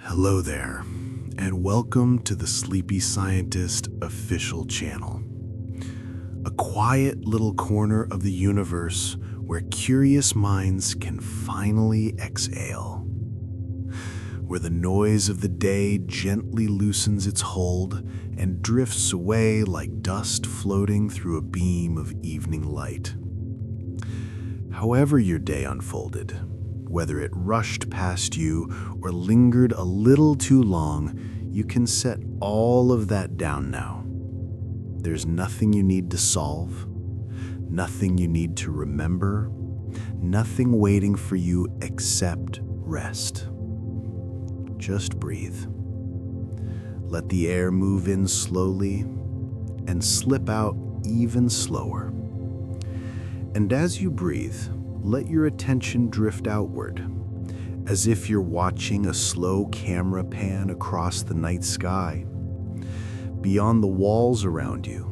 Hello there, and welcome to the Sleepy Scientist official channel. A quiet little corner of the universe where curious minds can finally exhale. Where the noise of the day gently loosens its hold and drifts away like dust floating through a beam of evening light. However your day unfolded, whether it rushed past you or lingered a little too long, you can set all of that down now. There's nothing you need to solve, nothing you need to remember, nothing waiting for you except rest. Just breathe. Let the air move in slowly and slip out even slower. And as you breathe, let your attention drift outward, as if you're watching a slow camera pan across the night sky. Beyond the walls around you,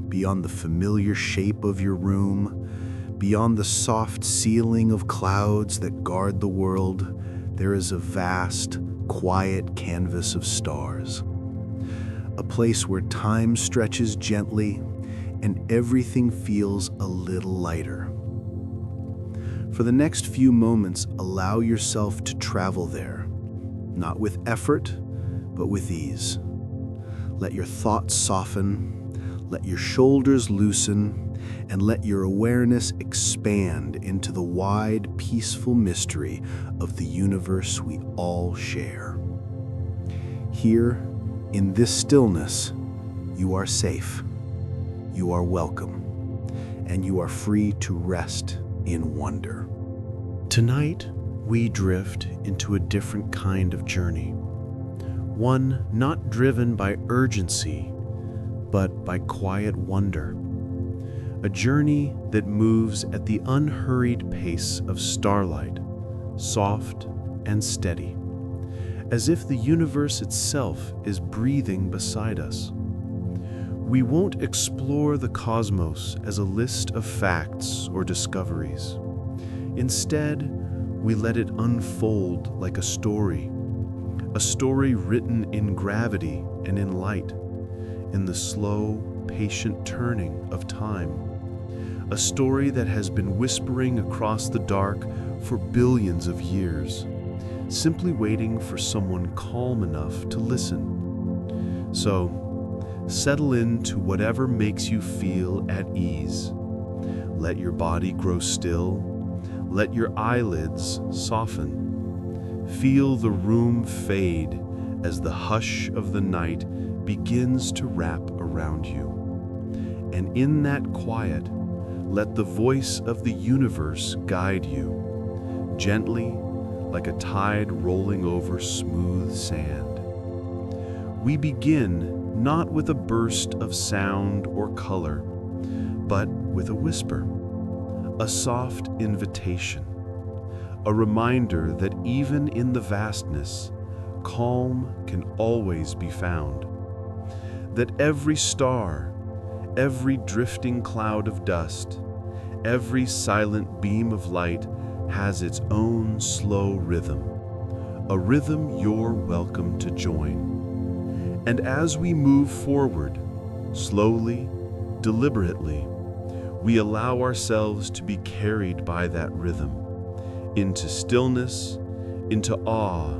beyond the familiar shape of your room, beyond the soft ceiling of clouds that guard the world, there is a vast, quiet canvas of stars. A place where time stretches gently and everything feels a little lighter. For the next few moments, allow yourself to travel there, not with effort, but with ease. Let your thoughts soften, let your shoulders loosen, and let your awareness expand into the wide, peaceful mystery of the universe we all share. Here, in this stillness, you are safe, you are welcome, and you are free to rest in wonder. Tonight, we drift into a different kind of journey. One not driven by urgency, but by quiet wonder. A journey that moves at the unhurried pace of starlight, soft and steady, as if the universe itself is breathing beside us. We won't explore the cosmos as a list of facts or discoveries. Instead, we let it unfold like a story written in gravity and in light, in the slow, patient turning of time. A story that has been whispering across the dark for billions of years, simply waiting for someone calm enough to listen. So, settle into whatever makes you feel at ease. Let your body grow still. Let your eyelids soften. Feel the room fade as the hush of the night begins to wrap around you. And in that quiet, let the voice of the universe guide you, gently like a tide rolling over smooth sand. We begin not with a burst of sound or color, but with a whisper, a soft invitation, a reminder that even in the vastness, calm can always be found. That every star, every drifting cloud of dust, every silent beam of light has its own slow rhythm, a rhythm you're welcome to join. And as we move forward, slowly, deliberately, we allow ourselves to be carried by that rhythm, into stillness, into awe,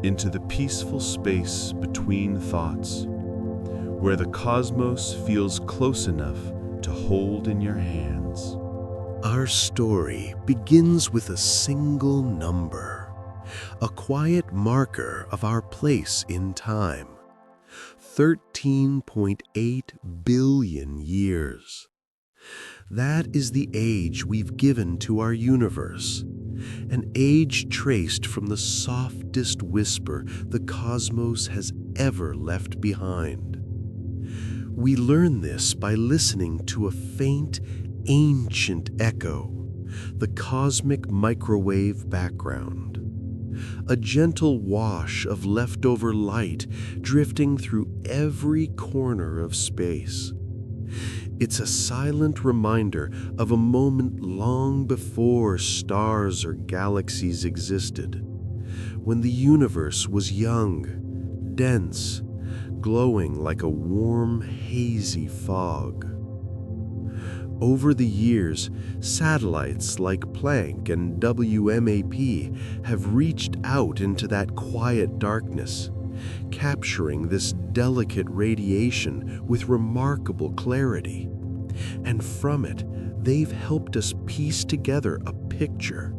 into the peaceful space between thoughts, where the cosmos feels close enough to hold in your hands. Our story begins with a single number, a quiet marker of our place in time. 13.8 billion years. That is the age we've given to our universe, an age traced from the softest whisper the cosmos has ever left behind. We learn this by listening to a faint, ancient echo, the cosmic microwave background. A gentle wash of leftover light drifting through every corner of space. It's a silent reminder of a moment long before stars or galaxies existed, when the universe was young, dense, glowing like a warm, hazy fog. Over the years, satellites like Planck and WMAP have reached out into that quiet darkness, capturing this delicate radiation with remarkable clarity. And from it, they've helped us piece together a picture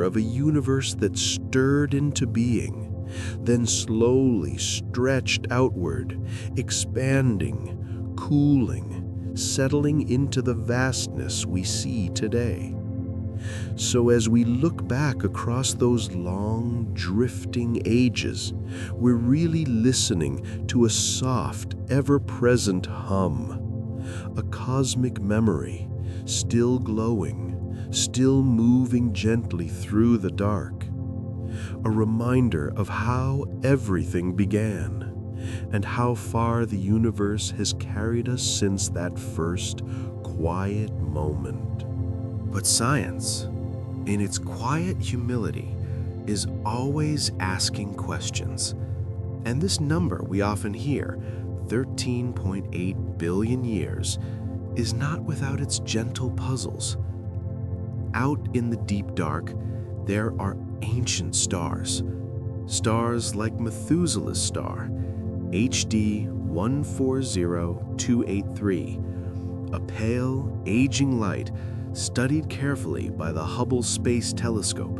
of a universe that stirred into being, then slowly stretched outward, expanding, cooling, settling into the vastness we see today. So as we look back across those long, drifting ages, we're really listening to a soft, ever-present hum, a cosmic memory, still glowing, still moving gently through the dark, a reminder of how everything began and how far the universe has carried us since that first quiet moment. But science, in its quiet humility, is always asking questions. And this number we often hear, 13.8 billion years, is not without its gentle puzzles. Out in the deep dark, there are ancient stars. Stars like Methuselah's star, HD 140283, a pale, aging light studied carefully by the Hubble Space Telescope.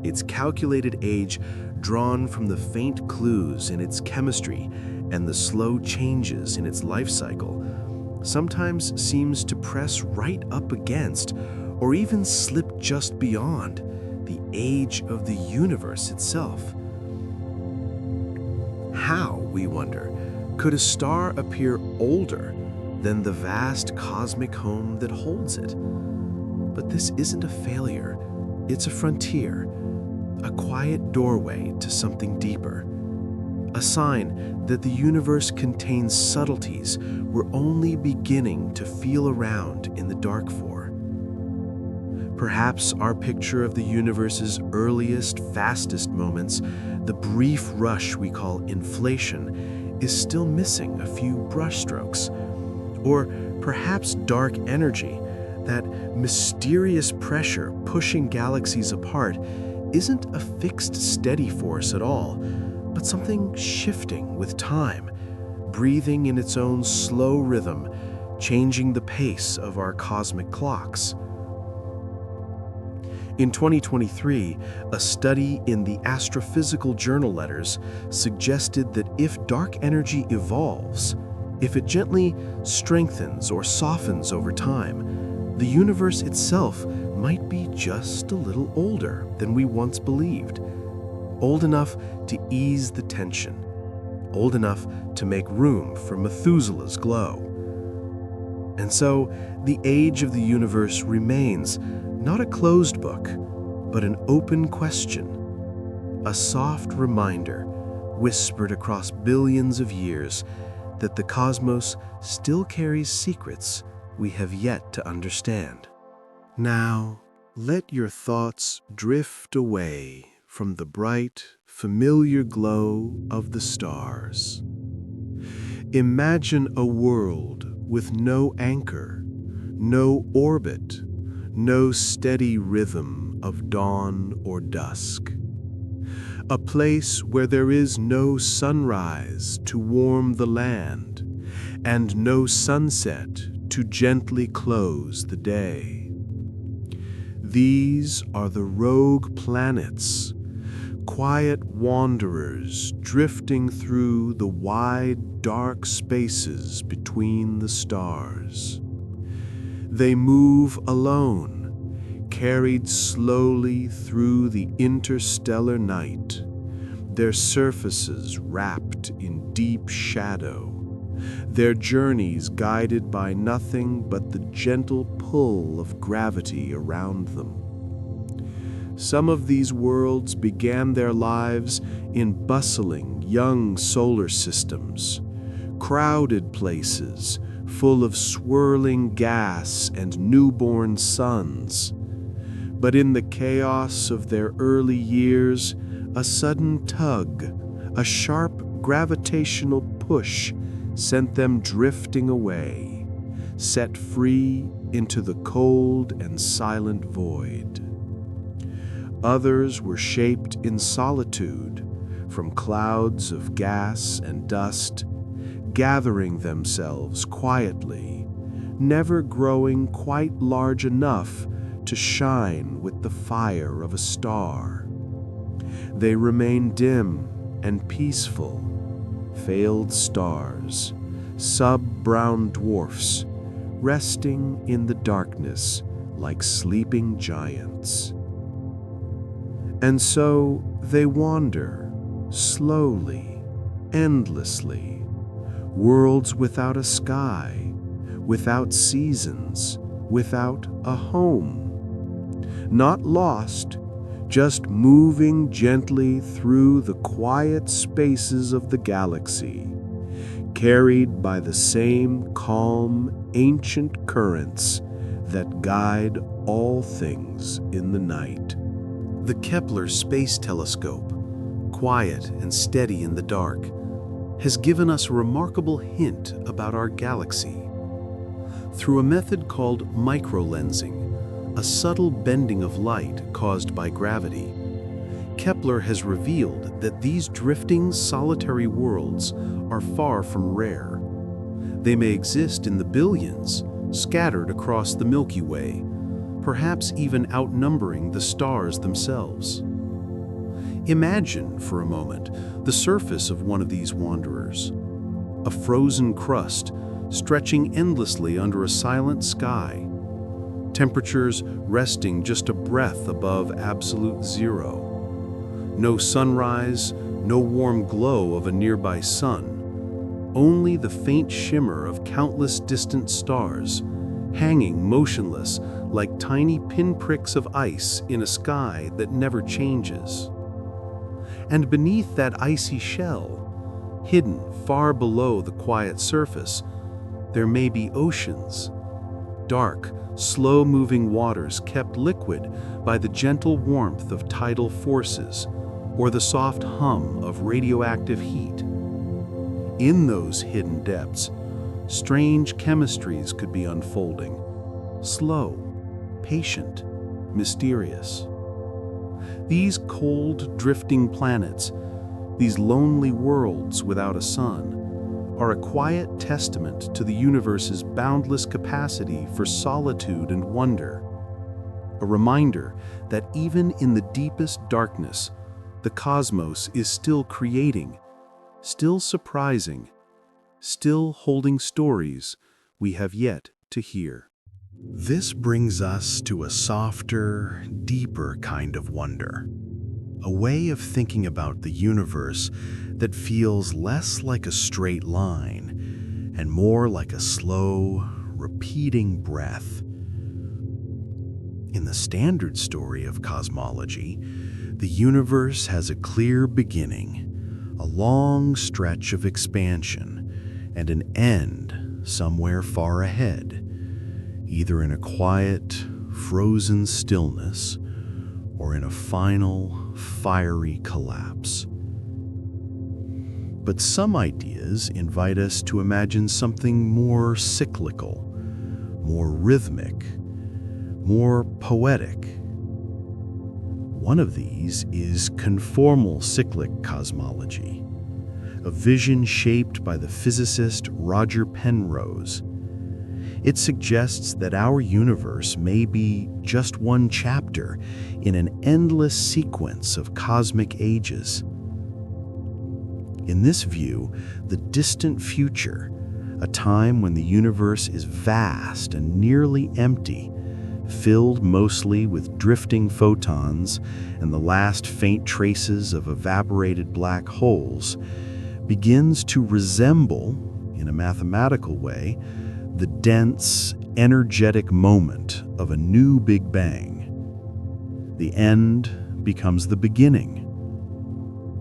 Its calculated age, drawn from the faint clues in its chemistry and the slow changes in its life cycle, sometimes seems to press right up against, or even slip just beyond, the age of the universe itself. How, we wonder, could a star appear older than the vast cosmic home that holds it? But this isn't a failure, it's a frontier, a quiet doorway to something deeper, a sign that the universe contains subtleties we're only beginning to feel around in the dark for. Perhaps our picture of the universe's earliest, fastest moments, the brief rush we call inflation, is still missing a few brushstrokes. Or perhaps dark energy, that mysterious pressure pushing galaxies apart, isn't a fixed, steady force at all, but something shifting with time, breathing in its own slow rhythm, changing the pace of our cosmic clocks. In 2023, a study in the Astrophysical Journal Letters suggested that if dark energy evolves, if it gently strengthens or softens over time, the universe itself might be just a little older than we once believed. Old enough to ease the tension, old enough to make room for Methuselah's glow. And so, the age of the universe remains not a closed book, but an open question, a soft reminder whispered across billions of years that the cosmos still carries secrets we have yet to understand. Now, let your thoughts drift away from the bright, familiar glow of the stars. Imagine a world with no anchor, no orbit, no steady rhythm of dawn or dusk. A place where there is no sunrise to warm the land and no sunset to gently close the day. These are the rogue planets, quiet wanderers drifting through the wide, dark spaces between the stars. They move alone, carried slowly through the interstellar night, their surfaces wrapped in deep shadow, their journeys guided by nothing but the gentle pull of gravity around them. Some of these worlds began their lives in bustling, young solar systems, crowded places full of swirling gas and newborn suns. But in the chaos of their early years, a sudden tug, a sharp gravitational push sent them drifting away, set free into the cold and silent void. Others were shaped in solitude from clouds of gas and dust, gathering themselves quietly, never growing quite large enough to shine with the fire of a star. They remain dim and peaceful, failed stars, sub-brown dwarfs, resting in the darkness like sleeping giants. And so they wander, slowly, endlessly, worlds without a sky, without seasons, without a home. Not lost, just moving gently through the quiet spaces of the galaxy, carried by the same calm, ancient currents that guide all things in the night. The Kepler Space Telescope, quiet and steady in the dark, has given us a remarkable hint about our galaxy. Through a method called microlensing, a subtle bending of light caused by gravity, Kepler has revealed that these drifting solitary worlds are far from rare. They may exist in the billions, scattered across the Milky Way, perhaps even outnumbering the stars themselves. Imagine, for a moment, the surface of one of these wanderers, a frozen crust stretching endlessly under a silent sky, temperatures resting just a breath above absolute zero. No sunrise, no warm glow of a nearby sun, only the faint shimmer of countless distant stars, hanging motionless like tiny pinpricks of ice in a sky that never changes. And beneath that icy shell, hidden far below the quiet surface, there may be oceans, dark, slow-moving waters kept liquid by the gentle warmth of tidal forces or the soft hum of radioactive heat. In those hidden depths, strange chemistries could be unfolding, slow, patient, mysterious. These cold, drifting planets, these lonely worlds without a sun, are a quiet testament to the universe's boundless capacity for solitude and wonder. A reminder that even in the deepest darkness, the cosmos is still creating, still surprising, still holding stories we have yet to hear. This brings us to a softer, deeper kind of wonder. A way of thinking about the universe that feels less like a straight line and more like a slow, repeating breath. In the standard story of cosmology, the universe has a clear beginning, a long stretch of expansion, and an end somewhere far ahead, either in a quiet, frozen stillness or in a final, fiery collapse. But some ideas invite us to imagine something more cyclical, more rhythmic, more poetic. One of these is conformal cyclic cosmology, a vision shaped by the physicist Roger Penrose. It suggests that our universe may be just one chapter in an endless sequence of cosmic ages. In this view, the distant future, a time when the universe is vast and nearly empty, filled mostly with drifting photons and the last faint traces of evaporated black holes, begins to resemble, in a mathematical way, the dense, energetic moment of a new Big Bang. The end becomes the beginning.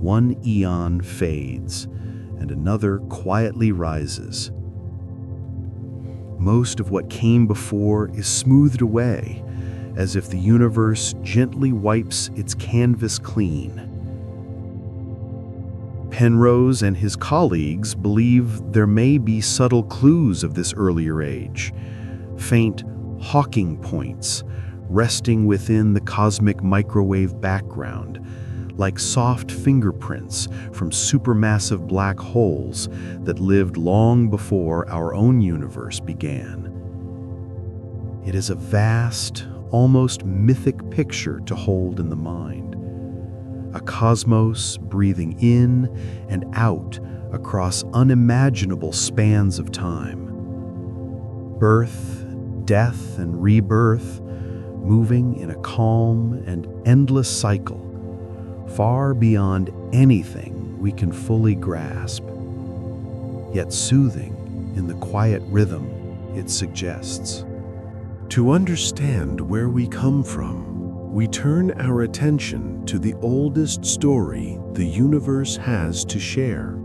One eon fades, and another quietly rises. Most of what came before is smoothed away, as if the universe gently wipes its canvas clean. Penrose and his colleagues believe there may be subtle clues of this earlier age, faint Hawking points resting within the cosmic microwave background, like soft fingerprints from supermassive black holes that lived long before our own universe began. It is a vast, almost mythic picture to hold in the mind. A cosmos breathing in and out across unimaginable spans of time. Birth, death, and rebirth, moving in a calm and endless cycle, far beyond anything we can fully grasp, yet soothing in the quiet rhythm it suggests. To understand where we come from, we turn our attention to the oldest story the universe has to share,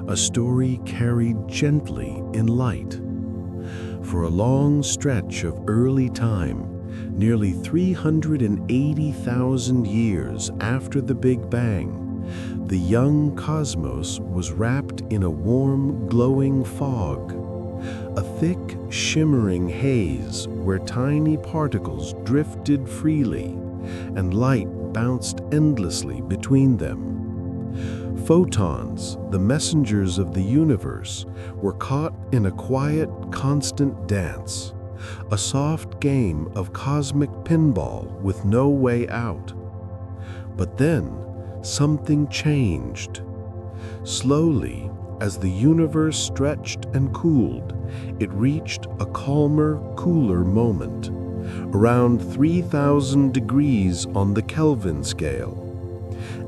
a story carried gently in light. For a long stretch of early time, nearly 380,000 years after the Big Bang, the young cosmos was wrapped in a warm, glowing fog, a thick, shimmering haze where tiny particles drifted freely and light bounced endlessly between them. Photons, the messengers of the universe, were caught in a quiet, constant dance, a soft game of cosmic pinball with no way out. But then, something changed. Slowly, as the universe stretched and cooled, it reached a calmer, cooler moment, around 3,000 degrees on the Kelvin scale.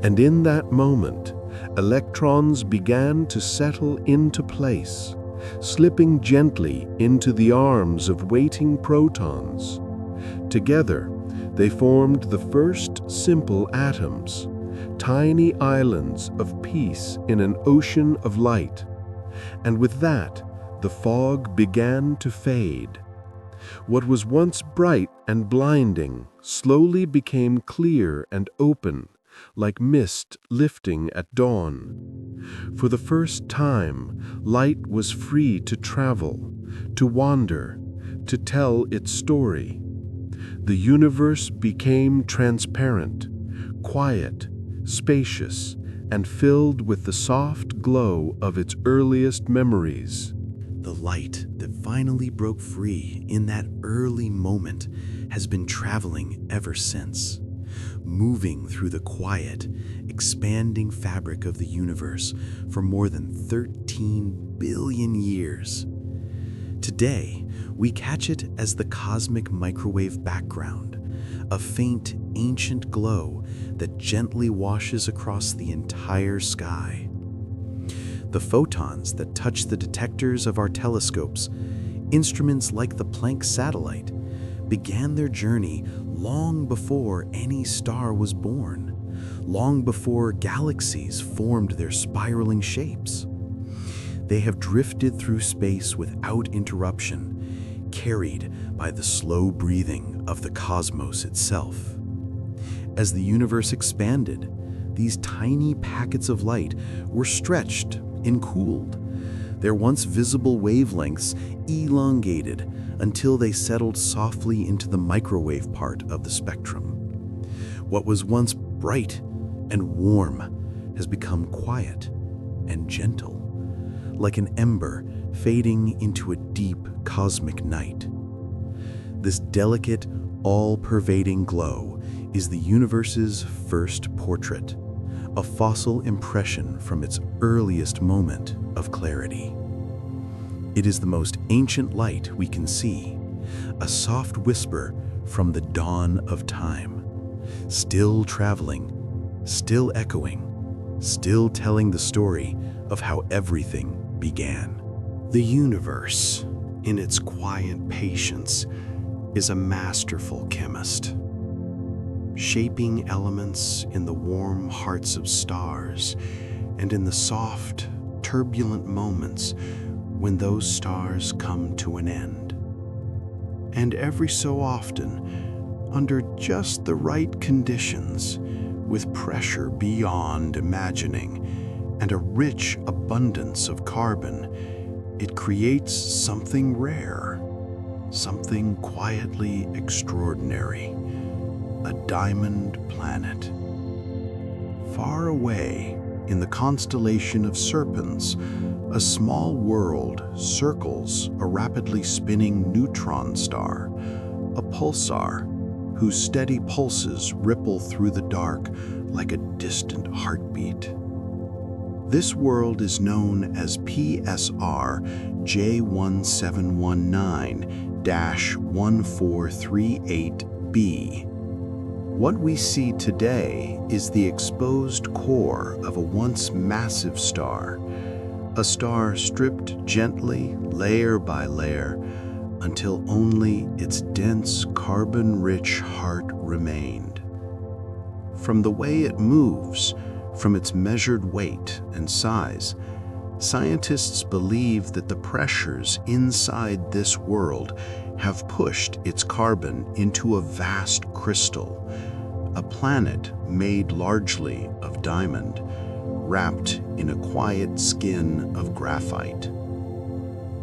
And in that moment, electrons began to settle into place, slipping gently into the arms of waiting protons. Together, they formed the first simple atoms, tiny islands of peace in an ocean of light. And with that, the fog began to fade. What was once bright and blinding slowly became clear and open, like mist lifting at dawn. For the first time, light was free to travel, to wander, to tell its story. The universe became transparent, quiet, spacious, and filled with the soft glow of its earliest memories. The light that finally broke free in that early moment has been traveling ever since, moving through the quiet, expanding fabric of the universe for more than 13 billion years. Today, we catch it as the cosmic microwave background, a faint, ancient glow that gently washes across the entire sky. The photons that touch the detectors of our telescopes, instruments like the Planck satellite, began their journey long before any star was born, long before galaxies formed their spiraling shapes. They have drifted through space without interruption, carried by the slow breathing of the cosmos itself. As the universe expanded, these tiny packets of light were stretched and cooled, their once visible wavelengths elongated until they settled softly into the microwave part of the spectrum. What was once bright and warm has become quiet and gentle, like an ember fading into a deep cosmic night. This delicate, all-pervading glow is the universe's first portrait, a fossil impression from its earliest moment of clarity. It is the most ancient light we can see, a soft whisper from the dawn of time, still traveling, still echoing, still telling the story of how everything began. The universe, in its quiet patience, is a masterful chemist, shaping elements in the warm hearts of stars and in the soft, turbulent moments when those stars come to an end. And every so often, under just the right conditions, with pressure beyond imagining and a rich abundance of carbon, it creates something rare, something quietly extraordinary, a diamond planet. Far away, in the constellation of Serpens, a small world circles a rapidly spinning neutron star, a pulsar whose steady pulses ripple through the dark like a distant heartbeat. This world is known as PSR J1719-1438b. What we see today is the exposed core of a once massive star, a star stripped gently, layer by layer, until only its dense, carbon-rich heart remained. From the way it moves, from its measured weight and size, scientists believe that the pressures inside this world have pushed its carbon into a vast crystal, a planet made largely of diamond, wrapped in a quiet skin of graphite.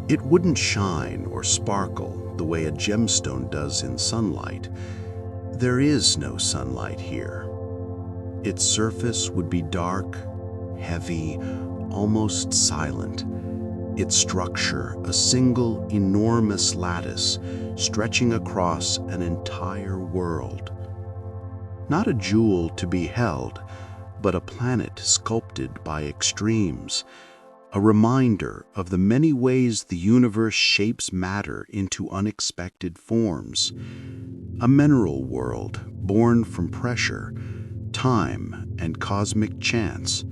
It wouldn't shine or sparkle the way a gemstone does in sunlight. There is no sunlight here. Its surface would be dark, heavy, almost silent. Its structure a single enormous lattice stretching across an entire world. Not a jewel to be held, but a planet sculpted by extremes, a reminder of the many ways the universe shapes matter into unexpected forms. A mineral world born from pressure, time, and cosmic chance.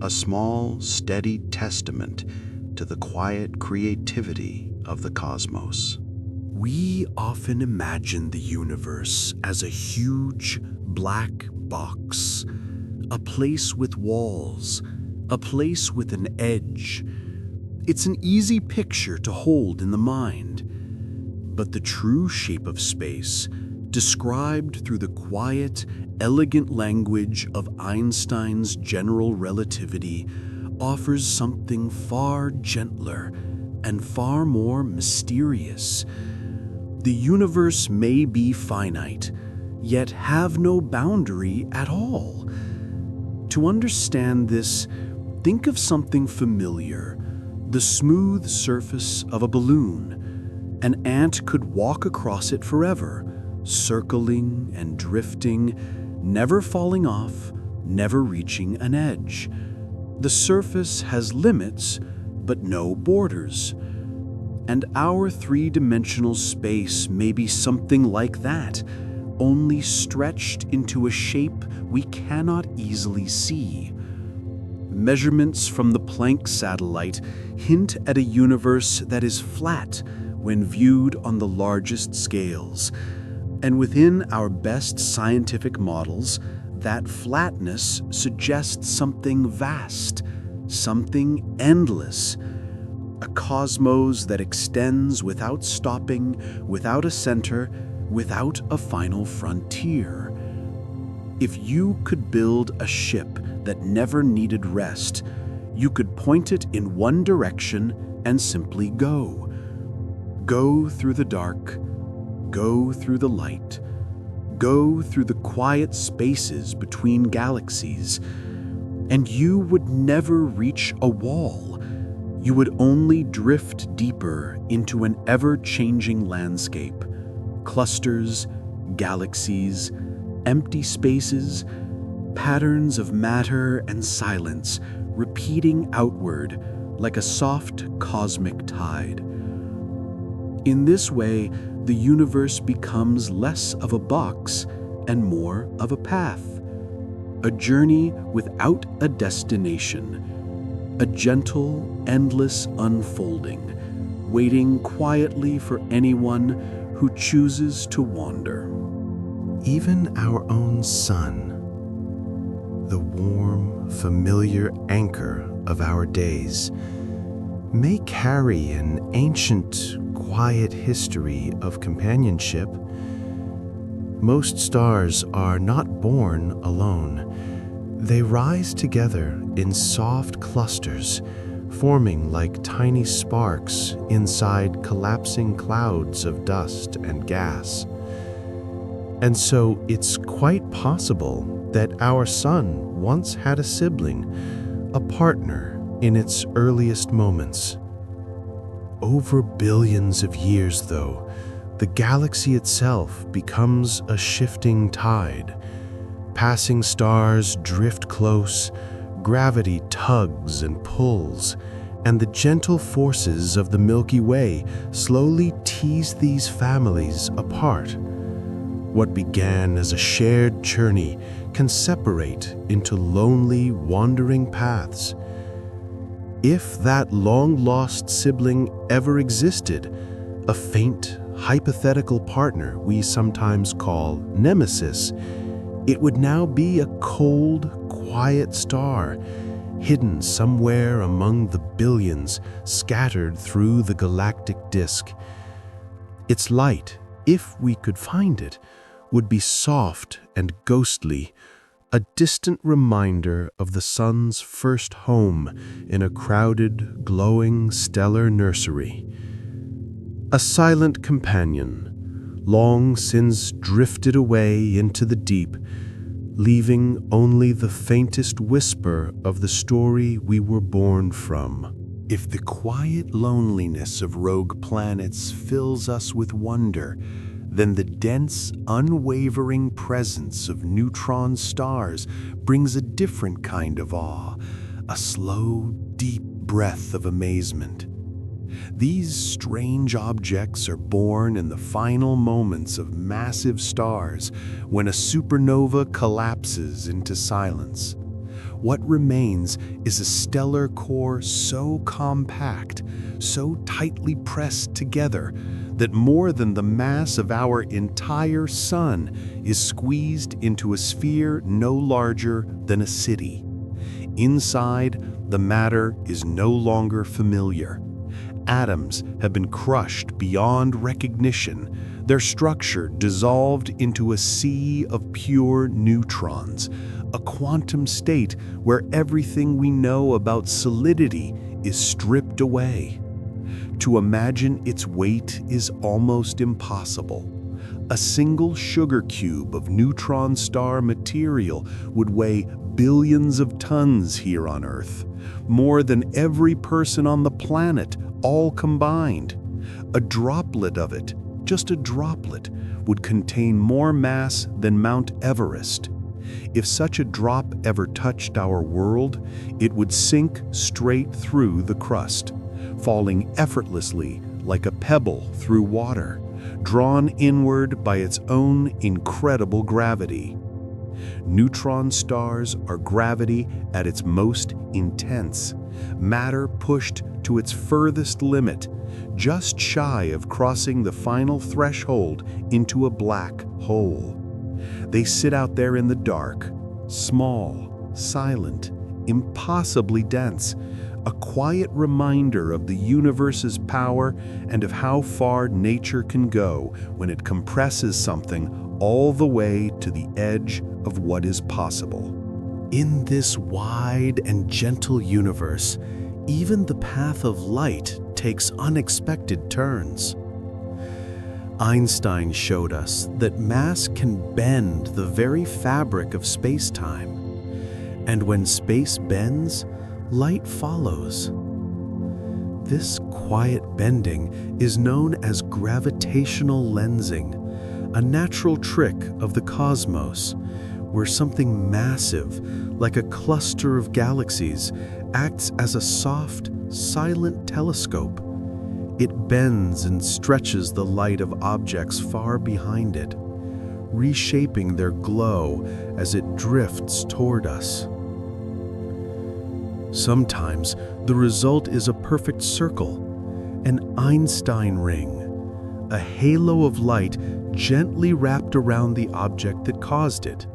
A small, steady testament to the quiet creativity of the cosmos. We often imagine the universe as a huge black box, a place with walls, a place with an edge. It's an easy picture to hold in the mind. But the true shape of space, described through the quiet, elegant language of Einstein's general relativity, offers something far gentler and far more mysterious. The universe may be finite, yet have no boundary at all. To understand this, think of something familiar, the smooth surface of a balloon. An ant could walk across it forever, circling and drifting, never falling off, never reaching an edge. The surface has limits, but no borders. And our three-dimensional space may be something like that, only stretched into a shape we cannot easily see. Measurements from the Planck satellite hint at a universe that is flat when viewed on the largest scales. And within our best scientific models, that flatness suggests something vast, something endless, a cosmos that extends without stopping, without a center, without a final frontier. If you could build a ship that never needed rest, you could point it in one direction and simply go. Go through the dark, go through the light, go through the quiet spaces between galaxies, and you would never reach a wall. You would only drift deeper into an ever-changing landscape. Clusters, galaxies, empty spaces, patterns of matter and silence repeating outward like a soft cosmic tide. In this way, the universe becomes less of a box and more of a path, a journey without a destination, a gentle, endless unfolding, waiting quietly for anyone who chooses to wander. Even our own sun, the warm, familiar anchor of our days, may carry an ancient, quiet history of companionship. Most stars are not born alone. They rise together in soft clusters, forming like tiny sparks inside collapsing clouds of dust and gas. And so it's quite possible that our sun once had a sibling, a partner in its earliest moments. Over billions of years, though, the galaxy itself becomes a shifting tide. Passing stars drift close, gravity tugs and pulls, and the gentle forces of the Milky Way slowly tease these families apart. What began as a shared journey can separate into lonely, wandering paths. If that long-lost sibling ever existed, a faint, hypothetical partner we sometimes call nemesis, it would now be a cold, quiet star, hidden somewhere among the billions scattered through the galactic disk. Its light, if we could find it, would be soft and ghostly, a distant reminder of the sun's first home in a crowded, glowing stellar nursery. A silent companion, long since drifted away into the deep, leaving only the faintest whisper of the story we were born from. If the quiet loneliness of rogue planets fills us with wonder, then the dense, unwavering presence of neutron stars brings a different kind of awe, a slow, deep breath of amazement. These strange objects are born in the final moments of massive stars when a supernova collapses into silence. What remains is a stellar core so compact, so tightly pressed together, that more than the mass of our entire sun is squeezed into a sphere no larger than a city. Inside, the matter is no longer familiar. Atoms have been crushed beyond recognition, their structure dissolved into a sea of pure neutrons, a quantum state where everything we know about solidity is stripped away. To imagine its weight is almost impossible. A single sugar cube of neutron star material would weigh billions of tons here on Earth, more than every person on the planet, all combined. A droplet of it, just a droplet, would contain more mass than Mount Everest. If such a drop ever touched our world, it would sink straight through the crust, falling effortlessly like a pebble through water, drawn inward by its own incredible gravity. Neutron stars are gravity at its most intense, matter pushed to its furthest limit, just shy of crossing the final threshold into a black hole. They sit out there in the dark, small, silent, impossibly dense, a quiet reminder of the universe's power and of how far nature can go when it compresses something all the way to the edge of what is possible. In this wide and gentle universe, even the path of light takes unexpected turns. Einstein showed us that mass can bend the very fabric of space-time, and when space bends, light follows. This quiet bending is known as gravitational lensing, a natural trick of the cosmos, where something massive, like a cluster of galaxies, acts as a soft, silent telescope. It bends and stretches the light of objects far behind it, reshaping their glow as it drifts toward us. Sometimes the result is a perfect circle, an Einstein ring, a halo of light gently wrapped around the object that caused it.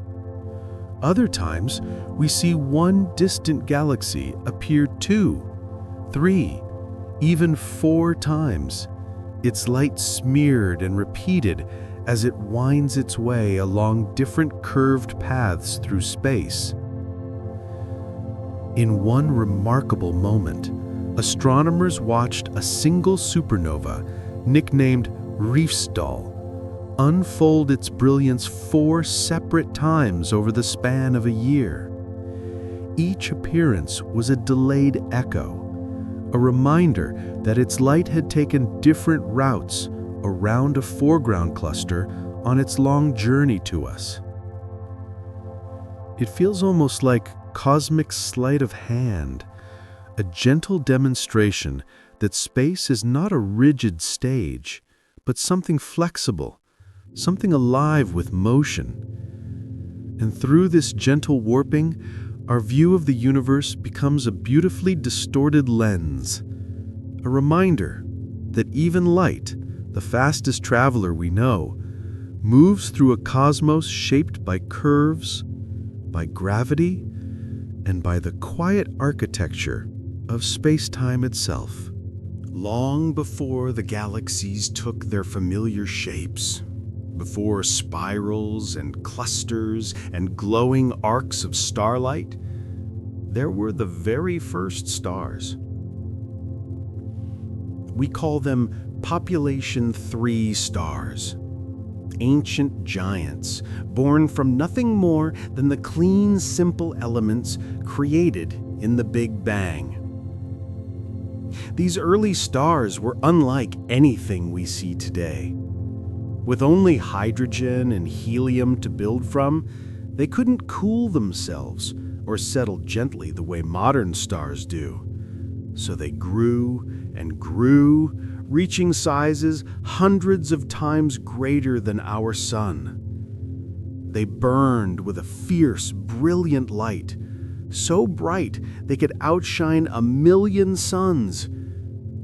Other times, we see one distant galaxy appear 2, 3, even 4 times, its light smeared and repeated as it winds its way along different curved paths through space. In one remarkable moment, astronomers watched a single supernova, nicknamed Riefstal, unfold its brilliance 4 separate times over the span of a year. Each appearance was a delayed echo, a reminder that its light had taken different routes around a foreground cluster on its long journey to us. It feels almost like cosmic sleight of hand, a gentle demonstration that space is not a rigid stage, but something flexible, something alive with motion. And through this gentle warping, our view of the universe becomes a beautifully distorted lens, a reminder that even light, the fastest traveler we know, moves through a cosmos shaped by curves, by gravity, and by the quiet architecture of space-time itself. Long before the galaxies took their familiar shapes, before spirals and clusters and glowing arcs of starlight, there were the very first stars. We call them Population 3 stars, ancient giants born from nothing more than the clean, simple elements created in the Big Bang. These early stars were unlike anything we see today. With only hydrogen and helium to build from, they couldn't cool themselves or settle gently the way modern stars do. So they grew and grew, reaching sizes hundreds of times greater than our sun. They burned with a fierce, brilliant light, so bright they could outshine 1,000,000 suns,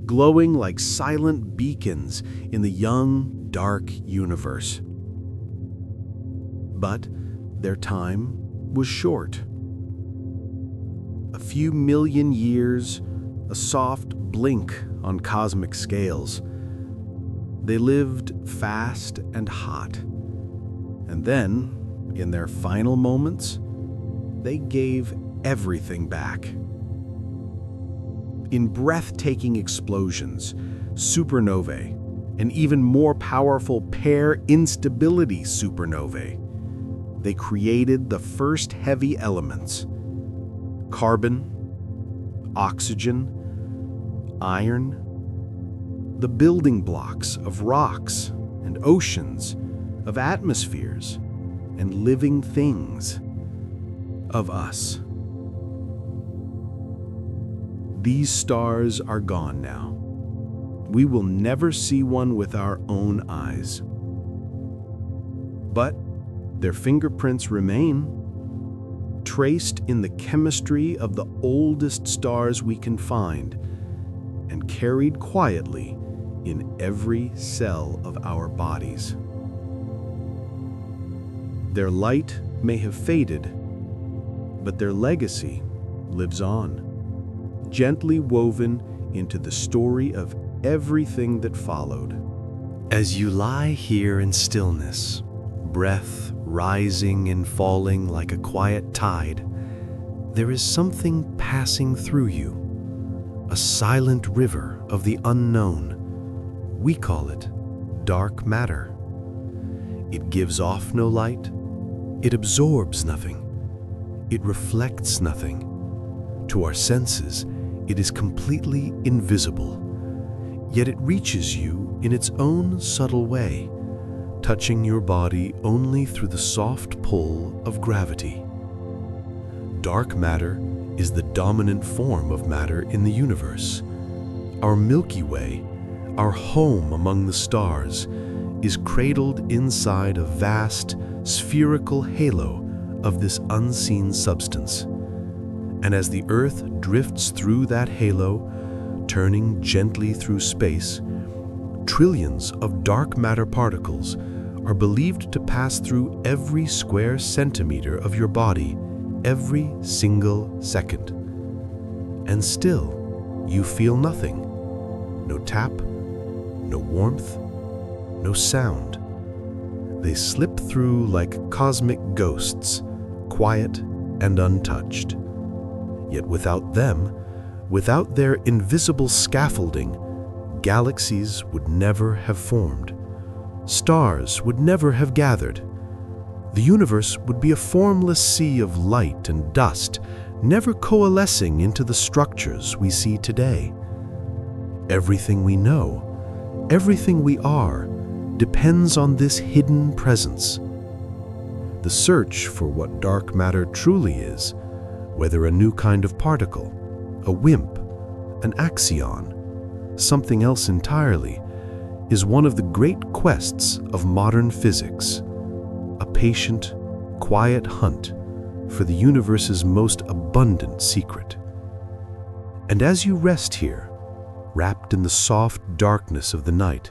glowing like silent beacons in the young, dark universe. But their time was short. A few million years, a soft blink on cosmic scales. They lived fast and hot. And then, in their final moments, they gave everything back. In breathtaking explosions, supernovae, and even more powerful pair instability supernovae, they created the first heavy elements: carbon, oxygen, iron, the building blocks of rocks and oceans, of atmospheres and living things, of us. These stars are gone now. We will never see one with our own eyes. But their fingerprints remain, traced in the chemistry of the oldest stars we can find, and carried quietly in every cell of our bodies. Their light may have faded, but their legacy lives on, gently woven into the story of everything that followed. As you lie here in stillness, breath rising and falling like a quiet tide, there is something passing through you, a silent river of the unknown. We call it dark matter. It gives off no light, it absorbs nothing, it reflects nothing. To our senses, it is completely invisible. Yet it reaches you in its own subtle way, touching your body only through the soft pull of gravity. Dark matter is the dominant form of matter in the universe. Our Milky Way, our home among the stars, is cradled inside a vast, spherical halo of this unseen substance. And as the Earth drifts through that halo, turning gently through space, trillions of dark matter particles are believed to pass through every square centimeter of your body every single second. And still, you feel nothing. No tap, no warmth, no sound. They slip through like cosmic ghosts, quiet and untouched. Yet without them, without their invisible scaffolding, galaxies would never have formed. Stars would never have gathered. The universe would be a formless sea of light and dust, never coalescing into the structures we see today. Everything we know, everything we are, depends on this hidden presence. The search for what dark matter truly is, whether a new kind of particle, a WIMP, an axion, something else entirely, is one of the great quests of modern physics, a patient, quiet hunt for the universe's most abundant secret. And as you rest here, wrapped in the soft darkness of the night,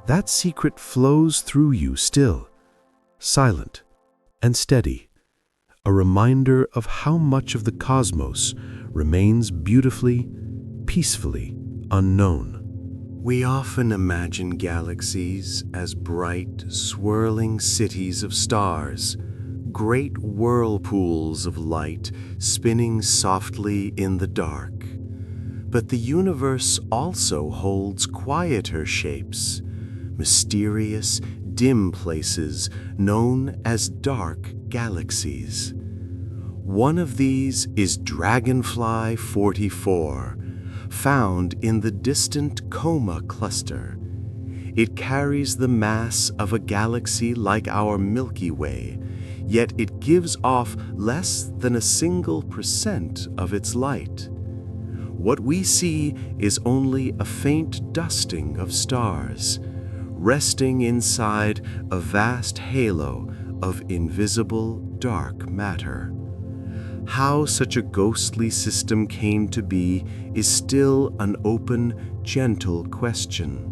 that secret flows through you still, silent and steady, a reminder of how much of the cosmos remains beautifully, peacefully unknown. We often imagine galaxies as bright, swirling cities of stars, great whirlpools of light spinning softly in the dark. But the universe also holds quieter shapes, mysterious, dim places known as dark galaxies. One of these is Dragonfly 44, found in the distant Coma cluster. It carries the mass of a galaxy like our Milky Way, yet it gives off less than a single % of its light. What we see is only a faint dusting of stars, resting inside a vast halo of invisible dark matter. How such a ghostly system came to be is still an open, gentle question.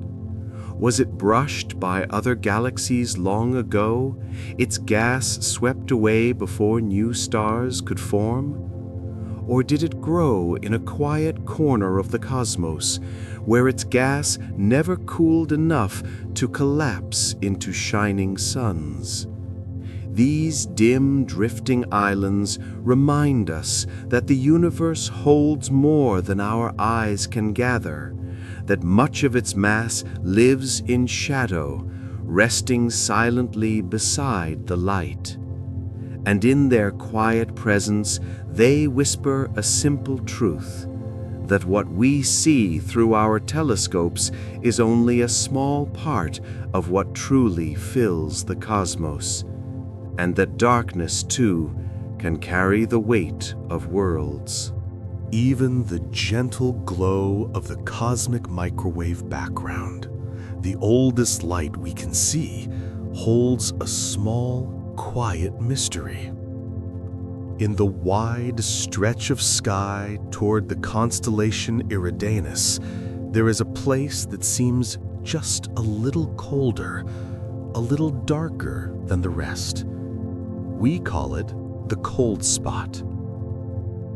Was it brushed by other galaxies long ago, its gas swept away before new stars could form? Or did it grow in a quiet corner of the cosmos, where its gas never cooled enough to collapse into shining suns? These dim, drifting islands remind us that the universe holds more than our eyes can gather, that much of its mass lives in shadow, resting silently beside the light. And in their quiet presence, they whisper a simple truth, that what we see through our telescopes is only a small part of what truly fills the cosmos, and that darkness, too, can carry the weight of worlds. Even the gentle glow of the cosmic microwave background, the oldest light we can see, holds a small, quiet mystery. In the wide stretch of sky toward the constellation Eridanus, there is a place that seems just a little colder, a little darker than the rest. We call it the cold spot.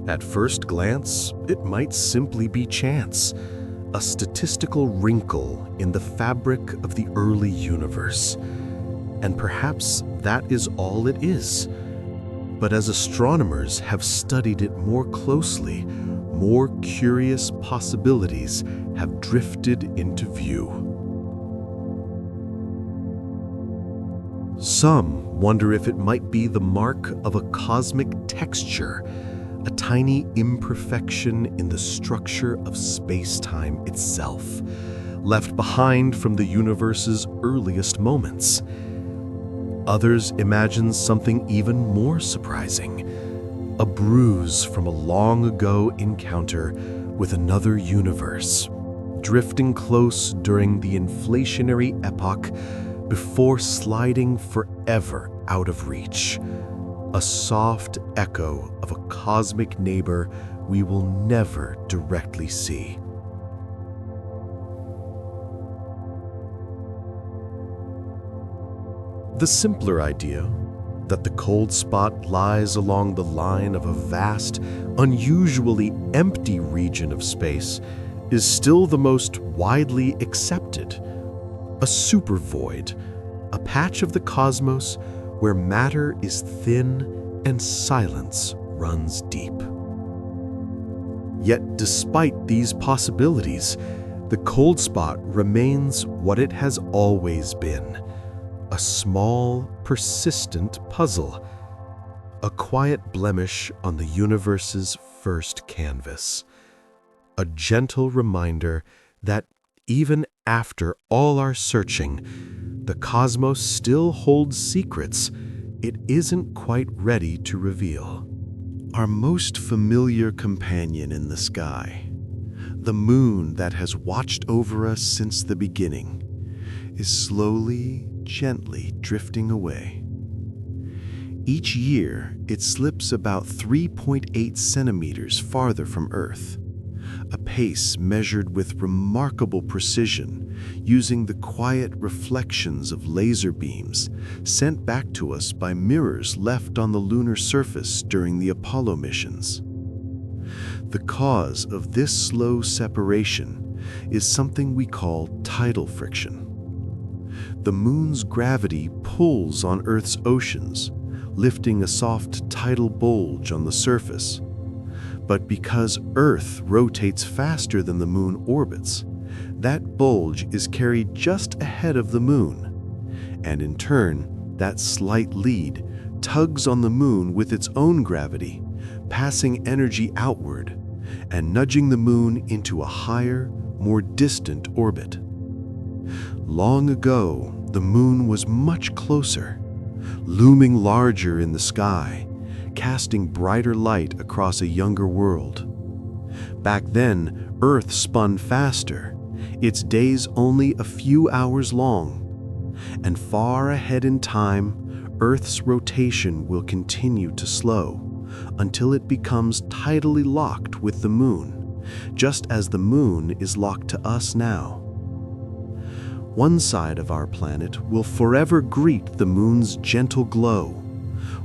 At first glance, it might simply be chance, a statistical wrinkle in the fabric of the early universe. And perhaps that is all it is. But as astronomers have studied it more closely, more curious possibilities have drifted into view. Some wonder if it might be the mark of a cosmic texture, a tiny imperfection in the structure of space-time itself, left behind from the universe's earliest moments. Others imagine something even more surprising, a bruise from a long-ago encounter with another universe, drifting close during the inflationary epoch before sliding forever out of reach, a soft echo of a cosmic neighbor we will never directly see. The simpler idea, that the cold spot lies along the line of a vast, unusually empty region of space, is still the most widely accepted. A supervoid, a patch of the cosmos where matter is thin and silence runs deep. Yet despite these possibilities, the cold spot remains what it has always been, a small, persistent puzzle, a quiet blemish on the universe's first canvas, a gentle reminder that even after all our searching, the cosmos still holds secrets it isn't quite ready to reveal. Our most familiar companion in the sky, the moon that has watched over us since the beginning, is slowly, gently drifting away. Each year, it slips about 3.8 centimeters farther from Earth, a pace measured with remarkable precision using the quiet reflections of laser beams sent back to us by mirrors left on the lunar surface during the Apollo missions. The cause of this slow separation is something we call tidal friction. The moon's gravity pulls on Earth's oceans, lifting a soft tidal bulge on the surface. But because Earth rotates faster than the moon orbits, that bulge is carried just ahead of the moon, and in turn, that slight lead tugs on the moon with its own gravity, passing energy outward and nudging the moon into a higher, more distant orbit. Long ago, the moon was much closer, looming larger in the sky, casting brighter light across a younger world. Back then, Earth spun faster, its days only a few hours long. And far ahead in time, Earth's rotation will continue to slow until it becomes tidally locked with the moon, just as the moon is locked to us now. One side of our planet will forever greet the moon's gentle glow,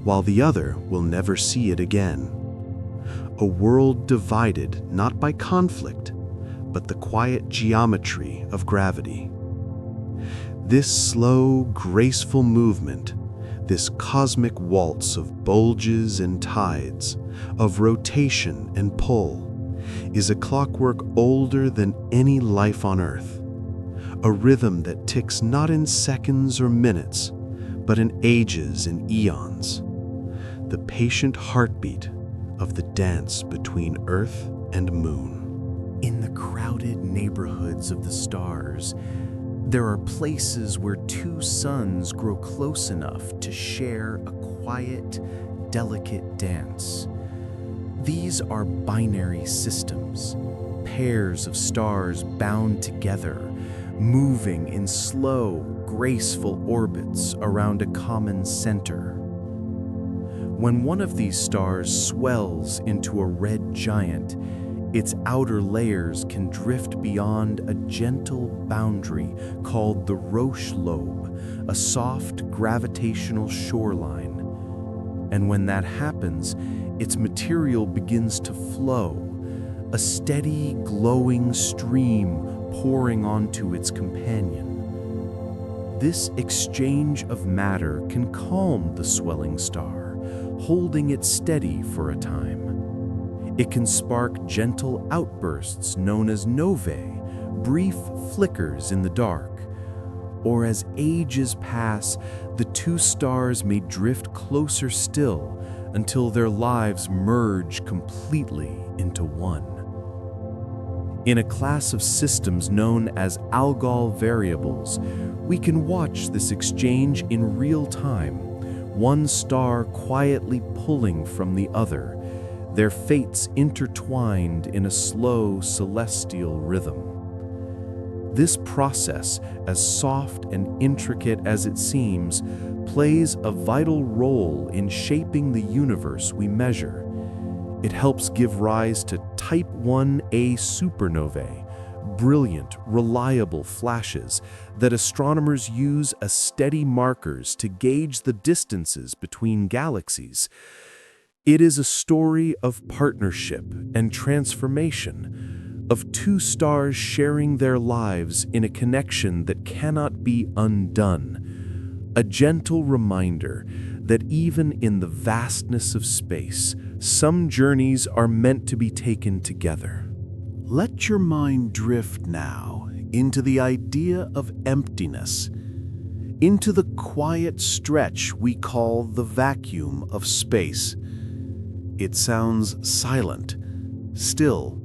while the other will never see it again. A world divided not by conflict, but the quiet geometry of gravity. This slow, graceful movement, this cosmic waltz of bulges and tides, of rotation and pull, is a clockwork older than any life on Earth. A rhythm that ticks not in seconds or minutes, but in ages and eons. The patient heartbeat of the dance between Earth and moon. In the crowded neighborhoods of the stars, there are places where two suns grow close enough to share a quiet, delicate dance. These are binary systems, pairs of stars bound together, moving in slow, graceful orbits around a common center. When one of these stars swells into a red giant, its outer layers can drift beyond a gentle boundary called the Roche lobe, a soft gravitational shoreline. And when that happens, its material begins to flow, a steady, glowing stream pouring onto its companion. This exchange of matter can calm the swelling star, holding it steady for a time. It can spark gentle outbursts known as novae, brief flickers in the dark. Or as ages pass, the two stars may drift closer still until their lives merge completely into one. In a class of systems known as algol variables, we can watch this exchange in real time, one star quietly pulling from the other, their fates intertwined in a slow celestial rhythm. This process, as soft and intricate as it seems, plays a vital role in shaping the universe we measure. It helps give rise to Type 1a supernovae, brilliant, reliable flashes that astronomers use as steady markers to gauge the distances between galaxies. It is a story of partnership and transformation, of two stars sharing their lives in a connection that cannot be undone, A gentle reminder that even in the vastness of space, some journeys are meant to be taken together. Let your mind drift now into the idea of emptiness, into the quiet stretch we call the vacuum of space. It sounds silent, still,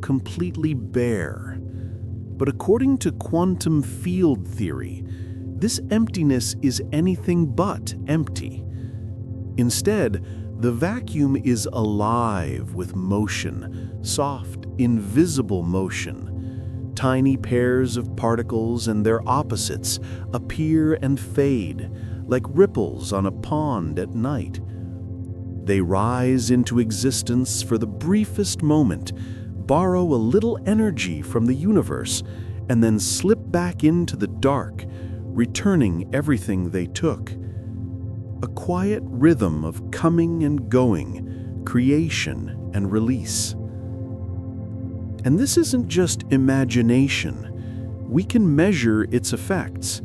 completely bare. But according to quantum field theory, this emptiness is anything but empty. Instead, the vacuum is alive with motion, soft, invisible motion. Tiny pairs of particles and their opposites appear and fade like ripples on a pond at night. They rise into existence for the briefest moment, borrow a little energy from the universe, and then slip back into the dark, returning everything they took. A quiet rhythm of coming and going, creation and release. And this isn't just imagination. We can measure its effects.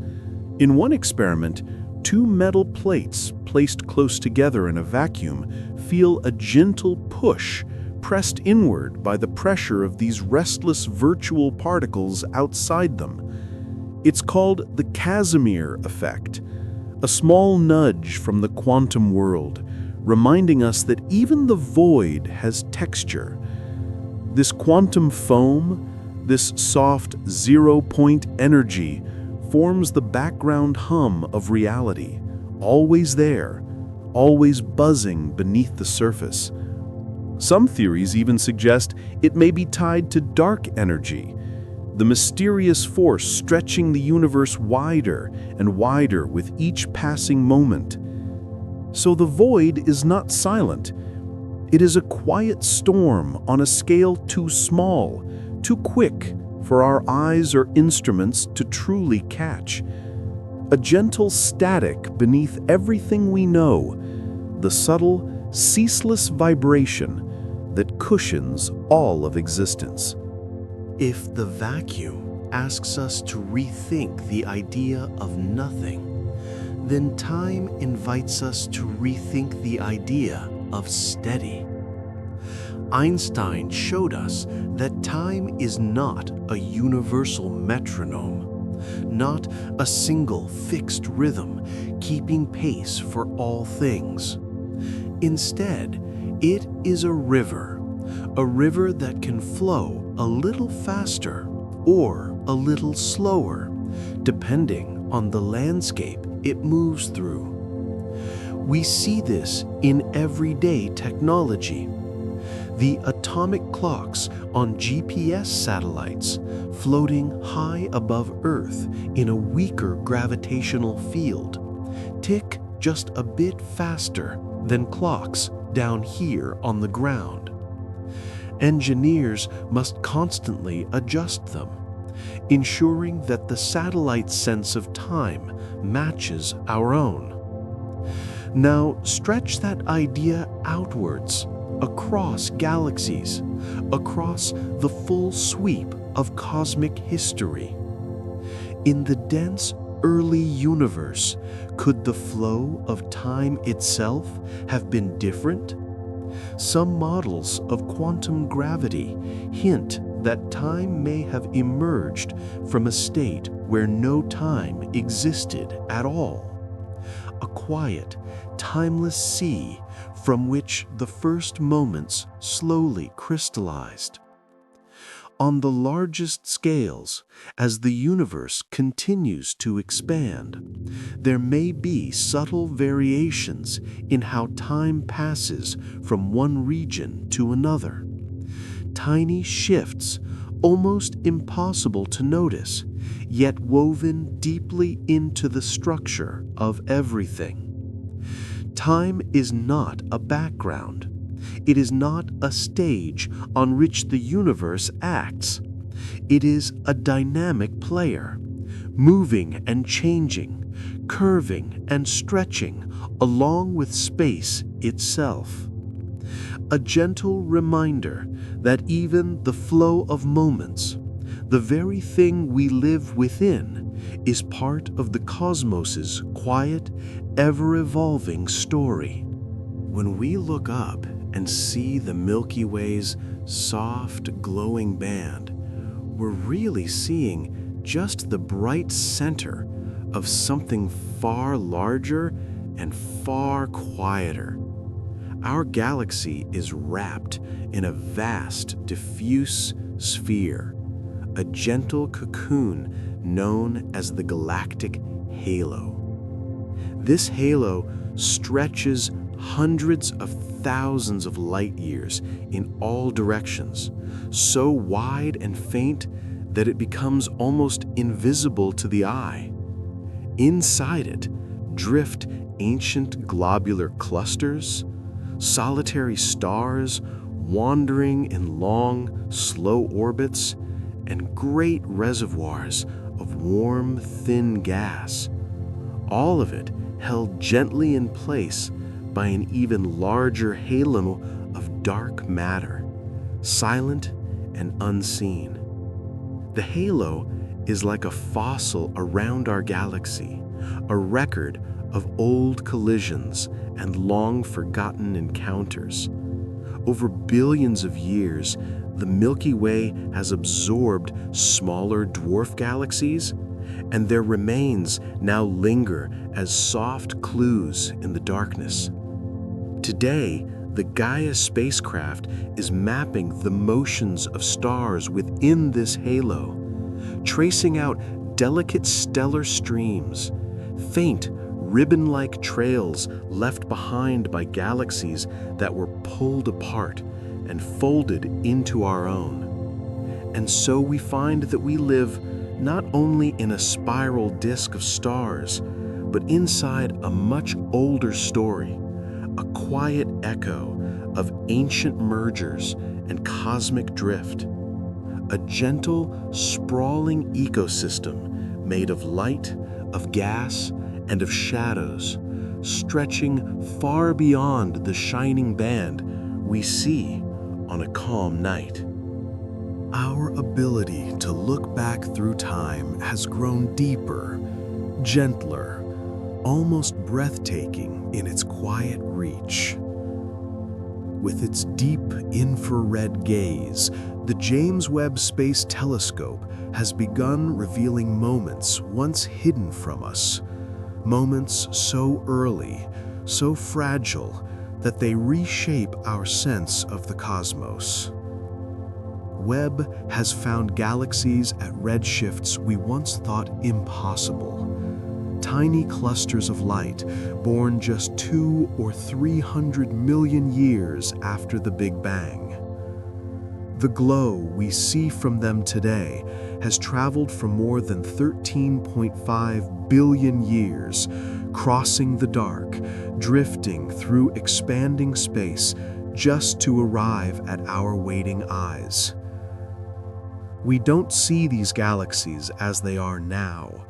In one experiment, two metal plates placed close together in a vacuum feel a gentle push pressed inward by the pressure of these restless virtual particles outside them. It's called the Casimir effect, a small nudge from the quantum world, reminding us that even the void has texture. This quantum foam, this soft zero-point energy, forms the background hum of reality, always there, always buzzing beneath the surface. Some theories even suggest it may be tied to dark energy, the mysterious force stretching the universe wider and wider with each passing moment. So the void is not silent. It is a quiet storm on a scale too small, too quick for our eyes or instruments to truly catch. A gentle static beneath everything we know, the subtle, ceaseless vibration that cushions all of existence. If the vacuum asks us to rethink the idea of nothing, then time invites us to rethink the idea of steady. Einstein showed us that time is not a universal metronome, not a single fixed rhythm keeping pace for all things. Instead, it is a river that can flow a little faster or a little slower, depending on the landscape it moves through. We see this in everyday technology. The atomic clocks on GPS satellites floating high above Earth in a weaker gravitational field tick just a bit faster than clocks down here on the ground. Engineers must constantly adjust them, ensuring that the satellite's sense of time matches our own. Now stretch that idea outwards, across galaxies, across the full sweep of cosmic history. In the dense, early universe, could the flow of time itself have been different? Some models of quantum gravity hint that time may have emerged from a state where no time existed at all. A quiet, timeless sea from which the first moments slowly crystallized. On the largest scales, as the universe continues to expand, there may be subtle variations in how time passes from one region to another. Tiny shifts, almost impossible to notice, yet woven deeply into the structure of everything. Time is not a background. It is not a stage on which the universe acts. It is a dynamic player, moving and changing, curving and stretching along with space itself. A gentle reminder that even the flow of moments, The very thing we live within is part of the cosmos's quiet, ever-evolving story. When we look up and see the Milky Way's soft, glowing band, we're really seeing just the bright center of something far larger and far quieter. Our galaxy is wrapped in a vast, diffuse sphere, a gentle cocoon known as the galactic halo. This halo stretches hundreds of thousands of light years in all directions, so wide and faint that it becomes almost invisible to the eye. Inside it drift ancient globular clusters, solitary stars wandering in long, slow orbits, and great reservoirs of warm, thin gas, all of it held gently in place by an even larger halo of dark matter, silent and unseen. The halo is like a fossil around our galaxy, a record of old collisions and long-forgotten encounters. Over billions of years, the Milky Way has absorbed smaller dwarf galaxies, and their remains now linger as soft clues in the darkness. Today, the Gaia spacecraft is mapping the motions of stars within this halo, tracing out delicate stellar streams, faint ribbon-like trails left behind by galaxies that were pulled apart and folded into our own. And so we find that we live not only in a spiral disk of stars, but inside a much older story, a quiet echo of ancient mergers and cosmic drift, a gentle, sprawling ecosystem made of light, of gas, and of shadows, stretching far beyond the shining band we see on a calm night. Our ability to look back through time has grown deeper, gentler, almost breathtaking in its quiet reach. With its deep infrared gaze, the James Webb Space Telescope has begun revealing moments once hidden from us, moments so early, so fragile, that they reshape our sense of the cosmos. Webb has found galaxies at redshifts we once thought impossible. Tiny clusters of light born just 200 or 300 million years after the Big Bang. The glow we see from them today has traveled for more than 13.5 billion years, crossing the dark, drifting through expanding space just to arrive at our waiting eyes. We don't see these galaxies as they are now.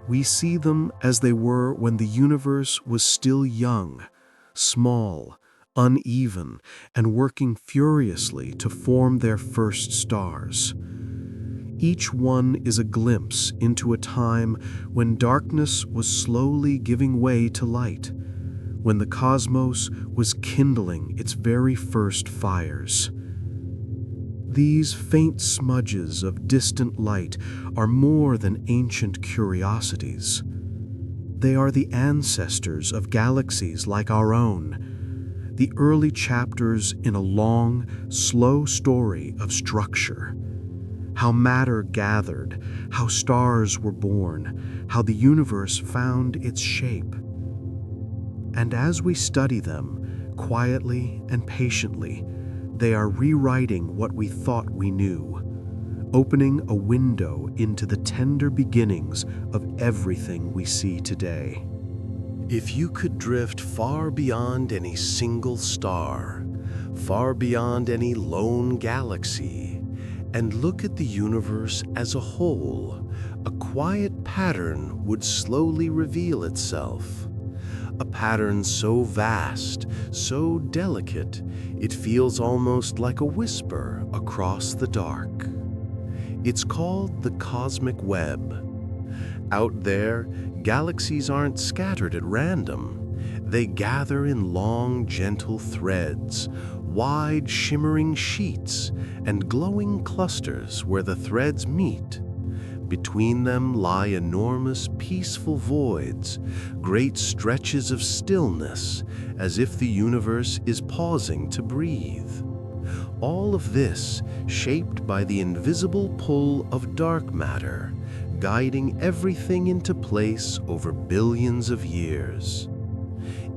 We see them as they were when the universe was still young, small, uneven, and working furiously to form their first stars. Each one is a glimpse into a time when darkness was slowly giving way to light, when the cosmos was kindling its very first fires. These faint smudges of distant light are more than ancient curiosities. They are the ancestors of galaxies like our own, the early chapters in a long, slow story of structure. How matter gathered, how stars were born, how the universe found its shape. And as we study them, quietly and patiently, they are rewriting what we thought we knew, opening a window into the tender beginnings of everything we see today. If you could drift far beyond any single star, far beyond any lone galaxy, and look at the universe as a whole, a quiet pattern would slowly reveal itself. A pattern so vast, so delicate, it feels almost like a whisper across the dark. It's called the cosmic web. Out there, galaxies aren't scattered at random. They gather in long, gentle threads, wide, shimmering sheets, and glowing clusters where the threads meet. Between them lie enormous, peaceful voids, great stretches of stillness, as if the universe is pausing to breathe. All of this shaped by the invisible pull of dark matter, guiding everything into place over billions of years.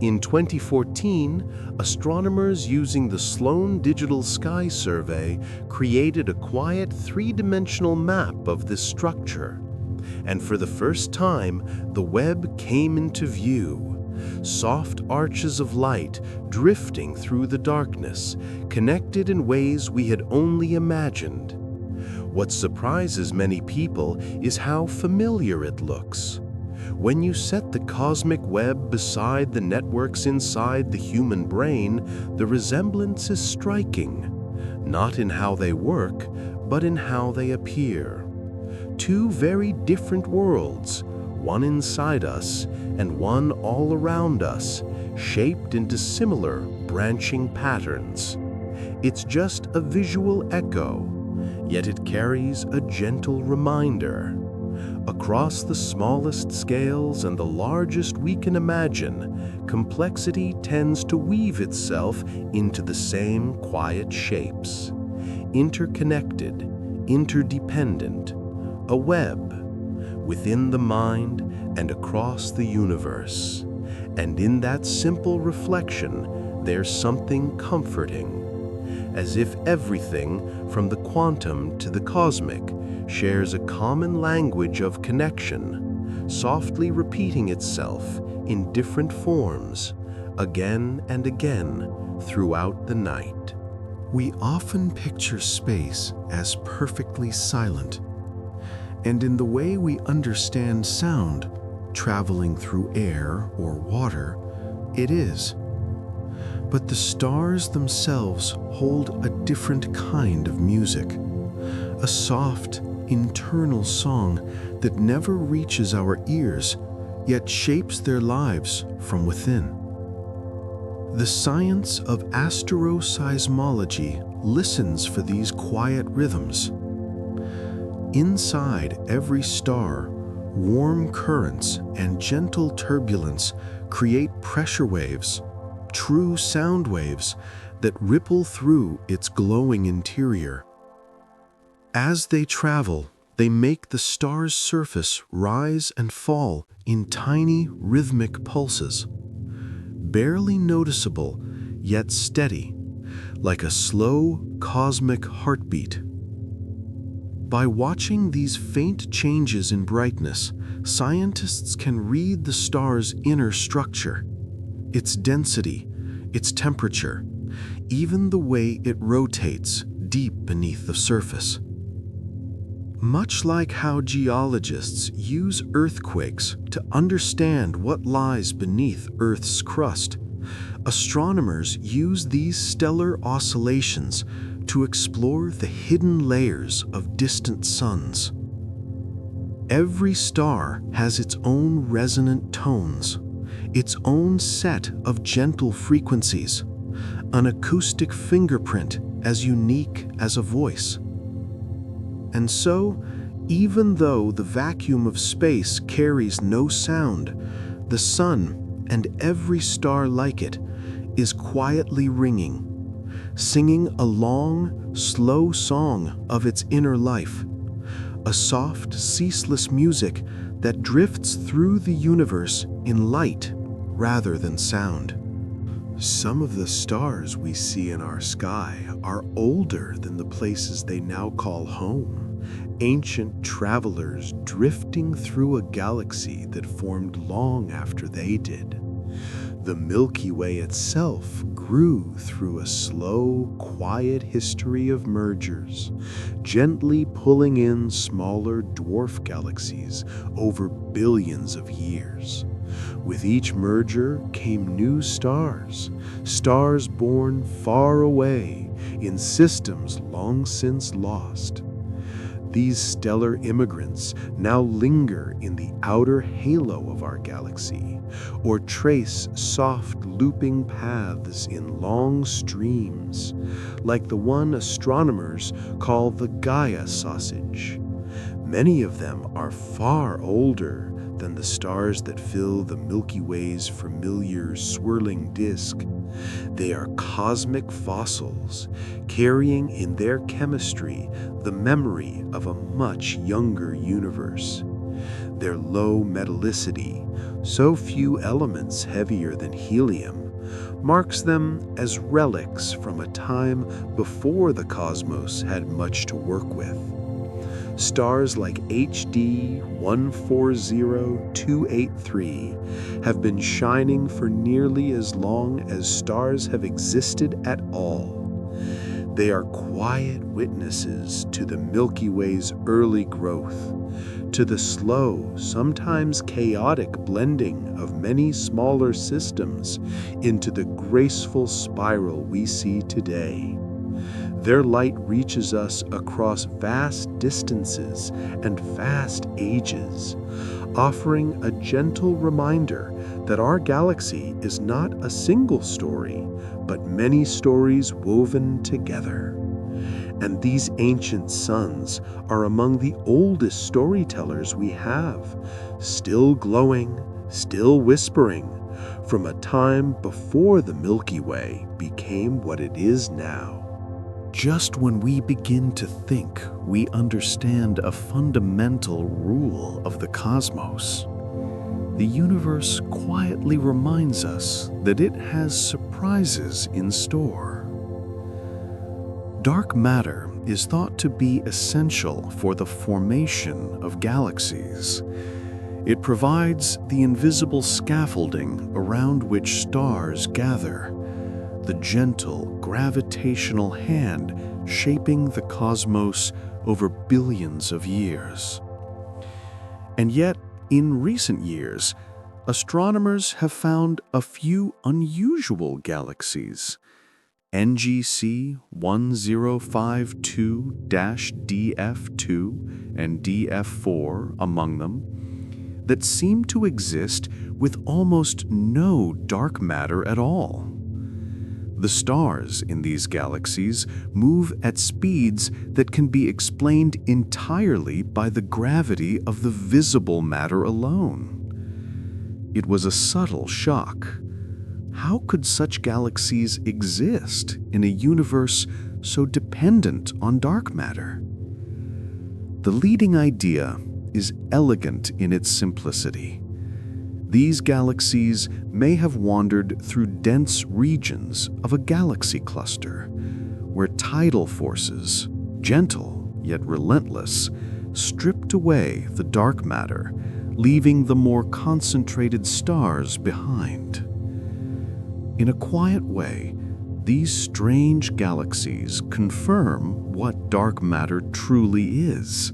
In 2014, astronomers using the Sloan Digital Sky Survey created a quiet three-dimensional map of this structure. And for the first time, the web came into view. Soft arches of light drifting through the darkness, connected in ways we had only imagined. What surprises many people is how familiar it looks. When you set the cosmic web beside the networks inside the human brain, the resemblance is striking, not in how they work, but in how they appear. Two very different worlds, one inside us and one all around us, shaped into similar branching patterns. It's just a visual echo, yet it carries a gentle reminder. Across the smallest scales and the largest we can imagine, complexity tends to weave itself into the same quiet shapes. Interconnected, interdependent, a web within the mind and across the universe. And in that simple reflection, there's something comforting. As if everything, from the quantum to the cosmic, shares a common language of connection, softly repeating itself in different forms, again and again throughout the night. We often picture space as perfectly silent, and in the way we understand sound, traveling through air or water, it is. But the stars themselves hold a different kind of music, a soft, internal song that never reaches our ears, yet shapes their lives from within. The science of astroseismology listens for these quiet rhythms. Inside every star, warm currents and gentle turbulence create pressure waves, true sound waves that ripple through its glowing interior. As they travel, they make the star's surface rise and fall in tiny rhythmic pulses, barely noticeable yet steady, like a slow cosmic heartbeat. By watching these faint changes in brightness, scientists can read the star's inner structure, its density, its temperature, even the way it rotates deep beneath the surface. Much like how geologists use earthquakes to understand what lies beneath Earth's crust, astronomers use these stellar oscillations to explore the hidden layers of distant suns. Every star has its own resonant tones, its own set of gentle frequencies, an acoustic fingerprint as unique as a voice. And so, even though the vacuum of space carries no sound, the sun, and every star like it, is quietly ringing, singing a long, slow song of its inner life, a soft, ceaseless music that drifts through the universe in light rather than sound. Some of the stars we see in our sky are older than the places they now call home, ancient travelers drifting through a galaxy that formed long after they did. The Milky Way itself grew through a slow, quiet history of mergers, gently pulling in smaller dwarf galaxies over billions of years. With each merger came new stars, stars born far away in systems long since lost. These stellar immigrants now linger in the outer halo of our galaxy, or trace soft looping paths in long streams, like the one astronomers call the Gaia sausage. Many of them are far older than the stars that fill the Milky Way's familiar swirling disk. They are cosmic fossils, carrying in their chemistry the memory of a much younger universe. Their low metallicity, so few elements heavier than helium, marks them as relics from a time before the cosmos had much to work with. Stars like HD 140283 have been shining for nearly as long as stars have existed at all. They are quiet witnesses to the Milky Way's early growth, to the slow, sometimes chaotic blending of many smaller systems into the graceful spiral we see today. Their light reaches us across vast distances and vast ages, offering a gentle reminder that our galaxy is not a single story, but many stories woven together. And these ancient suns are among the oldest storytellers we have, still glowing, still whispering, from a time before the Milky Way became what it is now. Just when we begin to think we understand a fundamental rule of the cosmos, the universe quietly reminds us that it has surprises in store. Dark matter is thought to be essential for the formation of galaxies. It provides the invisible scaffolding around which stars gather, the gentle gravitational hand shaping the cosmos over billions of years. And yet, in recent years, astronomers have found a few unusual galaxies, NGC 1052-DF2 and DF4 among them, that seem to exist with almost no dark matter at all. The stars in these galaxies move at speeds that can be explained entirely by the gravity of the visible matter alone. It was a subtle shock. How could such galaxies exist in a universe so dependent on dark matter? The leading idea is elegant in its simplicity. These galaxies may have wandered through dense regions of a galaxy cluster, where tidal forces, gentle yet relentless, stripped away the dark matter, leaving the more concentrated stars behind. In a quiet way, these strange galaxies confirm what dark matter truly is: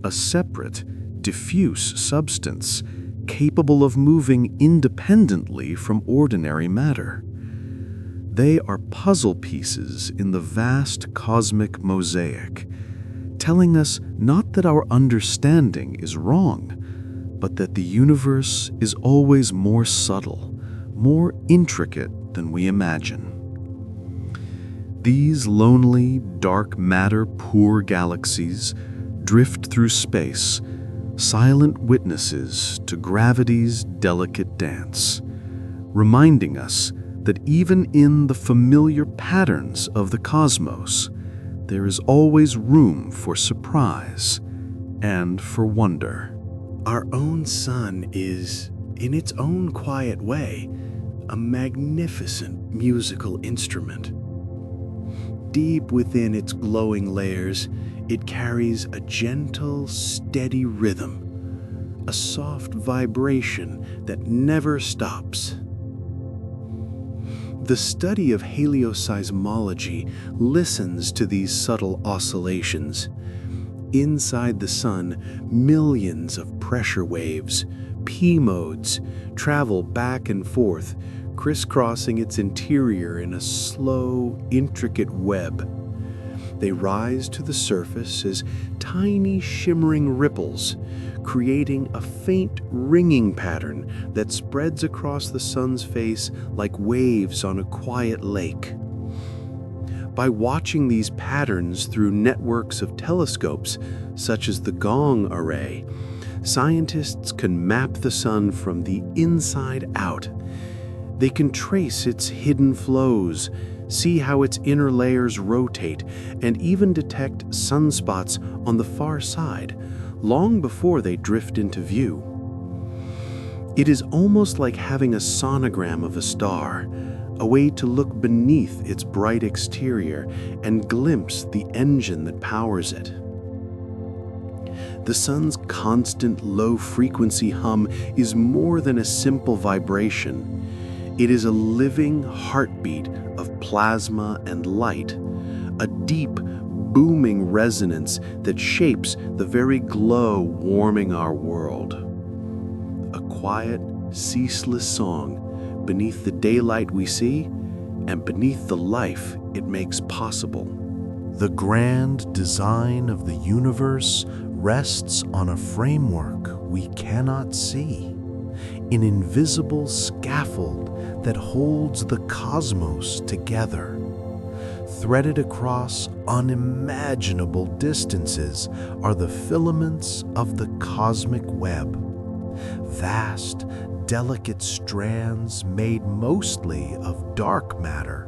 a separate, diffuse substance capable of moving independently from ordinary matter. They are puzzle pieces in the vast cosmic mosaic, telling us not that our understanding is wrong, but that the universe is always more subtle, more intricate than we imagine. These lonely, dark matter-poor galaxies drift through space, silent witnesses to gravity's delicate dance, reminding us that even in the familiar patterns of the cosmos, there is always room for surprise and for wonder. Our own sun is, in its own quiet way, a magnificent musical instrument. Deep within its glowing layers, it carries a gentle, steady rhythm, a soft vibration that never stops. The study of helioseismology listens to these subtle oscillations. Inside the sun, millions of pressure waves, P-modes, travel back and forth, crisscrossing its interior in a slow, intricate web. They rise to the surface as tiny shimmering ripples, creating a faint ringing pattern that spreads across the sun's face like waves on a quiet lake. By watching these patterns through networks of telescopes, such as the Gong Array, scientists can map the sun from the inside out. They can trace its hidden flows, see how its inner layers rotate, and even detect sunspots on the far side, long before they drift into view. It is almost like having a sonogram of a star, a way to look beneath its bright exterior and glimpse the engine that powers it. The sun's constant low-frequency hum is more than a simple vibration. It is a living heartbeat of plasma and light, a deep, booming resonance that shapes the very glow warming our world. A quiet, ceaseless song beneath the daylight we see and beneath the life it makes possible. The grand design of the universe rests on a framework we cannot see, an invisible scaffold that holds the cosmos together. Threaded across unimaginable distances are the filaments of the cosmic web, vast, delicate strands made mostly of dark matter.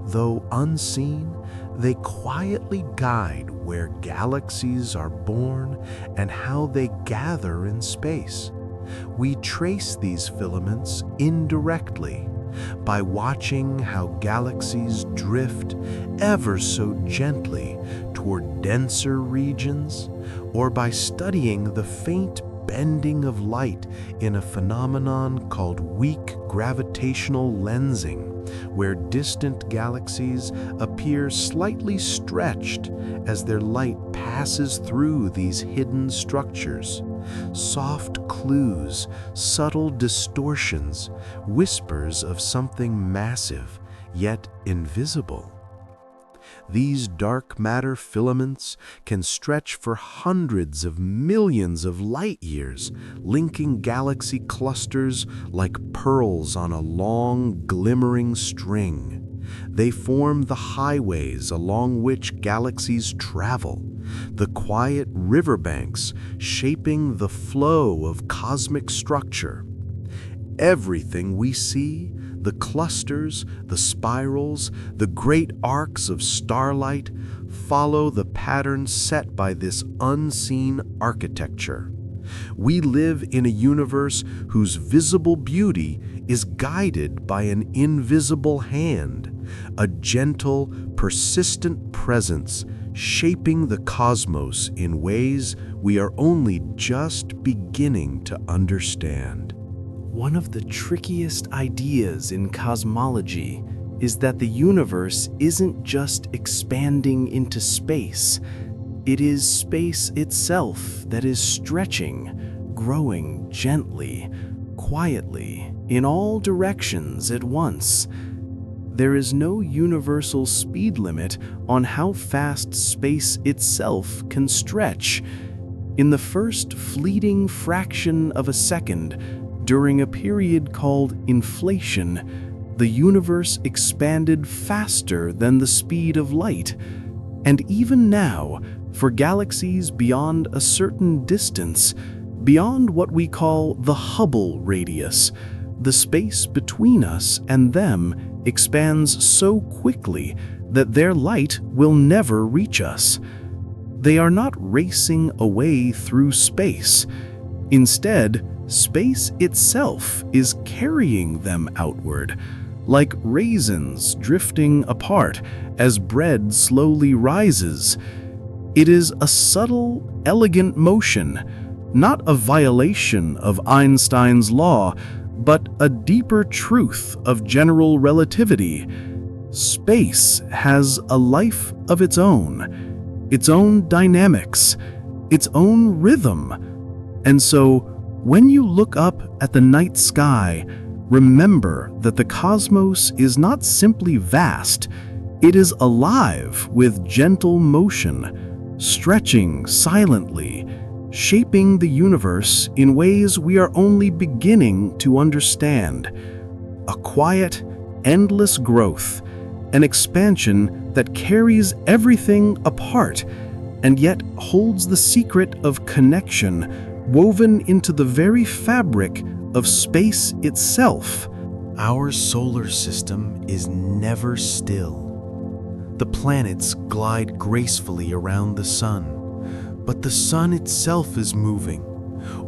Though unseen, they quietly guide where galaxies are born and how they gather in space. We trace these filaments indirectly by watching how galaxies drift ever so gently toward denser regions, or by studying the faint bending of light in a phenomenon called weak gravitational lensing, where distant galaxies appear slightly stretched as their light passes through these hidden structures. Soft clues, subtle distortions, whispers of something massive, yet invisible. These dark matter filaments can stretch for hundreds of millions of light years, linking galaxy clusters like pearls on a long, glimmering string. They form the highways along which galaxies travel, the quiet riverbanks shaping the flow of cosmic structure. Everything we see, the clusters, the spirals, the great arcs of starlight, follow the patterns set by this unseen architecture. We live in a universe whose visible beauty is guided by an invisible hand, a gentle, persistent presence shaping the cosmos in ways we are only just beginning to understand. One of the trickiest ideas in cosmology is that the universe isn't just expanding into space. It is space itself that is stretching, growing gently, quietly, in all directions at once. There is no universal speed limit on how fast space itself can stretch. In the first fleeting fraction of a second, during a period called inflation, the universe expanded faster than the speed of light. And even now, for galaxies beyond a certain distance, beyond what we call the Hubble radius, the space between us and them expands so quickly that their light will never reach us. They are not racing away through space. Instead, space itself is carrying them outward, like raisins drifting apart as bread slowly rises. It is a subtle, elegant motion, not a violation of Einstein's law, but a deeper truth of general relativity. Space has a life of its own dynamics, its own rhythm. And so, when you look up at the night sky, remember that the cosmos is not simply vast, It is alive with gentle motion, stretching silently, shaping the universe in ways we are only beginning to understand. A quiet, endless growth, an expansion that carries everything apart and yet holds the secret of connection woven into the very fabric of space itself. Our solar system is never still. The planets glide gracefully around the sun, but the sun itself is moving,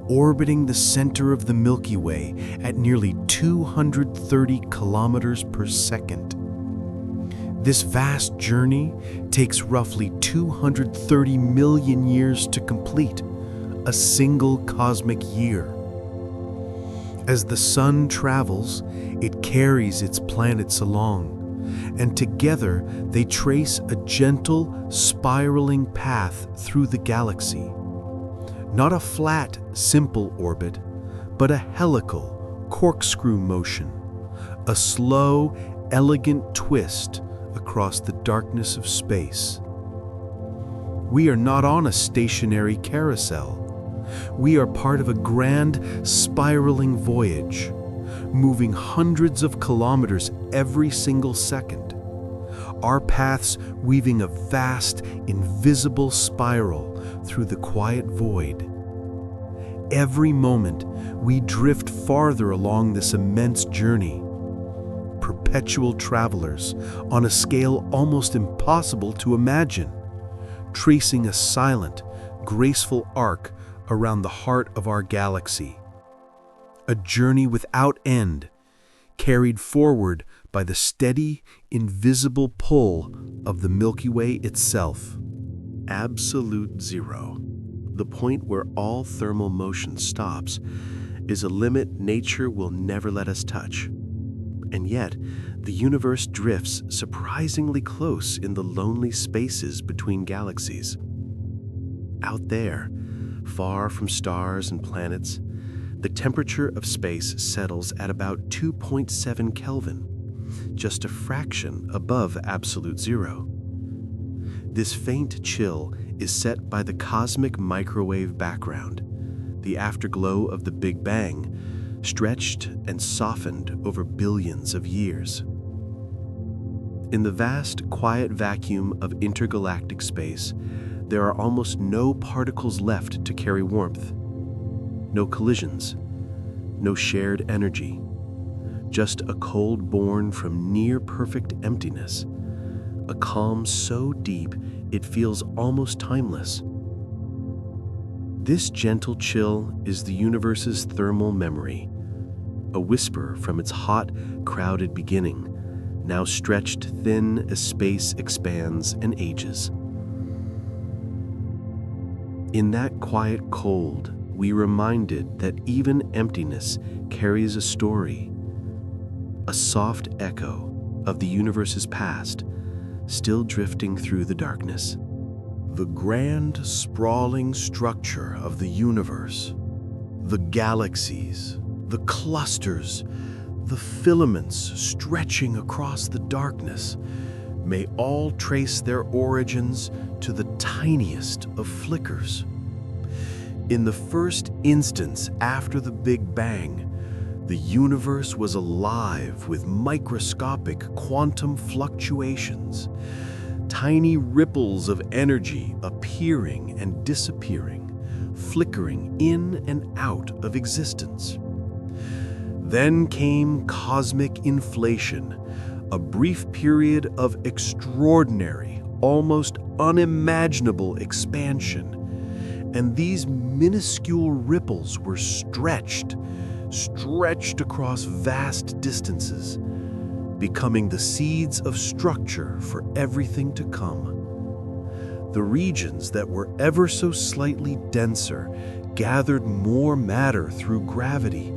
orbiting the center of the Milky Way at nearly 230 kilometers per second. This vast journey takes roughly 230 million years to complete, a single cosmic year. As the sun travels, it carries its planets along, and together they trace a gentle, spiraling path through the galaxy. Not a flat, simple orbit, but a helical, corkscrew motion, a slow, elegant twist across the darkness of space. We are not on a stationary carousel. We are part of a grand, spiraling voyage, moving hundreds of kilometers every single second. Our paths weaving a vast, invisible spiral through the quiet void. Every moment, we drift farther along this immense journey, perpetual travelers on a scale almost impossible to imagine, tracing a silent, graceful arc around the heart of our galaxy. A journey without end, carried forward by the steady, invisible pull of the Milky Way itself. Absolute zero, the point where all thermal motion stops, is a limit nature will never let us touch. And yet, the universe drifts surprisingly close in the lonely spaces between galaxies. Out there, far from stars and planets, the temperature of space settles at about 2.7 Kelvin, just a fraction above absolute zero. This faint chill is set by the cosmic microwave background, the afterglow of the Big Bang, stretched and softened over billions of years. In the vast, quiet vacuum of intergalactic space, there are almost no particles left to carry warmth. No collisions, no shared energy, just a cold born from near-perfect emptiness, a calm so deep it feels almost timeless. This gentle chill is the universe's thermal memory, a whisper from its hot, crowded beginning, now stretched thin as space expands and ages. In that quiet cold, we reminded that even emptiness carries a story, a soft echo of the universe's past, still drifting through the darkness. The grand, sprawling structure of the universe, the galaxies, the clusters, the filaments stretching across the darkness, may all trace their origins to the tiniest of flickers. In the first instance after the Big Bang, the universe was alive with microscopic quantum fluctuations, tiny ripples of energy appearing and disappearing, flickering in and out of existence. Then came cosmic inflation, a brief period of extraordinary, almost unimaginable expansion. And these minuscule ripples were stretched across vast distances, becoming the seeds of structure for everything to come. The regions that were ever so slightly denser gathered more matter through gravity,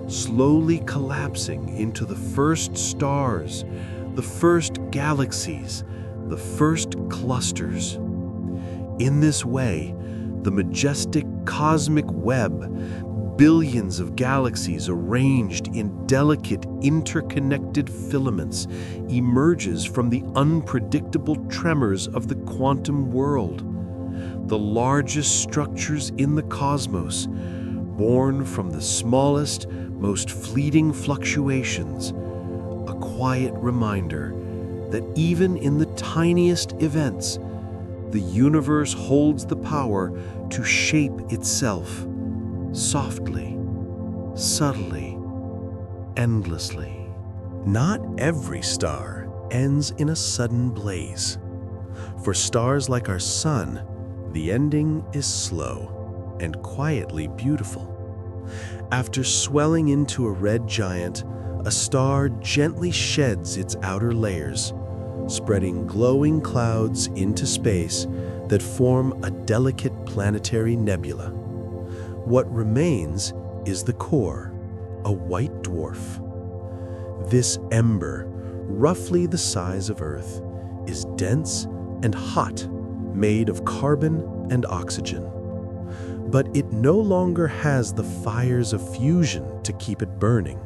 slowly collapsing into the first stars, the first galaxies, the first clusters. In this way, the majestic cosmic web, billions of galaxies arranged in delicate, interconnected filaments, emerges from the unpredictable tremors of the quantum world. The largest structures in the cosmos, born from the smallest, most fleeting fluctuations, a quiet reminder that even in the tiniest events, the universe holds the power to shape itself softly, subtly, endlessly. Not every star ends in a sudden blaze. For stars like our sun, the ending is slow and quietly beautiful. After swelling into a red giant, a star gently sheds its outer layers, spreading glowing clouds into space that form a delicate planetary nebula. What remains is the core, a white dwarf. This ember, roughly the size of Earth, is dense and hot, made of carbon and oxygen. But it no longer has the fires of fusion to keep it burning.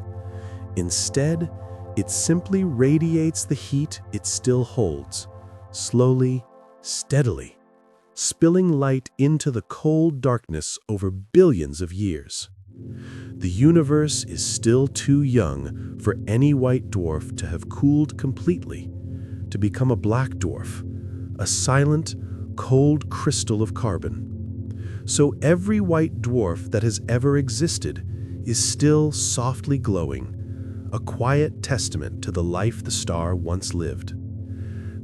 Instead, it simply radiates the heat it still holds, slowly, steadily, spilling light into the cold darkness over billions of years. The universe is still too young for any white dwarf to have cooled completely, to become a black dwarf, a silent, cold crystal of carbon. So every white dwarf that has ever existed is still softly glowing, a quiet testament to the life the star once lived.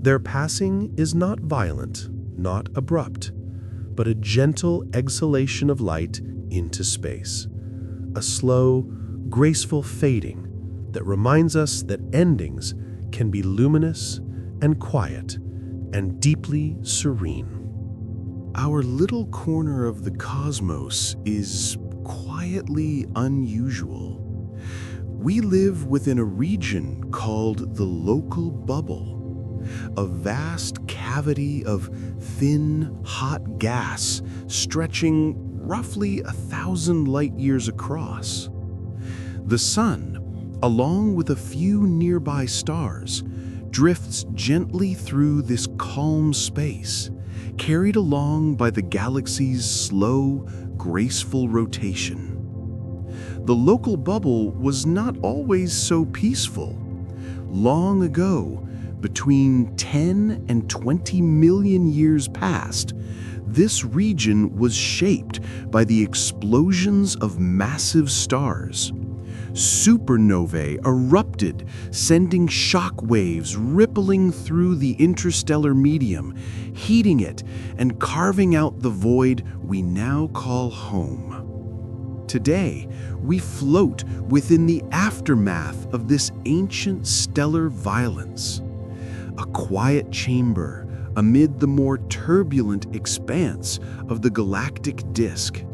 Their passing is not violent, not abrupt, but a gentle exhalation of light into space, a slow, graceful fading that reminds us that endings can be luminous and quiet and deeply serene. Our little corner of the cosmos is quietly unusual. We live within a region called the local bubble, a vast cavity of thin, hot gas stretching roughly 1,000 light-years across. The sun, along with a few nearby stars, drifts gently through this calm space, carried along by the galaxy's slow, graceful rotation. The local bubble was not always so peaceful. Long ago, between 10 and 20 million years past, this region was shaped by the explosions of massive stars. Supernovae erupted, sending shock waves rippling through the interstellar medium, heating it and carving out the void we now call home. Today, we float within the aftermath of this ancient stellar violence, a quiet chamber amid the more turbulent expanse of the galactic disk.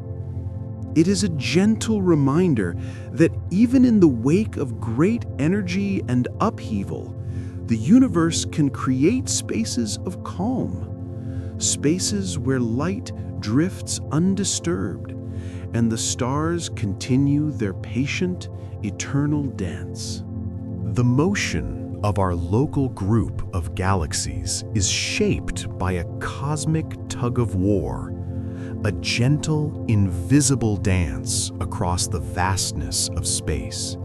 It is a gentle reminder that even in the wake of great energy and upheaval, the universe can create spaces of calm, spaces where light drifts undisturbed, and the stars continue their patient, eternal dance. The motion of our local group of galaxies is shaped by a cosmic tug-of-war, a gentle, invisible dance across the vastness of space.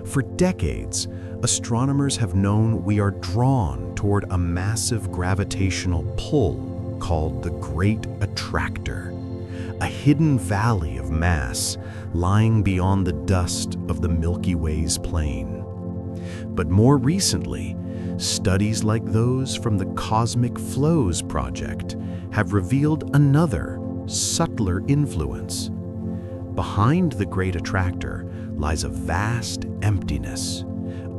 For decades, astronomers have known we are drawn toward a massive gravitational pull called the Great Attractor, a hidden valley of mass lying beyond the dust of the Milky Way's plane. But more recently, studies like those from the Cosmic Flows Project have revealed another, subtler influence. Behind the Great Attractor lies a vast emptiness,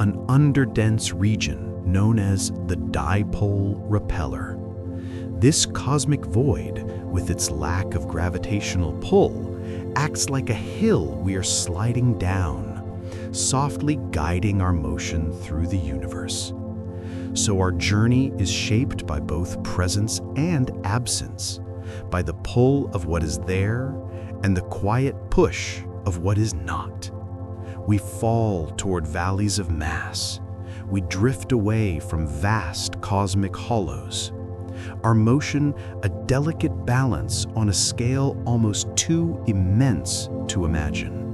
an underdense region known as the dipole repeller. This cosmic void, with its lack of gravitational pull, acts like a hill we are sliding down, softly guiding our motion through the universe. So our journey is shaped by both presence and absence, by the pull of what is there and the quiet push of what is not. We fall toward valleys of mass. We drift away from vast cosmic hollows. Our motion a delicate balance on a scale almost too immense to imagine.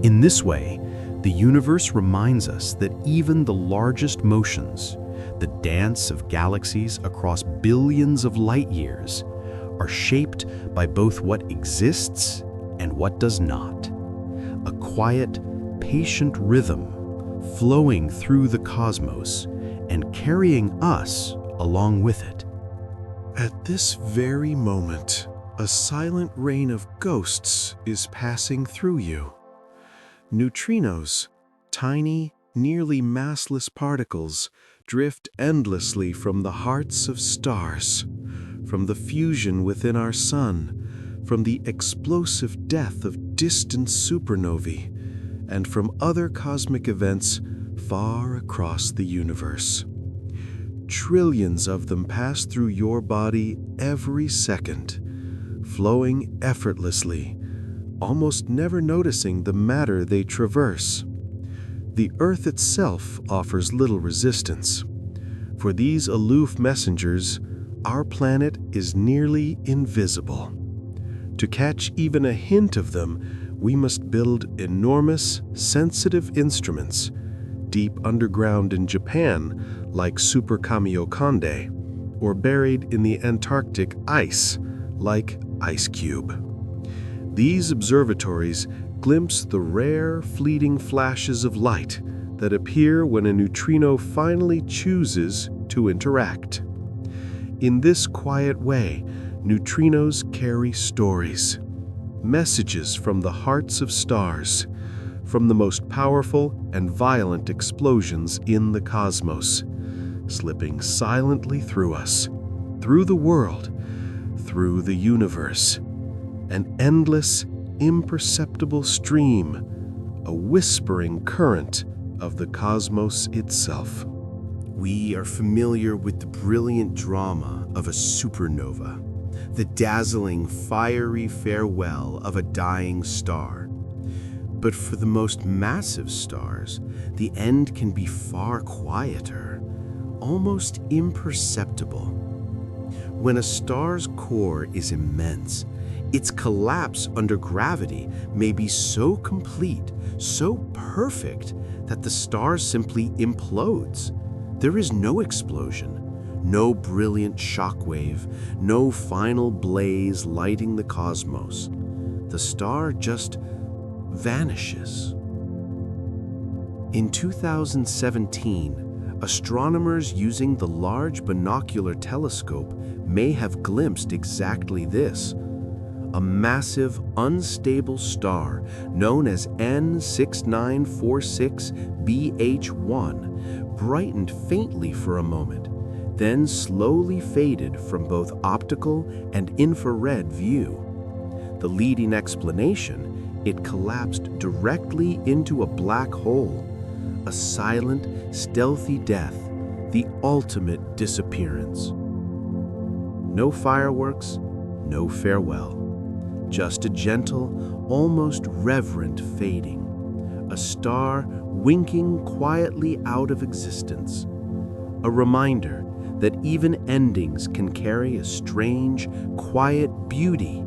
In this way, the universe reminds us that even the largest motions, the dance of galaxies across billions of light years, are shaped by both what exists and what does not. A quiet, patient rhythm flowing through the cosmos and carrying us along with it. At this very moment, a silent rain of ghosts is passing through you. Neutrinos, tiny, nearly massless particles, drift endlessly from the hearts of stars, from the fusion within our sun, from the explosive death of distant supernovae, and from other cosmic events far across the universe. Trillions of them pass through your body every second, flowing effortlessly, almost never noticing the matter they traverse. The Earth itself offers little resistance. For these aloof messengers, our planet is nearly invisible. To catch even a hint of them, we must build enormous, sensitive instruments, deep underground in Japan, like Super Kamiokande, or buried in the Antarctic ice, like Ice Cube. These observatories glimpse the rare, fleeting flashes of light that appear when a neutrino finally chooses to interact. In this quiet way, neutrinos carry stories, messages from the hearts of stars, from the most powerful and violent explosions in the cosmos, slipping silently through us, through the world, through the universe. An endless, imperceptible stream, a whispering current of the cosmos itself. We are familiar with the brilliant drama of a supernova, the dazzling, fiery farewell of a dying star. But for the most massive stars, the end can be far quieter, almost imperceptible. When a star's core is immense, its collapse under gravity may be so complete, so perfect, that the star simply implodes. There is no explosion, no brilliant shockwave, no final blaze lighting the cosmos. The star just vanishes. In 2017, astronomers using the Large Binocular Telescope may have glimpsed exactly this. A massive, unstable star known as N6946BH1 brightened faintly for a moment, then slowly faded from both optical and infrared view. The leading explanation: it collapsed directly into a black hole, a silent, stealthy death, the ultimate disappearance. No fireworks, no farewell. Just a gentle, almost reverent fading. A star winking quietly out of existence. A reminder that even endings can carry a strange, quiet beauty,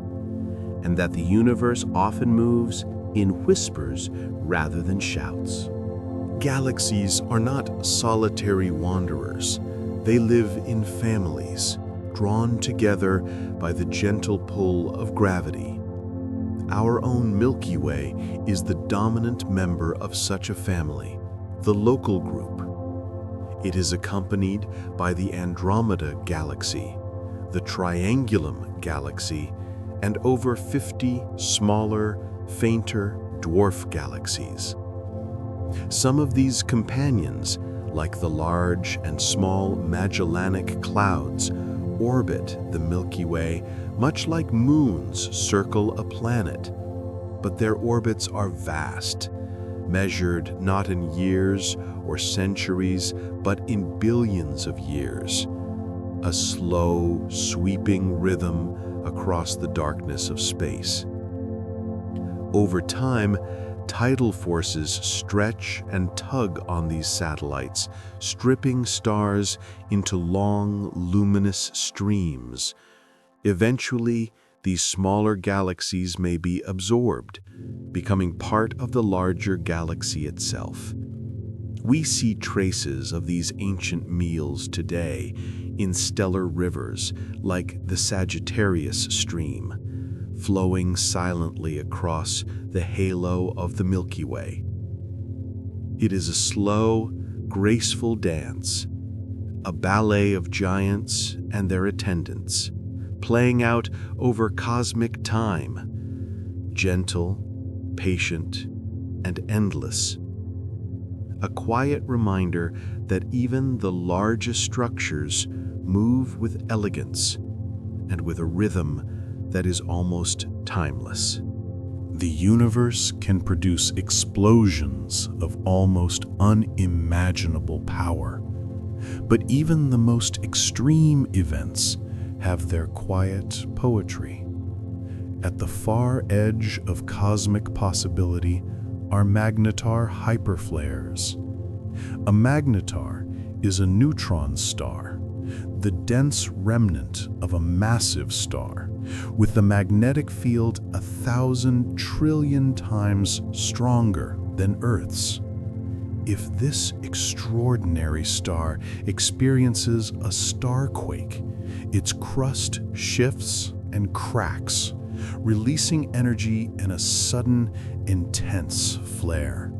and that the universe often moves in whispers rather than shouts. Galaxies are not solitary wanderers. They live in families, drawn together by the gentle pull of gravity. Our own Milky Way is the dominant member of such a family, the Local Group. It is accompanied by the Andromeda Galaxy, the Triangulum Galaxy, and over 50 smaller, fainter dwarf galaxies. Some of these companions, like the large and small Magellanic Clouds, orbit the Milky Way much like moons circle a planet. But their orbits are vast, measured not in years or centuries, but in billions of years. A slow, sweeping rhythm across the darkness of space. Over time, tidal forces stretch and tug on these satellites, stripping stars into long, luminous streams. Eventually, these smaller galaxies may be absorbed, becoming part of the larger galaxy itself. We see traces of these ancient meals today in stellar rivers like the Sagittarius stream, flowing silently across the halo of the Milky Way. It is a slow, graceful dance, a ballet of giants and their attendants, playing out over cosmic time, gentle, patient, and endless. A quiet reminder that even the largest structures move with elegance and with a rhythm that is almost timeless. The universe can produce explosions of almost unimaginable power, but even the most extreme events have their quiet poetry. At the far edge of cosmic possibility are magnetar hyperflares. A magnetar is a neutron star, the dense remnant of a massive star, with the magnetic field 1,000 trillion times stronger than Earth's. If this extraordinary star experiences a starquake, its crust shifts and cracks, releasing energy in a sudden, intense flare.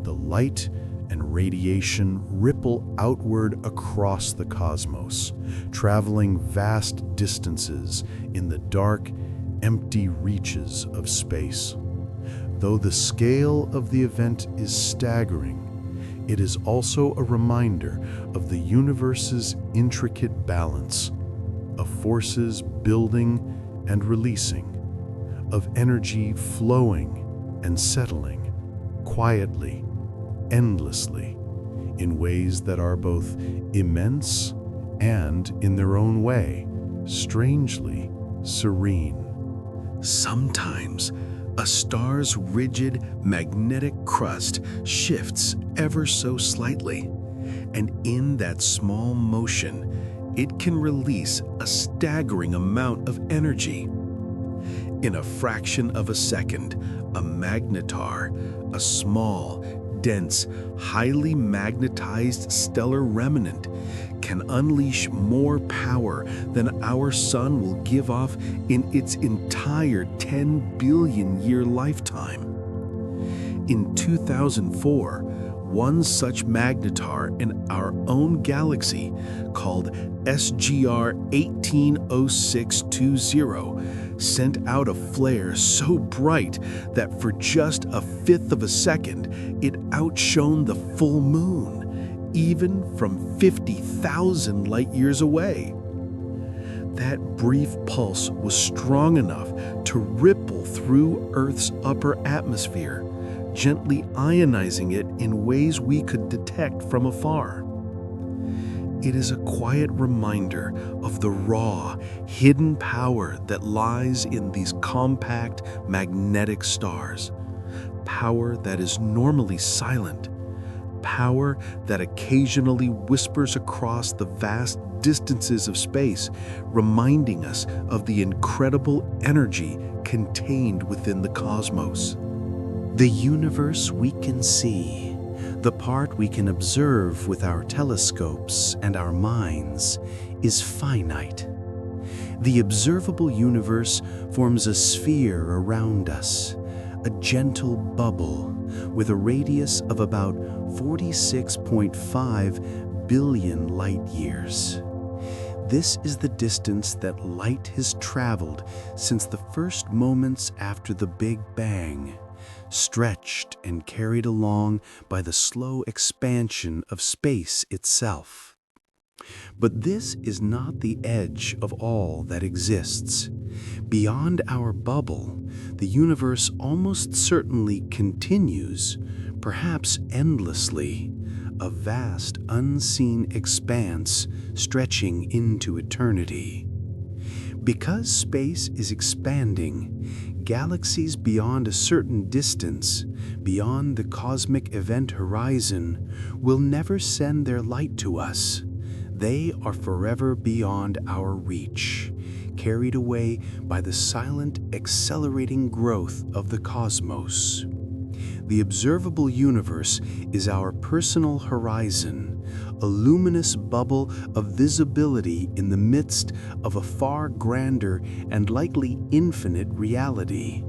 The light and radiation ripple outward across the cosmos, traveling vast distances in the dark, empty reaches of space. Though the scale of the event is staggering, it is also a reminder of the universe's intricate balance, of forces building and releasing, of energy flowing and settling, quietly, endlessly, in ways that are both immense and, in their own way, strangely serene. Sometimes, a star's rigid magnetic crust shifts ever so slightly, and in that small motion, it can release a staggering amount of energy. In a fraction of a second, a magnetar, a small, dense, highly magnetized stellar remnant, can unleash more power than our sun will give off in its entire 10 billion year lifetime. In 2004, one such magnetar in our own galaxy, called SGR 180620, sent out a flare so bright that for just a fifth of a second, it outshone the full moon, even from 50,000 light years away. That brief pulse was strong enough to ripple through Earth's upper atmosphere, gently ionizing it in ways we could detect from afar. It is a quiet reminder of the raw, hidden power that lies in these compact, magnetic stars. Power that is normally silent. Power that occasionally whispers across the vast distances of space, reminding us of the incredible energy contained within the cosmos. The universe we can see, the part we can observe with our telescopes and our minds, is finite. The observable universe forms a sphere around us, a gentle bubble with a radius of about 46.5 billion light years. This is the distance that light has traveled since the first moments after the Big Bang, stretched and carried along by the slow expansion of space itself. But this is not the edge of all that exists. Beyond our bubble, the universe almost certainly continues, perhaps endlessly, a vast unseen expanse stretching into eternity. Because space is expanding, galaxies beyond a certain distance, beyond the cosmic event horizon, will never send their light to us. They are forever beyond our reach, carried away by the silent, accelerating growth of the cosmos. The observable universe is our personal horizon, a luminous bubble of visibility in the midst of a far grander and likely infinite reality.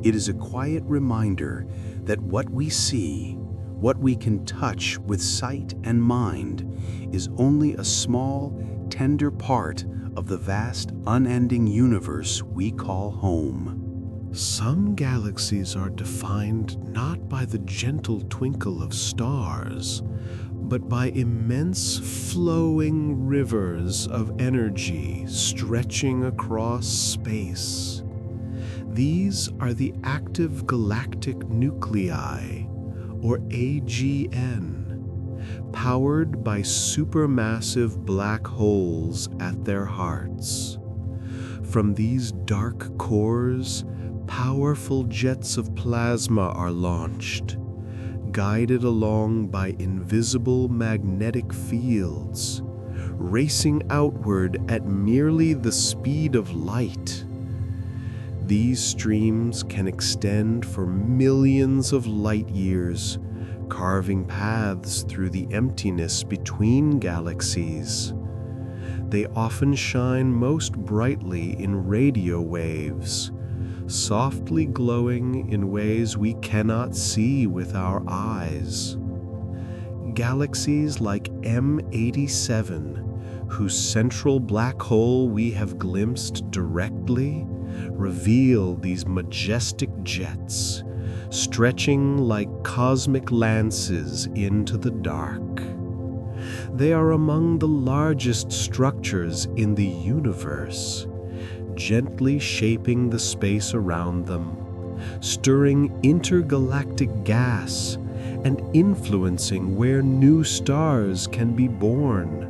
It is a quiet reminder that what we see, what we can touch with sight and mind, is only a small, tender part of the vast, unending universe we call home. Some galaxies are defined not by the gentle twinkle of stars, but by immense flowing rivers of energy stretching across space. These are the active galactic nuclei, or AGN, powered by supermassive black holes at their hearts. From these dark cores, powerful jets of plasma are launched, guided along by invisible magnetic fields, racing outward at merely the speed of light. These streams can extend for millions of light years, carving paths through the emptiness between galaxies. They often shine most brightly in radio waves, softly glowing in ways we cannot see with our eyes. Galaxies like M87, whose central black hole we have glimpsed directly, reveal these majestic jets, stretching like cosmic lances into the dark. They are among the largest structures in the universe, gently shaping the space around them, stirring intergalactic gas, and influencing where new stars can be born.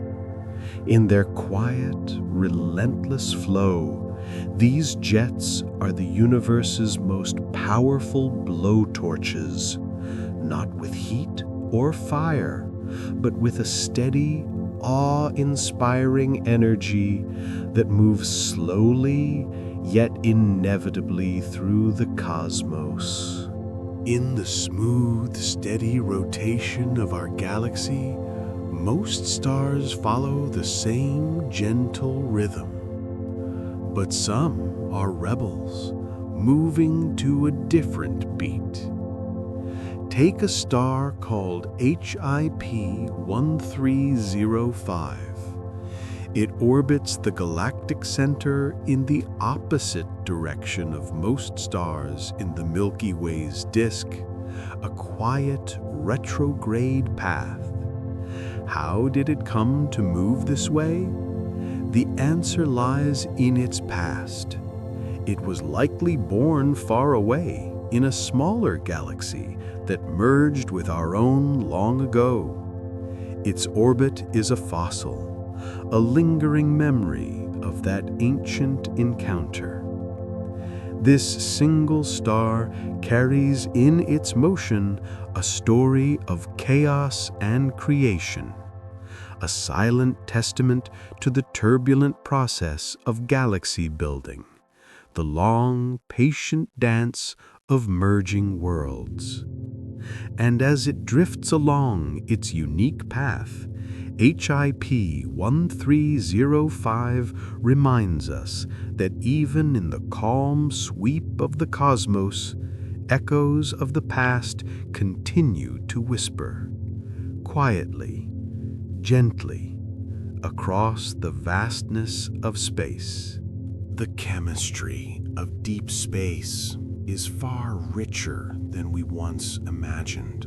In their quiet, relentless flow, these jets are the universe's most powerful blowtorches, not with heat or fire, but with a steady, awe-inspiring energy that moves slowly yet inevitably through the cosmos. In the smooth, steady rotation of our galaxy, most stars follow the same gentle rhythm. But some are rebels, moving to a different beat. Take a star called HIP 1305. It orbits the galactic center in the opposite direction of most stars in the Milky Way's disk, a quiet, retrograde path. How did it come to move this way? The answer lies in its past. It was likely born far away in a smaller galaxy that merged with our own long ago. Its orbit is a fossil, a lingering memory of that ancient encounter. This single star carries in its motion a story of chaos and creation, a silent testament to the turbulent process of galaxy building, the long, patient dance of merging worlds. And as it drifts along its unique path, HIP 1305 reminds us that even in the calm sweep of the cosmos, echoes of the past continue to whisper, quietly, gently, across the vastness of space. The chemistry of deep space is far richer than we once imagined.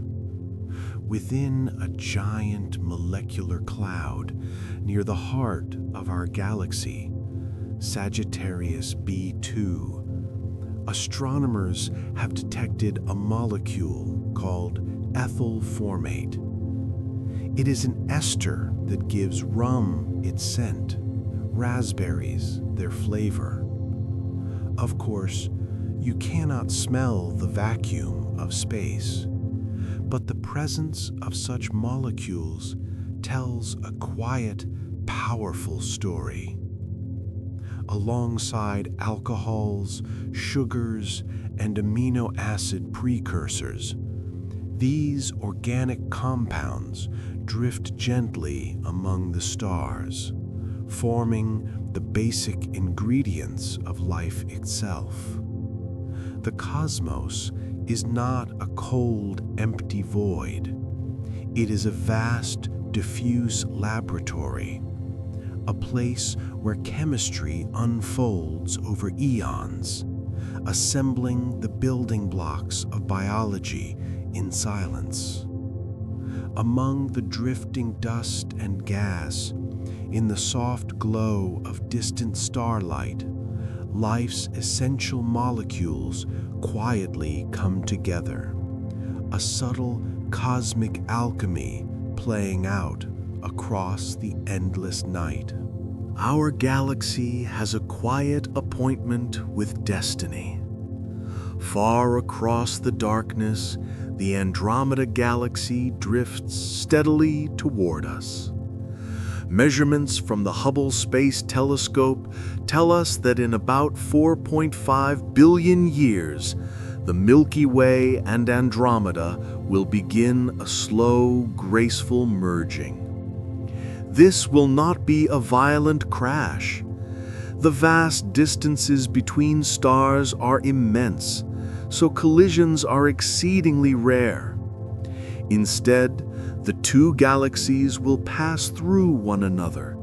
Within a giant molecular cloud near the heart of our galaxy, Sagittarius B2, astronomers have detected a molecule called ethyl formate. It is an ester that gives rum its scent, raspberries their flavor. Of course, you cannot smell the vacuum of space, but the presence of such molecules tells a quiet, powerful story. Alongside alcohols, sugars, and amino acid precursors, these organic compounds drift gently among the stars, forming the basic ingredients of life itself. The cosmos is not a cold, empty void. It is a vast, diffuse laboratory, a place where chemistry unfolds over eons, assembling the building blocks of biology in silence. Among the drifting dust and gas, in the soft glow of distant starlight, life's essential molecules quietly come together, a subtle cosmic alchemy playing out across the endless night. Our galaxy has a quiet appointment with destiny. Far across the darkness, the Andromeda Galaxy drifts steadily toward us. Measurements from the Hubble Space Telescope tell us that in about 4.5 billion years, the Milky Way and Andromeda will begin a slow, graceful merging. This will not be a violent crash. The vast distances between stars are immense, so collisions are exceedingly rare. Instead, the two galaxies will pass through one another,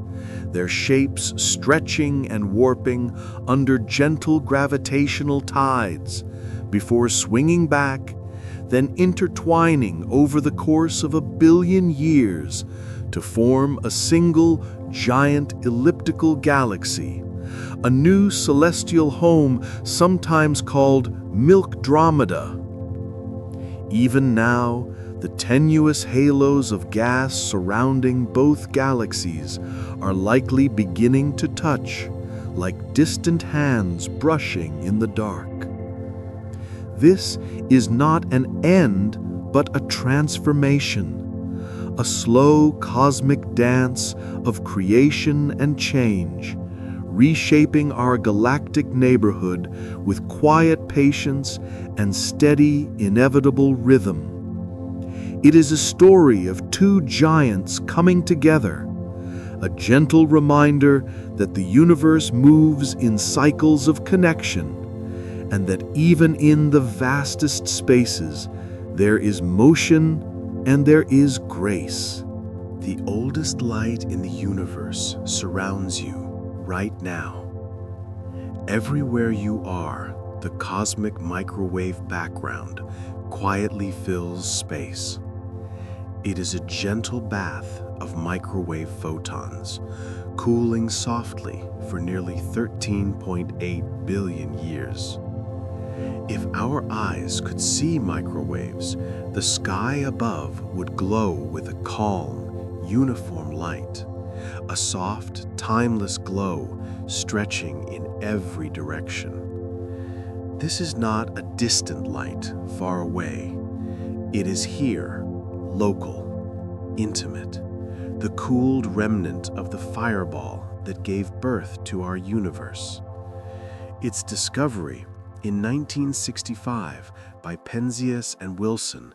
their shapes stretching and warping under gentle gravitational tides, before swinging back, then intertwining over the course of 1 billion years to form a single giant elliptical galaxy, a new celestial home sometimes called Milkdromeda. Even now, the tenuous halos of gas surrounding both galaxies are likely beginning to touch, like distant hands brushing in the dark. This is not an end, but a transformation, a slow cosmic dance of creation and change, reshaping our galactic neighborhood with quiet patience and steady, inevitable rhythm. It is a story of two giants coming together, a gentle reminder that the universe moves in cycles of connection, and that even in the vastest spaces, there is motion and there is grace. The oldest light in the universe surrounds you right now. Everywhere you are, the cosmic microwave background quietly fills space. It is a gentle bath of microwave photons, cooling softly for nearly 13.8 billion years. If our eyes could see microwaves, the sky above would glow with a calm, uniform light, a soft, timeless glow stretching in every direction. This is not a distant light far away. It is here, local, intimate, the cooled remnant of the fireball that gave birth to our universe. Its discovery in 1965 by Penzias and Wilson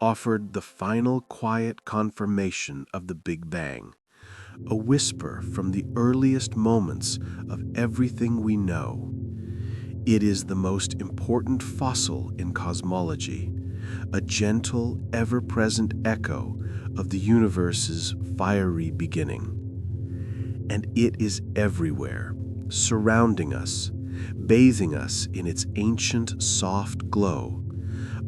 offered the final quiet confirmation of the Big Bang, a whisper from the earliest moments of everything we know. It is the most important fossil in cosmology, a gentle, ever-present echo of the universe's fiery beginning. And it is everywhere, surrounding us, bathing us in its ancient, soft glow,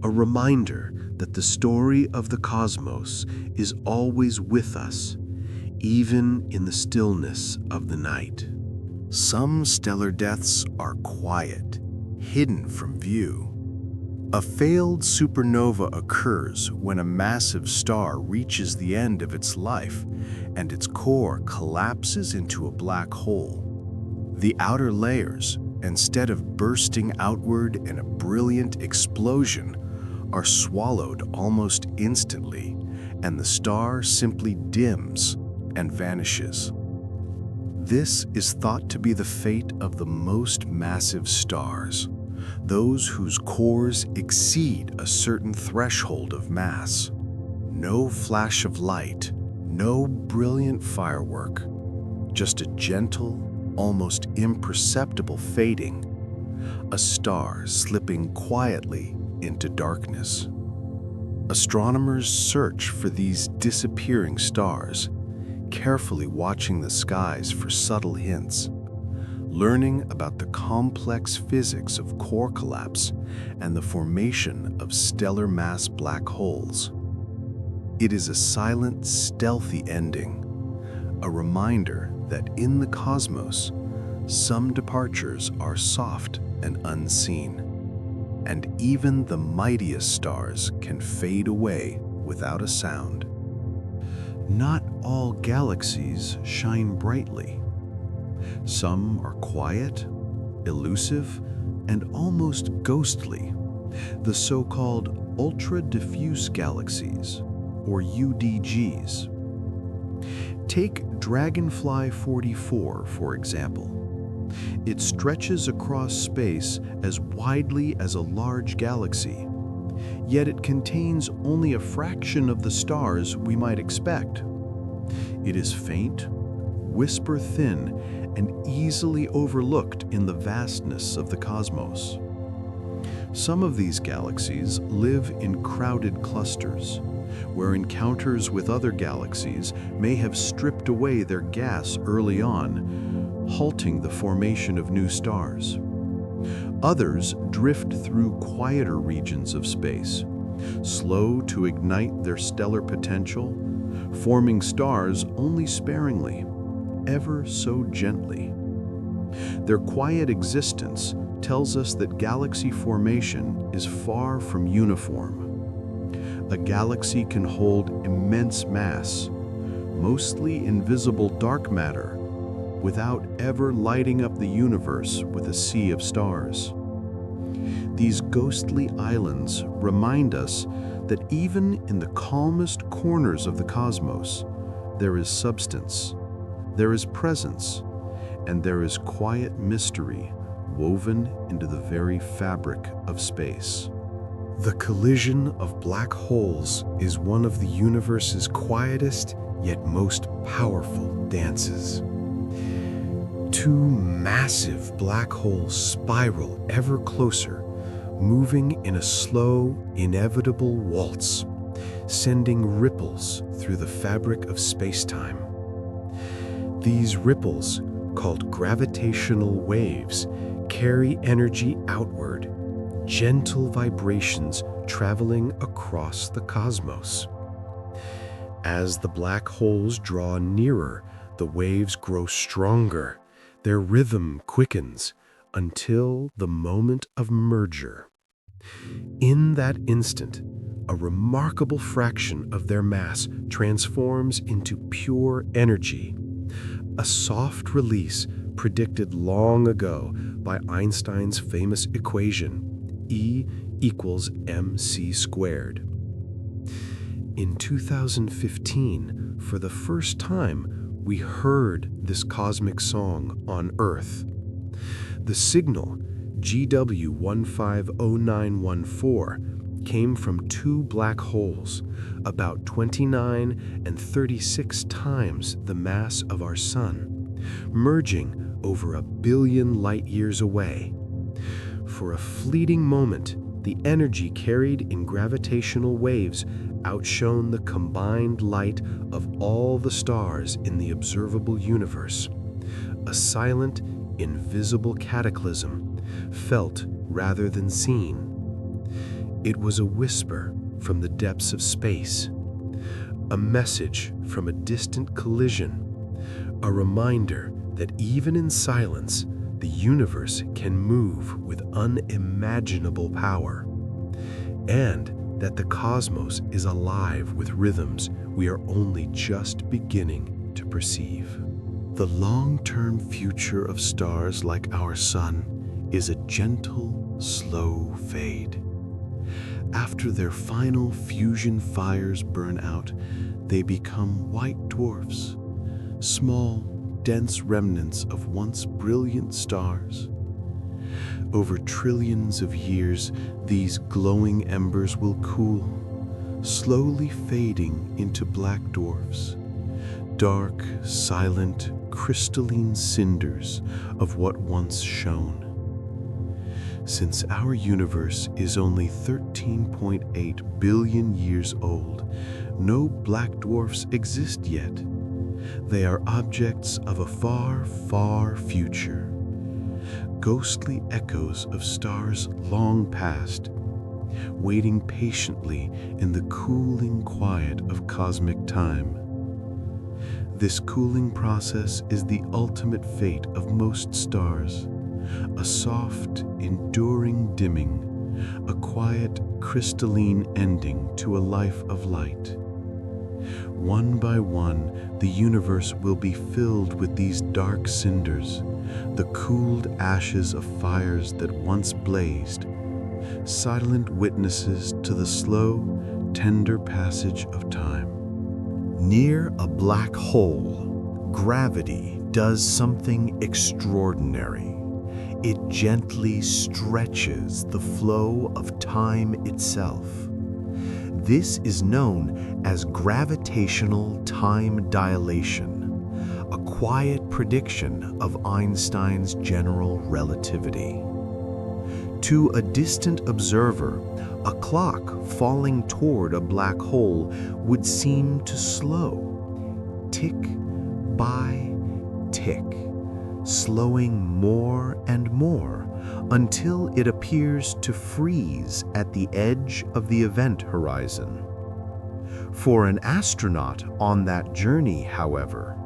a reminder that the story of the cosmos is always with us, even in the stillness of the night. Some stellar deaths are quiet, hidden from view. A failed supernova occurs when a massive star reaches the end of its life and its core collapses into a black hole. The outer layers, instead of bursting outward in a brilliant explosion, are swallowed almost instantly, and the star simply dims and vanishes. This is thought to be the fate of the most massive stars, those whose cores exceed a certain threshold of mass. No flash of light, no brilliant firework, just a gentle, almost imperceptible fading, a star slipping quietly into darkness. Astronomers search for these disappearing stars, carefully watching the skies for subtle hints, learning about the complex physics of core collapse and the formation of stellar mass black holes. It is a silent, stealthy ending, a reminder that in the cosmos, some departures are soft and unseen, and even the mightiest stars can fade away without a sound. Not all galaxies shine brightly. Some are quiet, elusive, and almost ghostly, the so-called ultra-diffuse galaxies, or UDGs. Take Dragonfly 44, for example. It stretches across space as widely as a large galaxy, yet it contains only a fraction of the stars we might expect. It is faint, whisper-thin, and easily overlooked in the vastness of the cosmos. Some of these galaxies live in crowded clusters, where encounters with other galaxies may have stripped away their gas early on, halting the formation of new stars. Others drift through quieter regions of space, slow to ignite their stellar potential, forming stars only sparingly, ever so gently. Their quiet existence tells us that galaxy formation is far from uniform. A galaxy can hold immense mass, mostly invisible dark matter, without ever lighting up the universe with a sea of stars. These ghostly islands remind us that even in the calmest corners of the cosmos, there is substance, there is presence, and there is quiet mystery woven into the very fabric of space. The collision of black holes is one of the universe's quietest yet most powerful dances. Two massive black holes spiral ever closer, moving in a slow, inevitable waltz, sending ripples through the fabric of space-time. These ripples, called gravitational waves, carry energy outward, gentle vibrations traveling across the cosmos. As the black holes draw nearer, the waves grow stronger, their rhythm quickens until the moment of merger. In that instant, a remarkable fraction of their mass transforms into pure energy, a soft release predicted long ago by Einstein's famous equation, E equals mc squared. In 2015, for the first time, we heard this cosmic song on Earth. The signal, GW150914, came from two black holes, about 29 and 36 times the mass of our Sun, merging over 1 billion light-years away. For a fleeting moment, the energy carried in gravitational waves outshone the combined light of all the stars in the observable universe. A silent, invisible cataclysm, felt rather than seen. It was a whisper from the depths of space, a message from a distant collision, a reminder that even in silence, the universe can move with unimaginable power, and that the cosmos is alive with rhythms we are only just beginning to perceive. The long-term future of stars like our sun is a gentle, slow fade. After their final fusion fires burn out, they become white dwarfs, small, dense remnants of once brilliant stars. Over trillions of years, these glowing embers will cool, slowly fading into black dwarfs, dark, silent, crystalline cinders of what once shone. Since our universe is only 13.8 billion years old, no black dwarfs exist yet. They are objects of a far, far future, ghostly echoes of stars long past, waiting patiently in the cooling quiet of cosmic time. This cooling process is the ultimate fate of most stars, a soft, enduring dimming, a quiet, crystalline ending to a life of light. One by one, the universe will be filled with these dark cinders, the cooled ashes of fires that once blazed, silent witnesses to the slow, tender passage of time. Near a black hole, gravity does something extraordinary. It gently stretches the flow of time itself. This is known as gravitational time dilation, a quiet prediction of Einstein's general relativity. To a distant observer, a clock falling toward a black hole would seem to slow, tick by tick, slowing more and more until it appears to freeze at the edge of the event horizon. For an astronaut on that journey, however,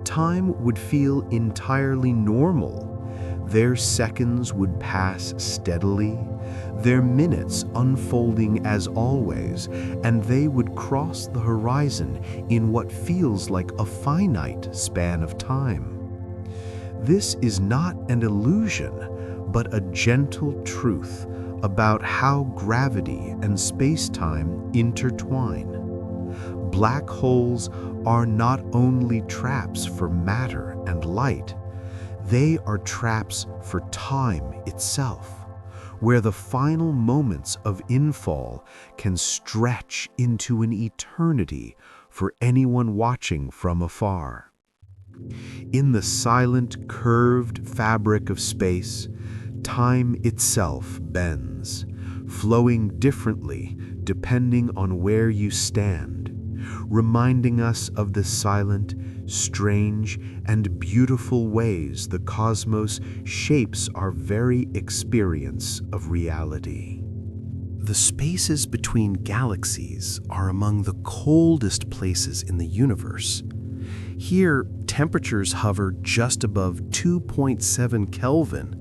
time would feel entirely normal. Their seconds would pass steadily, their minutes unfolding as always, and they would cross the horizon in what feels like a finite span of time. This is not an illusion, but a gentle truth about how gravity and space-time intertwine. Black holes are not only traps for matter and light, they are traps for time itself, where the final moments of infall can stretch into an eternity for anyone watching from afar. In the silent, curved fabric of space, time itself bends, flowing differently depending on where you stand, reminding us of the silent, strange, and beautiful ways the cosmos shapes our very experience of reality. The spaces between galaxies are among the coldest places in the universe. Here, temperatures hover just above 2.7 Kelvin,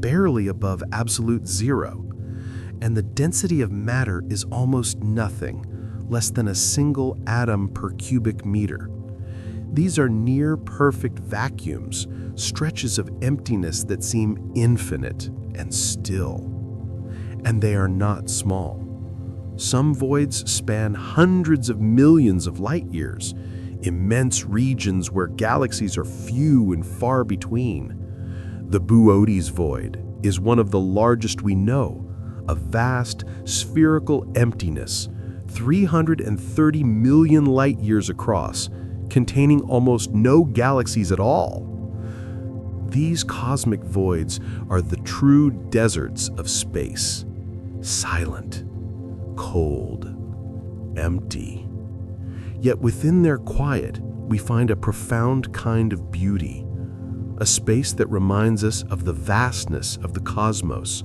barely above absolute zero, and the density of matter is almost nothing, less than a single atom per cubic meter. These are near-perfect vacuums, stretches of emptiness that seem infinite and still. And they are not small. Some voids span hundreds of millions of light years, immense regions where galaxies are few and far between. The Boötes void is one of the largest we know, a vast spherical emptiness, 330 million light years across, containing almost no galaxies at all. These cosmic voids are the true deserts of space, silent, cold, empty. Yet within their quiet, we find a profound kind of beauty, a space that reminds us of the vastness of the cosmos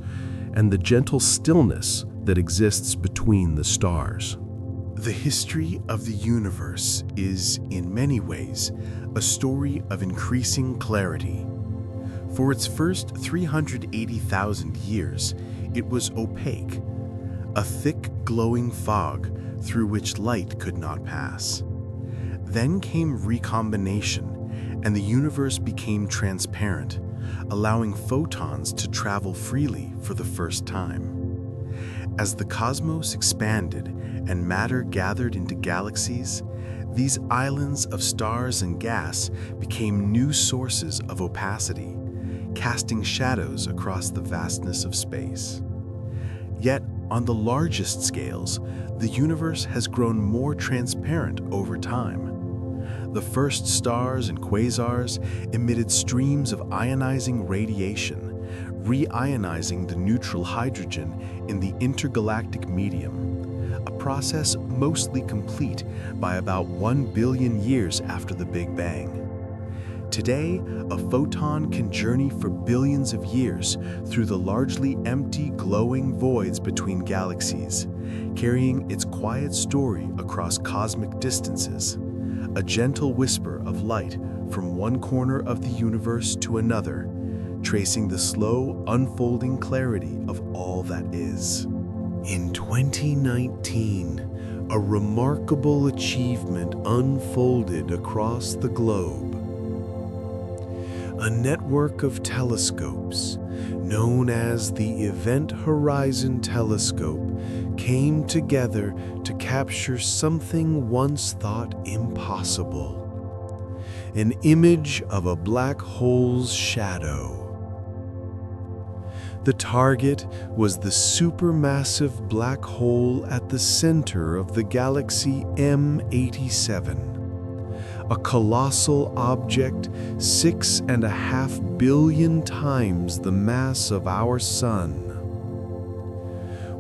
and the gentle stillness that exists between the stars. The history of the universe is, in many ways, a story of increasing clarity. For its first 380,000 years, it was opaque, a thick, glowing fog through which light could not pass. Then came recombination, and the universe became transparent, allowing photons to travel freely for the first time. As the cosmos expanded and matter gathered into galaxies, these islands of stars and gas became new sources of opacity, casting shadows across the vastness of space. Yet, on the largest scales, the universe has grown more transparent over time. The first stars and quasars emitted streams of ionizing radiation, reionizing the neutral hydrogen in the intergalactic medium, a process mostly complete by about 1 billion years after the Big Bang. Today, a photon can journey for billions of years through the largely empty, glowing voids between galaxies, carrying its quiet story across cosmic distances, a gentle whisper of light from one corner of the universe to another, tracing the slow, unfolding clarity of all that is. In 2019, a remarkable achievement unfolded across the globe. A network of telescopes, known as the Event Horizon Telescope, came together to capture something once thought impossible: an image of a black hole's shadow. The target was the supermassive black hole at the center of the galaxy M87, a colossal object 6.5 billion times the mass of our Sun.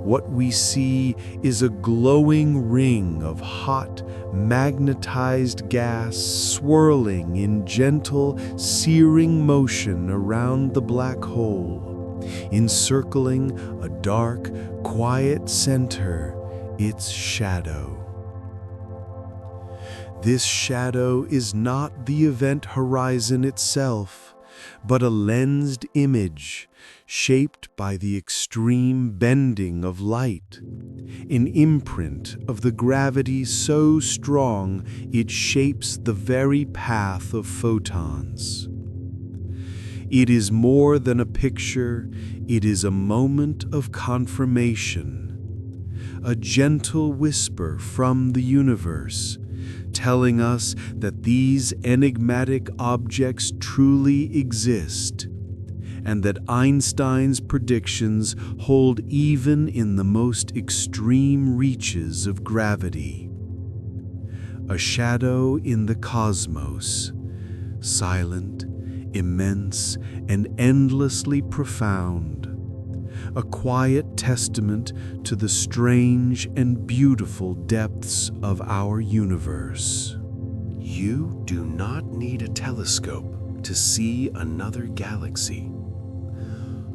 What we see is a glowing ring of hot, magnetized gas swirling in gentle, searing motion around the black hole, encircling a dark, quiet center, its shadow. This shadow is not the event horizon itself, but a lensed image shaped by the extreme bending of light, an imprint of the gravity so strong it shapes the very path of photons. It is more than a picture, it is a moment of confirmation, a gentle whisper from the universe, telling us that these enigmatic objects truly exist, and that Einstein's predictions hold even in the most extreme reaches of gravity. A shadow in the cosmos, silent, immense, and endlessly profound, a quiet testament to the strange and beautiful depths of our universe. You do not need a telescope to see another galaxy.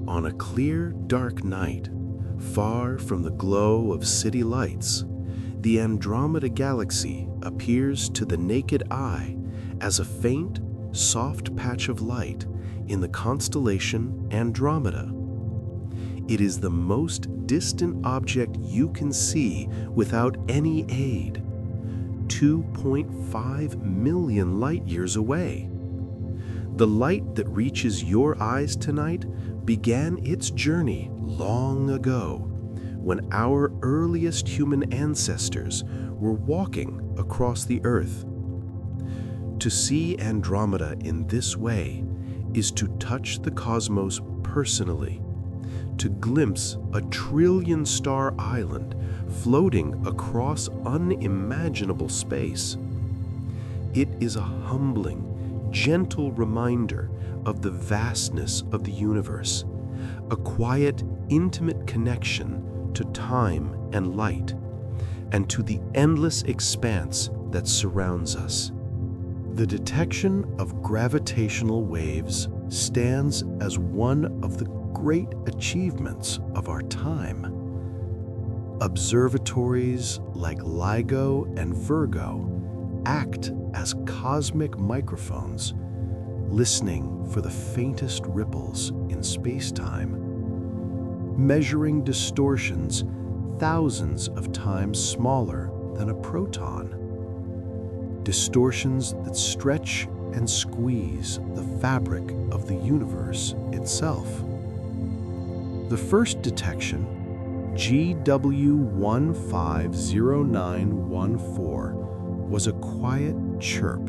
On a clear, dark night, far from the glow of city lights, the Andromeda Galaxy appears to the naked eye as a faint, soft patch of light in the constellation Andromeda. It is the most distant object you can see without any aid, 2.5 million light-years away. The light that reaches your eyes tonight began its journey long ago, when our earliest human ancestors were walking across the Earth. To see Andromeda in this way is to touch the cosmos personally, to glimpse a trillion-star island floating across unimaginable space. It is a humbling, gentle reminder of the vastness of the universe, a quiet, intimate connection to time and light, and to the endless expanse that surrounds us. The detection of gravitational waves stands as one of the great achievements of our time. Observatories like LIGO and Virgo act as cosmic microphones, listening for the faintest ripples in space-time, measuring distortions thousands of times smaller than a proton, distortions that stretch and squeeze the fabric of the universe itself. The first detection, GW150914, was a quiet chirp,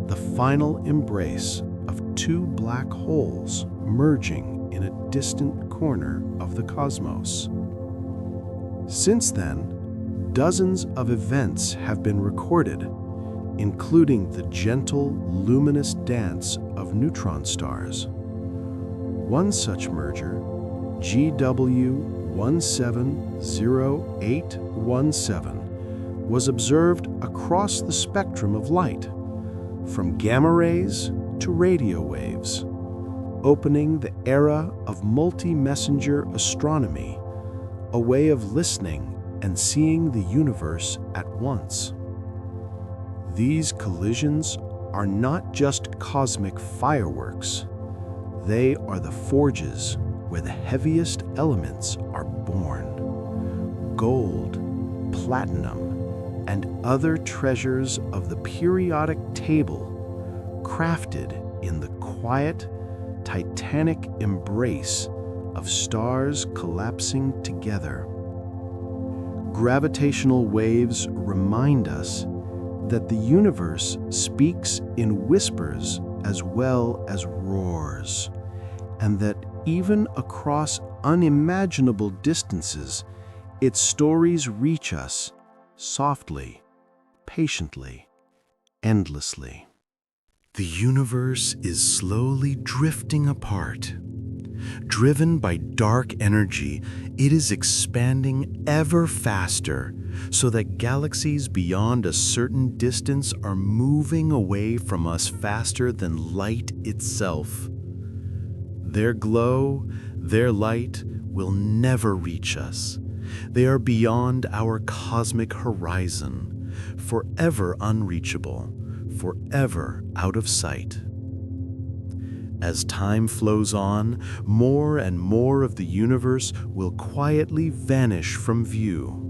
the final embrace of two black holes merging in a distant corner of the cosmos. Since then, dozens of events have been recorded, including the gentle, luminous dance of neutron stars. One such merger, GW170817, was observed across the spectrum of light, from gamma rays to radio waves, opening the era of multi-messenger astronomy, a way of listening and seeing the universe at once. These collisions are not just cosmic fireworks. They are the forges where the heaviest elements are born. Gold, platinum, and other treasures of the periodic table, crafted in the quiet, titanic embrace of stars collapsing together. Gravitational waves remind us that the universe speaks in whispers as well as roars, and that even across unimaginable distances, its stories reach us softly, patiently, endlessly. The universe is slowly drifting apart. Driven by dark energy, it is expanding ever faster, so that galaxies beyond a certain distance are moving away from us faster than light itself. Their glow, their light, will never reach us. They are beyond our cosmic horizon, forever unreachable, forever out of sight. As time flows on, more and more of the universe will quietly vanish from view.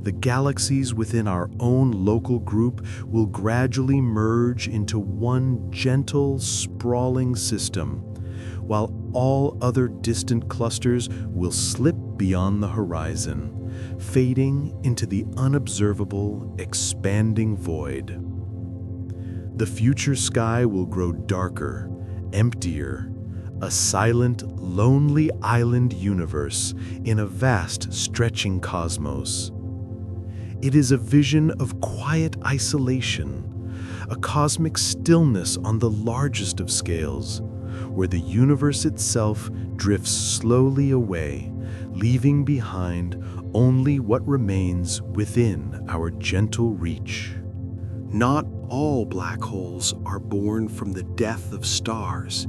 The galaxies within our own local group will gradually merge into one gentle, sprawling system, while all other distant clusters will slip beyond the horizon, fading into the unobservable, expanding void. The future sky will grow darker, emptier, a silent, lonely island universe in a vast, stretching cosmos. It is a vision of quiet isolation, a cosmic stillness on the largest of scales, where the universe itself drifts slowly away, leaving behind only what remains within our gentle reach. Not all black holes are born from the death of stars.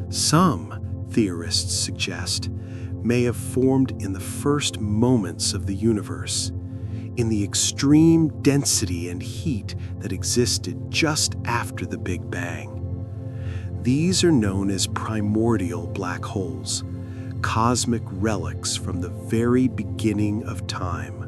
Some, theorists suggest, may have formed in the first moments of the universe, in the extreme density and heat that existed just after the Big Bang. These are known as primordial black holes, cosmic relics from the very beginning of time.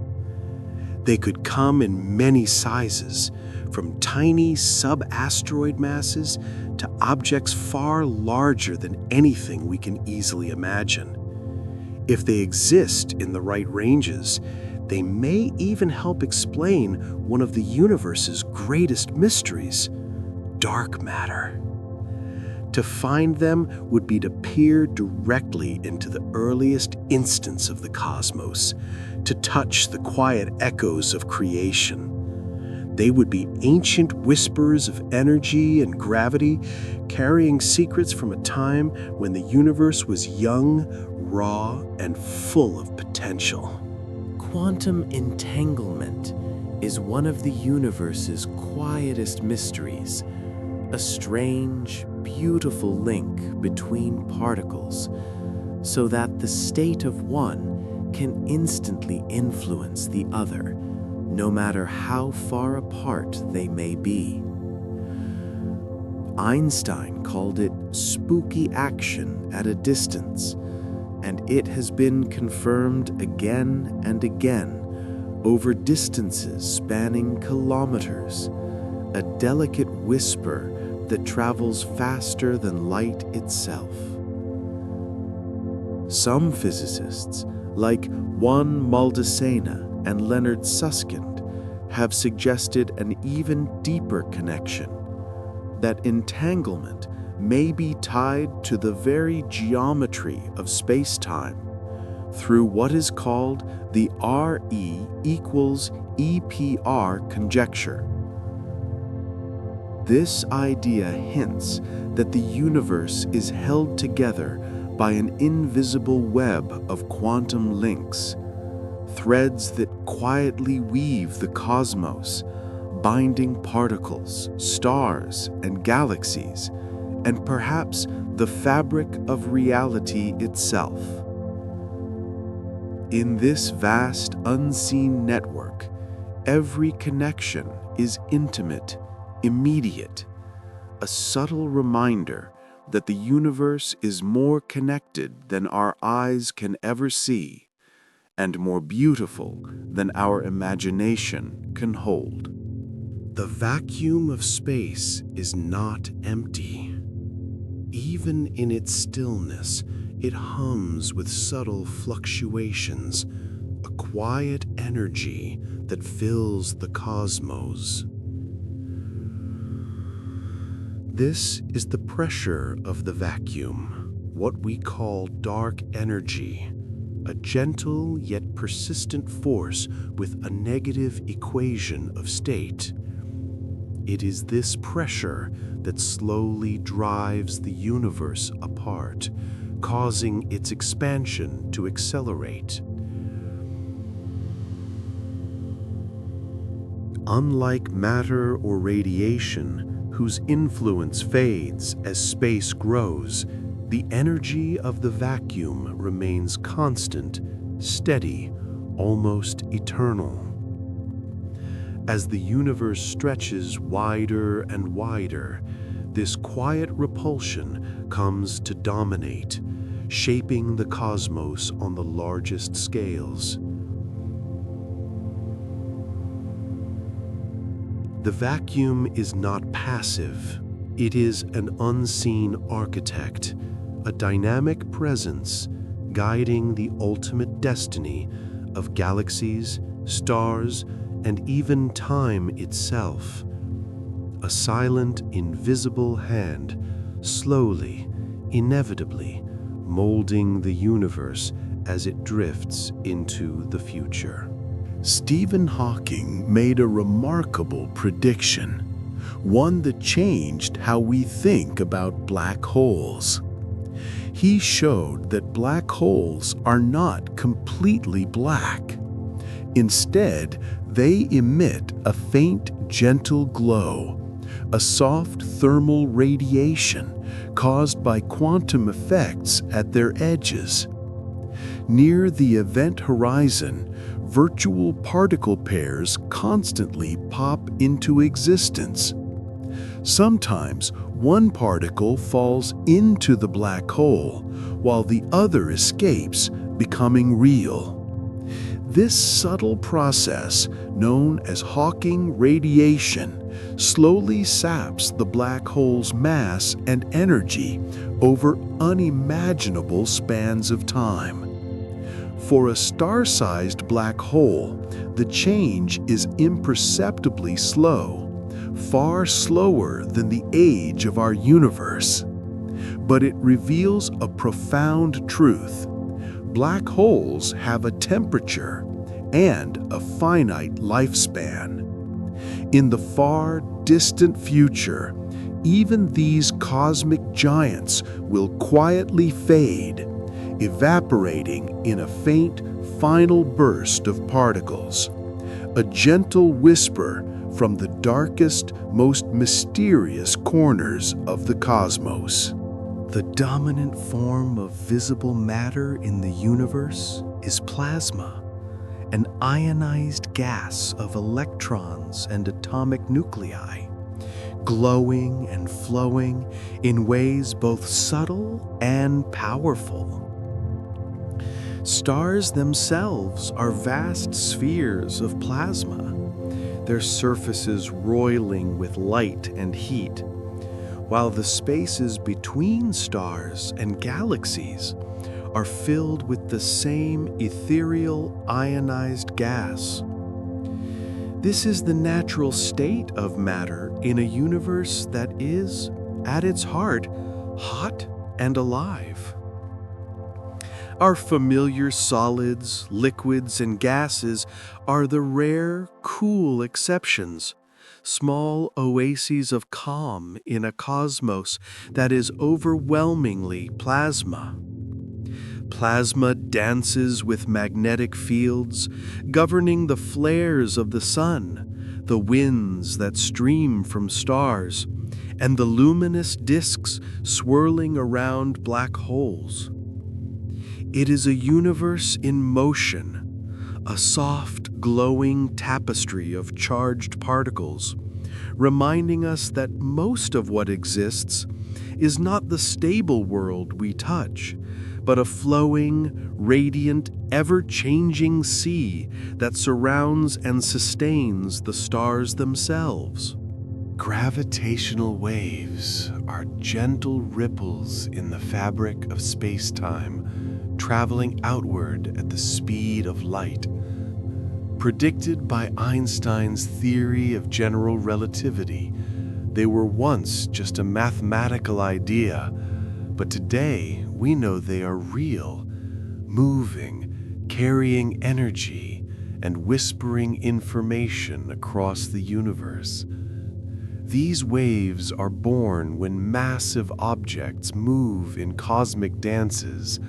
They could come in many sizes, from tiny sub-asteroid masses to objects far larger than anything we can easily imagine. If they exist in the right ranges, they may even help explain one of the universe's greatest mysteries, dark matter. To find them would be to peer directly into the earliest instance of the cosmos, to touch the quiet echoes of creation. They would be ancient whispers of energy and gravity, carrying secrets from a time when the universe was young, raw, and full of potential. Quantum entanglement is one of the universe's quietest mysteries, a strange, beautiful link between particles, so that the state of one can instantly influence the other, no matter how far apart they may be. Einstein called it spooky action at a distance, and it has been confirmed again and again over distances spanning kilometers, a delicate whisper that travels faster than light itself. Some physicists, like Juan Maldacena and Leonard Susskind, have suggested an even deeper connection, that entanglement may be tied to the very geometry of space-time through what is called the RE equals EPR conjecture. This idea hints that the universe is held together by an invisible web of quantum links, threads that quietly weave the cosmos, binding particles, stars, and galaxies, and perhaps the fabric of reality itself. In this vast, unseen network, every connection is intimate, immediate, a subtle reminder that the universe is more connected than our eyes can ever see, and more beautiful than our imagination can hold. The vacuum of space is not empty. Even in its stillness, it hums with subtle fluctuations, a quiet energy that fills the cosmos. This is the pressure of the vacuum, what we call dark energy, a gentle yet persistent force with a negative equation of state. It is this pressure that slowly drives the universe apart, causing its expansion to accelerate. Unlike matter or radiation, whose influence fades as space grows, the energy of the vacuum remains constant, steady, almost eternal. As the universe stretches wider and wider, this quiet repulsion comes to dominate, shaping the cosmos on the largest scales. The vacuum is not passive. It is an unseen architect, a dynamic presence guiding the ultimate destiny of galaxies, stars, and even time itself. A silent, invisible hand, slowly, inevitably, molding the universe as it drifts into the future. Stephen Hawking made a remarkable prediction, one that changed how we think about black holes. He showed that black holes are not completely black. Instead, they emit a faint, gentle glow, a soft thermal radiation caused by quantum effects at their edges. Near the event horizon, virtual particle pairs constantly pop into existence. Sometimes one particle falls into the black hole, while the other escapes, becoming real. This subtle process, known as Hawking radiation, slowly saps the black hole's mass and energy over unimaginable spans of time. For a star-sized black hole, the change is imperceptibly slow, far slower than the age of our universe. But it reveals a profound truth. Black holes have a temperature and a finite lifespan. In the far, distant future, even these cosmic giants will quietly fade, evaporating in a faint, final burst of particles, a gentle whisper from the darkest, most mysterious corners of the cosmos. The dominant form of visible matter in the universe is plasma, an ionized gas of electrons and atomic nuclei, glowing and flowing in ways both subtle and powerful. Stars themselves are vast spheres of plasma, their surfaces roiling with light and heat, while the spaces between stars and galaxies are filled with the same ethereal ionized gas. This is the natural state of matter in a universe that is, at its heart, hot and alive. Our familiar solids, liquids, and gases are the rare, cool exceptions, small oases of calm in a cosmos that is overwhelmingly plasma. Plasma dances with magnetic fields, governing the flares of the sun, the winds that stream from stars, and the luminous disks swirling around black holes. It is a universe in motion, a soft, glowing tapestry of charged particles, reminding us that most of what exists is not the stable world we touch, but a flowing, radiant, ever-changing sea that surrounds and sustains the stars themselves. Gravitational waves are gentle ripples in the fabric of space-time, traveling outward at the speed of light. Predicted by Einstein's theory of general relativity, they were once just a mathematical idea, but today we know they are real, moving, carrying energy, and whispering information across the universe. These waves are born when massive objects move in cosmic dances,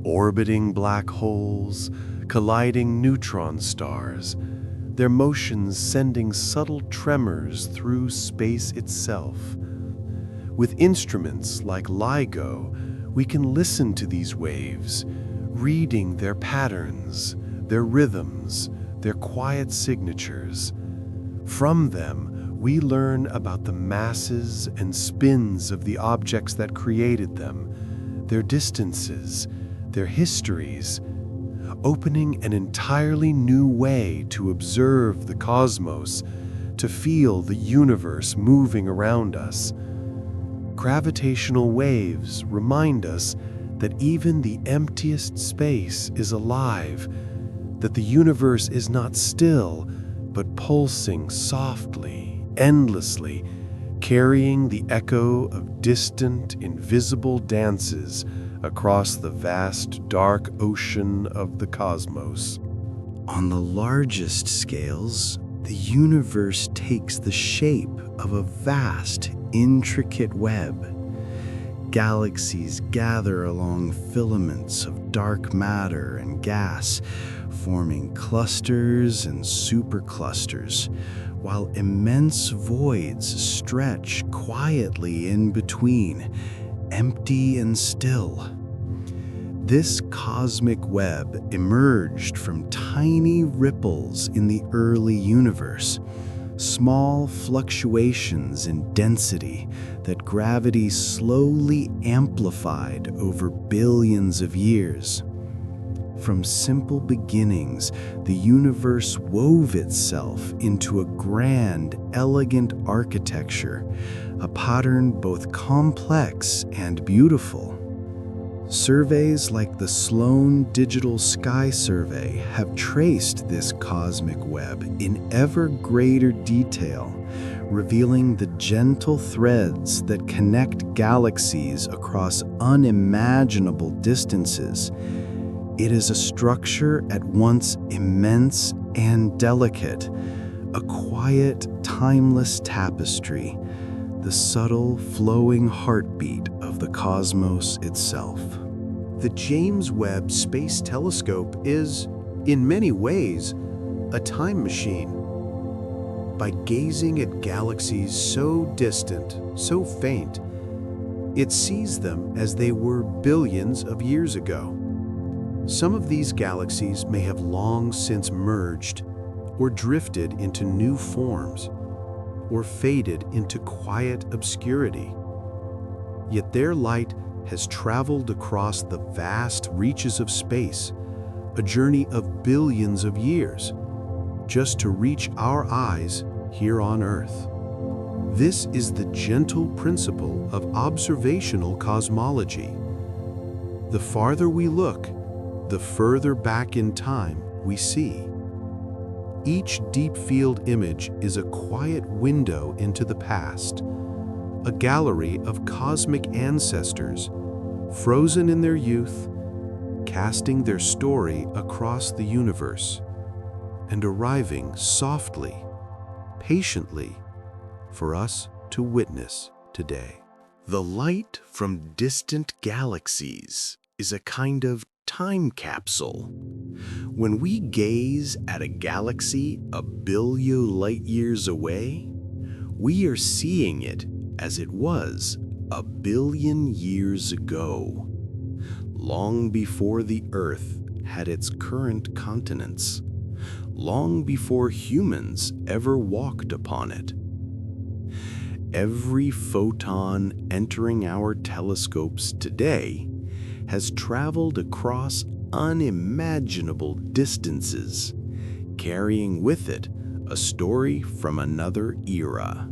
orbiting black holes, colliding neutron stars, their motions sending subtle tremors through space itself. With instruments like LIGO, we can listen to these waves, reading their patterns, their rhythms, their quiet signatures. From them, we learn about the masses and spins of the objects that created them, their distances, their histories, opening an entirely new way to observe the cosmos, to feel the universe moving around us. Gravitational waves remind us that even the emptiest space is alive, that the universe is not still, but pulsing softly, endlessly, carrying the echo of distant, invisible dances across the vast, dark ocean of the cosmos. On the largest scales, the universe takes the shape of a vast, intricate web. Galaxies gather along filaments of dark matter and gas, forming clusters and superclusters, while immense voids stretch quietly in between, empty and still. This cosmic web emerged from tiny ripples in the early universe, small fluctuations in density that gravity slowly amplified over billions of years. From simple beginnings, the universe wove itself into a grand, elegant architecture, a pattern both complex and beautiful. Surveys like the Sloan Digital Sky Survey have traced this cosmic web in ever greater detail, revealing the gentle threads that connect galaxies across unimaginable distances. It is a structure at once immense and delicate, a quiet, timeless tapestry, the subtle, flowing heartbeat of the cosmos itself. The James Webb Space Telescope is, in many ways, a time machine. By gazing at galaxies so distant, so faint, it sees them as they were billions of years ago. Some of these galaxies may have long since merged, or drifted into new forms, or faded into quiet obscurity. Yet their light has traveled across the vast reaches of space, a journey of billions of years, just to reach our eyes here on Earth. This is the gentle principle of observational cosmology. The farther we look, the further back in time we see. Each deep field image is a quiet window into the past, a gallery of cosmic ancestors, frozen in their youth, casting their story across the universe, and arriving softly, patiently, for us to witness today. The light from distant galaxies is a kind of time capsule. When we gaze at a galaxy a billion light years away, we are seeing it as it was a billion years ago, long before the Earth had its current continents, long before humans ever walked upon it. Every photon entering our telescopes today has traveled across unimaginable distances, carrying with it a story from another era.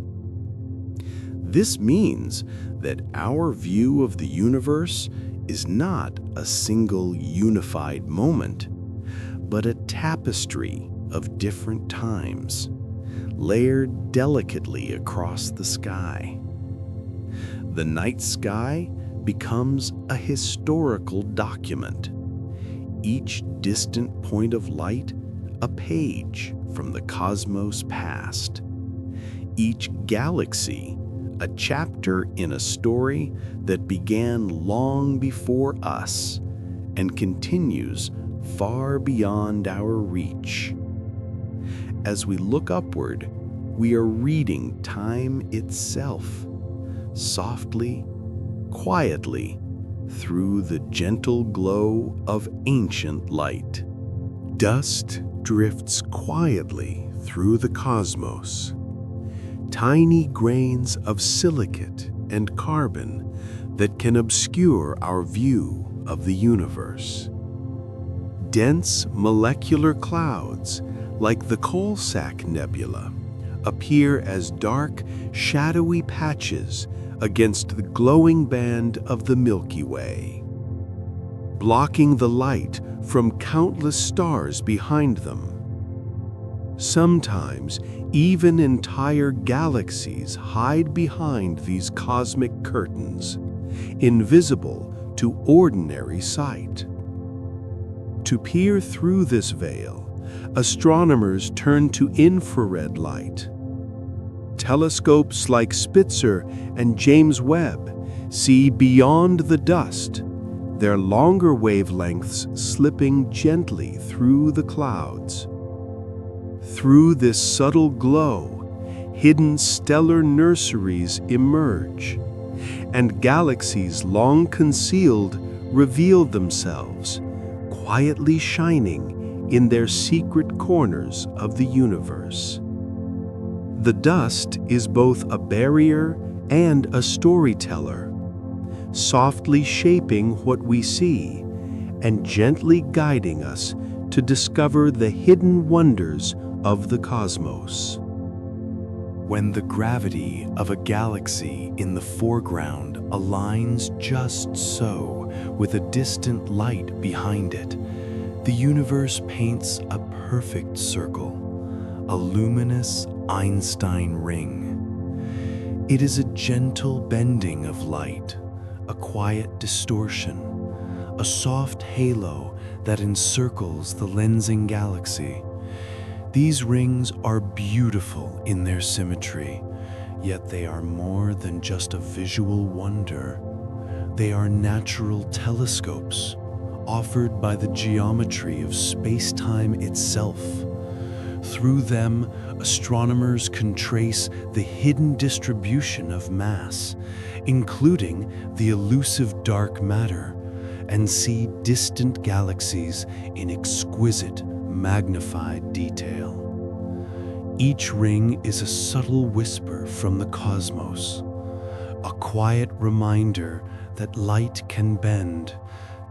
This means that our view of the universe is not a single unified moment, but a tapestry of different times, layered delicately across the sky. The night sky becomes a historical document, each distant point of light a page from the cosmos past, each galaxy a chapter in a story that began long before us and continues far beyond our reach. As we look upward, we are reading time itself, softly, quietly, through the gentle glow of ancient light. Dust drifts quietly through the cosmos. Tiny grains of silicate and carbon that can obscure our view of the universe. Dense molecular clouds, like the Coalsack Nebula, appear as dark, shadowy patches against the glowing band of the Milky Way, blocking the light from countless stars behind them. Sometimes, even entire galaxies hide behind these cosmic curtains, invisible to ordinary sight. To peer through this veil, astronomers turn to infrared light. Telescopes like Spitzer and James Webb see beyond the dust, their longer wavelengths slipping gently through the clouds. Through this subtle glow, hidden stellar nurseries emerge, and galaxies long concealed reveal themselves, quietly shining in their secret corners of the universe. The dust is both a barrier and a storyteller, softly shaping what we see and gently guiding us to discover the hidden wonders of the cosmos. When the gravity of a galaxy in the foreground aligns just so with a distant light behind it, the universe paints a perfect circle, a luminous Einstein ring. It is a gentle bending of light, a quiet distortion, a soft halo that encircles the lensing galaxy. These rings are beautiful in their symmetry, yet they are more than just a visual wonder. They are natural telescopes, offered by the geometry of space-time itself. Through them, astronomers can trace the hidden distribution of mass, including the elusive dark matter, and see distant galaxies in exquisite, magnified detail. Each ring is a subtle whisper from the cosmos, a quiet reminder that light can bend,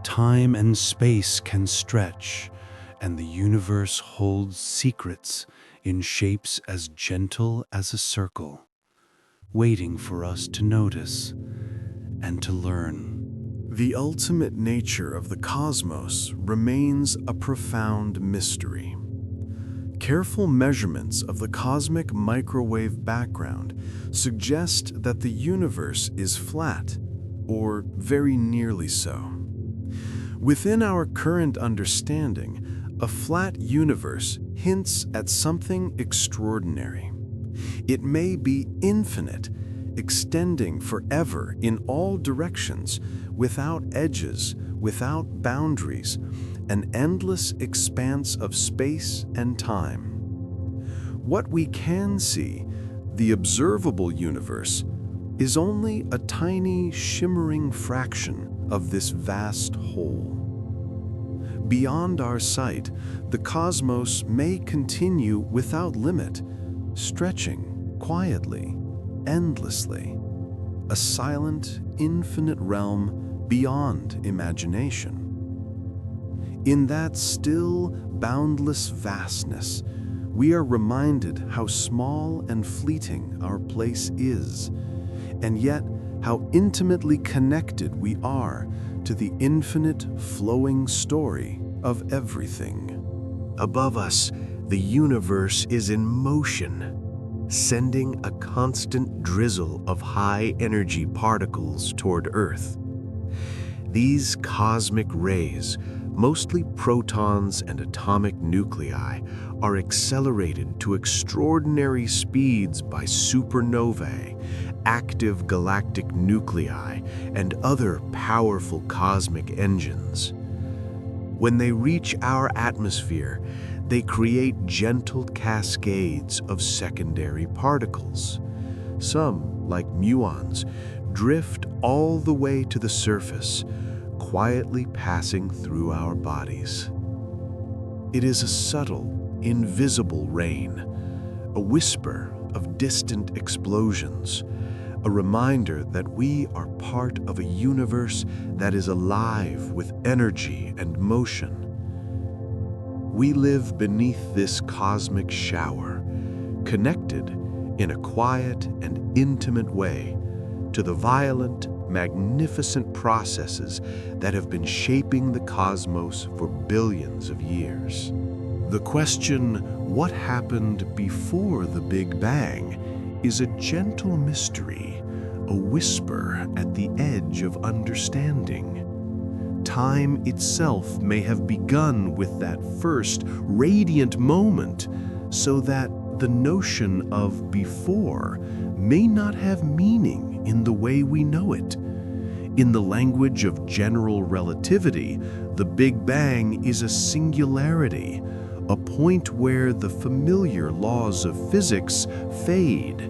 time and space can stretch, and the universe holds secrets in shapes as gentle as a circle, waiting for us to notice and to learn. The ultimate nature of the cosmos remains a profound mystery. Careful measurements of the cosmic microwave background suggest that the universe is flat, or very nearly so. Within our current understanding, a flat universe hints at something extraordinary. It may be infinite, extending forever in all directions, without edges, without boundaries, an endless expanse of space and time. What we can see, the observable universe, is only a tiny, shimmering fraction of this vast whole. Beyond our sight, the cosmos may continue without limit, stretching quietly, endlessly, a silent, infinite realm beyond imagination. In that still, boundless vastness, we are reminded how small and fleeting our place is, and yet how intimately connected we are to the infinite, flowing story of everything. Above us, the universe is in motion, sending a constant drizzle of high-energy particles toward Earth. These cosmic rays, mostly protons and atomic nuclei, are accelerated to extraordinary speeds by supernovae, active galactic nuclei, and other powerful cosmic engines. When they reach our atmosphere, they create gentle cascades of secondary particles. Some, like muons, drift all the way to the surface, quietly passing through our bodies. It is a subtle, invisible rain, a whisper of distant explosions, a reminder that we are part of a universe that is alive with energy and motion. We live beneath this cosmic shower, connected in a quiet and intimate way to the violent, magnificent processes that have been shaping the cosmos for billions of years. The question, what happened before the Big Bang, is a gentle mystery, a whisper at the edge of understanding. Time itself may have begun with that first radiant moment, so that the notion of before may not have meaning in the way we know it. In the language of general relativity, the Big Bang is a singularity, a point where the familiar laws of physics fade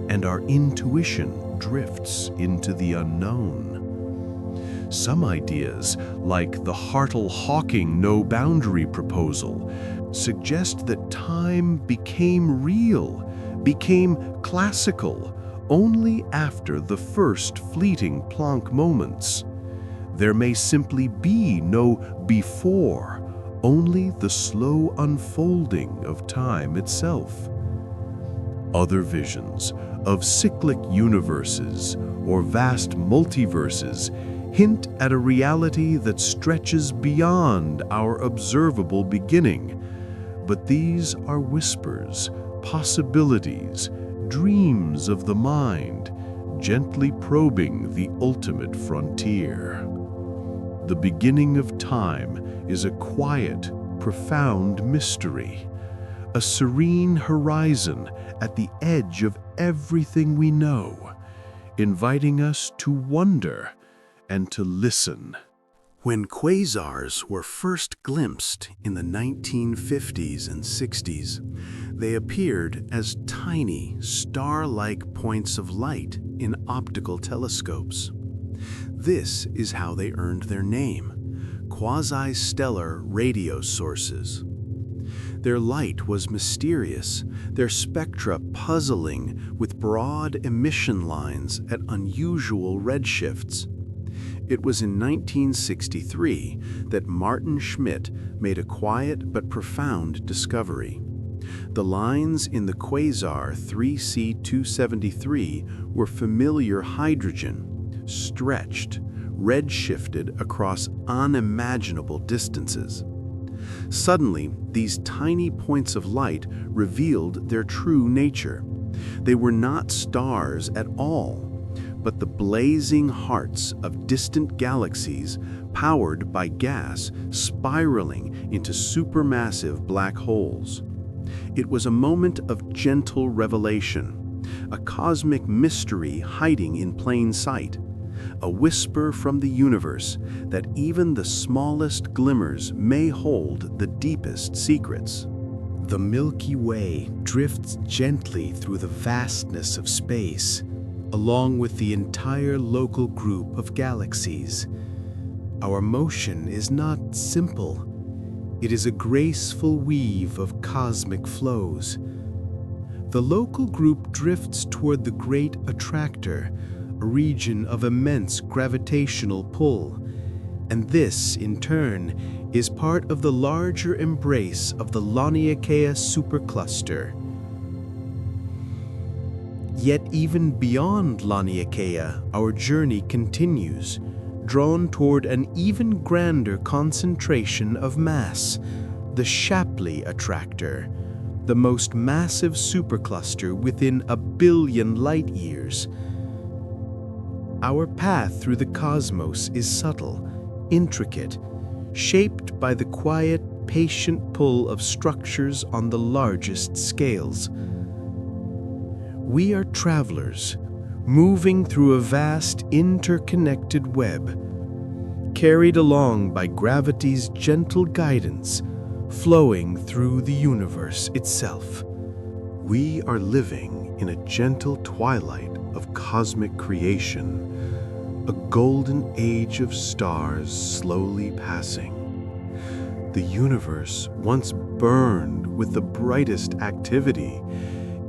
and our intuition drifts into the unknown. Some ideas, like the Hartle-Hawking no-boundary proposal, suggest that time became real, became classical, only after the first fleeting Planck moments. There may simply be no before, only the slow unfolding of time itself. Other visions of cyclic universes or vast multiverses hint at a reality that stretches beyond our observable beginning. But these are whispers, possibilities, dreams of the mind, gently probing the ultimate frontier. The beginning of time is a quiet, profound mystery, a serene horizon at the edge of everything we know, inviting us to wonder and to listen. When quasars were first glimpsed in the 1950s and 60s, they appeared as tiny, star-like points of light in optical telescopes. This is how they earned their name, quasi-stellar radio sources. Their light was mysterious, their spectra puzzling with broad emission lines at unusual redshifts. It was in 1963 that Martin Schmidt made a quiet but profound discovery. The lines in the quasar 3C273 were familiar hydrogen, stretched, redshifted across unimaginable distances. Suddenly, these tiny points of light revealed their true nature. They were not stars at all, but the blazing hearts of distant galaxies powered by gas spiraling into supermassive black holes. It was a moment of gentle revelation, a cosmic mystery hiding in plain sight, a whisper from the universe that even the smallest glimmers may hold the deepest secrets. The Milky Way drifts gently through the vastness of space, along with the entire local group of galaxies. Our motion is not simple. It is a graceful weave of cosmic flows. The local group drifts toward the Great Attractor, a region of immense gravitational pull, and this, in turn, is part of the larger embrace of the Laniakea supercluster. Yet even beyond Laniakea, our journey continues, drawn toward an even grander concentration of mass, the Shapley Attractor, the most massive supercluster within 1 billion light-years. Our path through the cosmos is subtle, intricate, shaped by the quiet, patient pull of structures on the largest scales. We are travelers, moving through a vast, interconnected web, carried along by gravity's gentle guidance, flowing through the universe itself. We are living in a gentle twilight of cosmic creation, a golden age of stars slowly passing. The universe once burned with the brightest activity,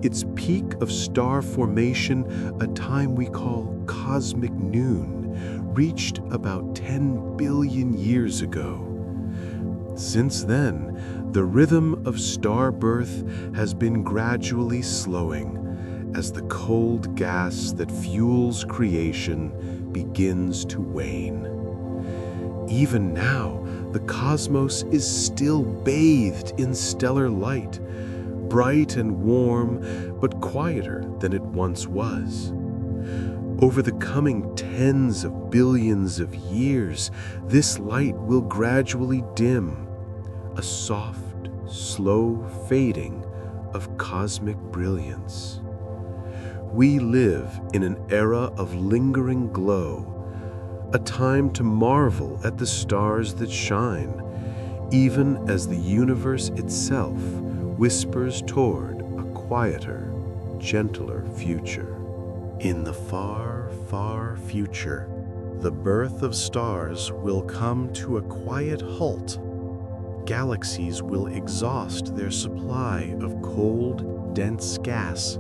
its peak of star formation, a time we call cosmic noon, reached about 10 billion years ago. Since then, the rhythm of star birth has been gradually slowing as the cold gas that fuels creation begins to wane. Even now, the cosmos is still bathed in stellar light, bright and warm, but quieter than it once was. Over the coming tens of billions of years, this light will gradually dim, a soft, slow fading of cosmic brilliance. We live in an era of lingering glow, a time to marvel at the stars that shine, even as the universe itself whispers toward a quieter, gentler future. In the far, far future, the birth of stars will come to a quiet halt. Galaxies will exhaust their supply of cold, dense gas,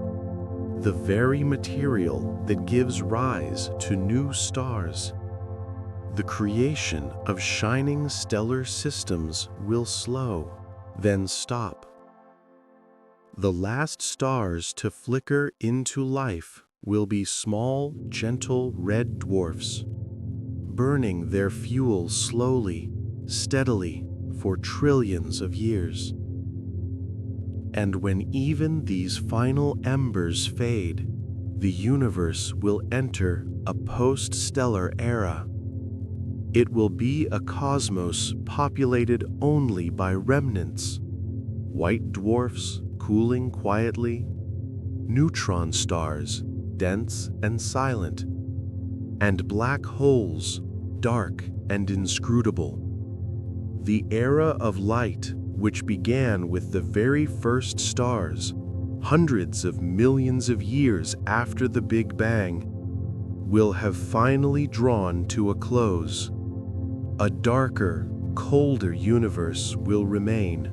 the very material that gives rise to new stars. The creation of shining stellar systems will slow, then stop. The last stars to flicker into life will be small, gentle red dwarfs, burning their fuel slowly, steadily, for trillions of years. And when even these final embers fade, the universe will enter a post-stellar era. It will be a cosmos populated only by remnants, white dwarfs cooling quietly, neutron stars dense and silent, and black holes dark and inscrutable. The era of light, which began with the very first stars, hundreds of millions of years after the Big Bang, will have finally drawn to a close. A darker, colder universe will remain,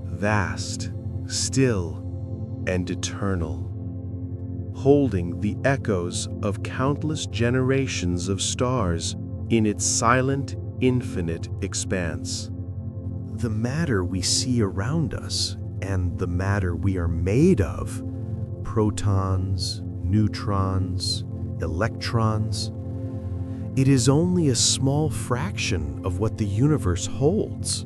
vast, still, and eternal, holding the echoes of countless generations of stars in its silent, infinite expanse. The matter we see around us and the matter we are made of, protons, neutrons, electrons, it is only a small fraction of what the universe holds.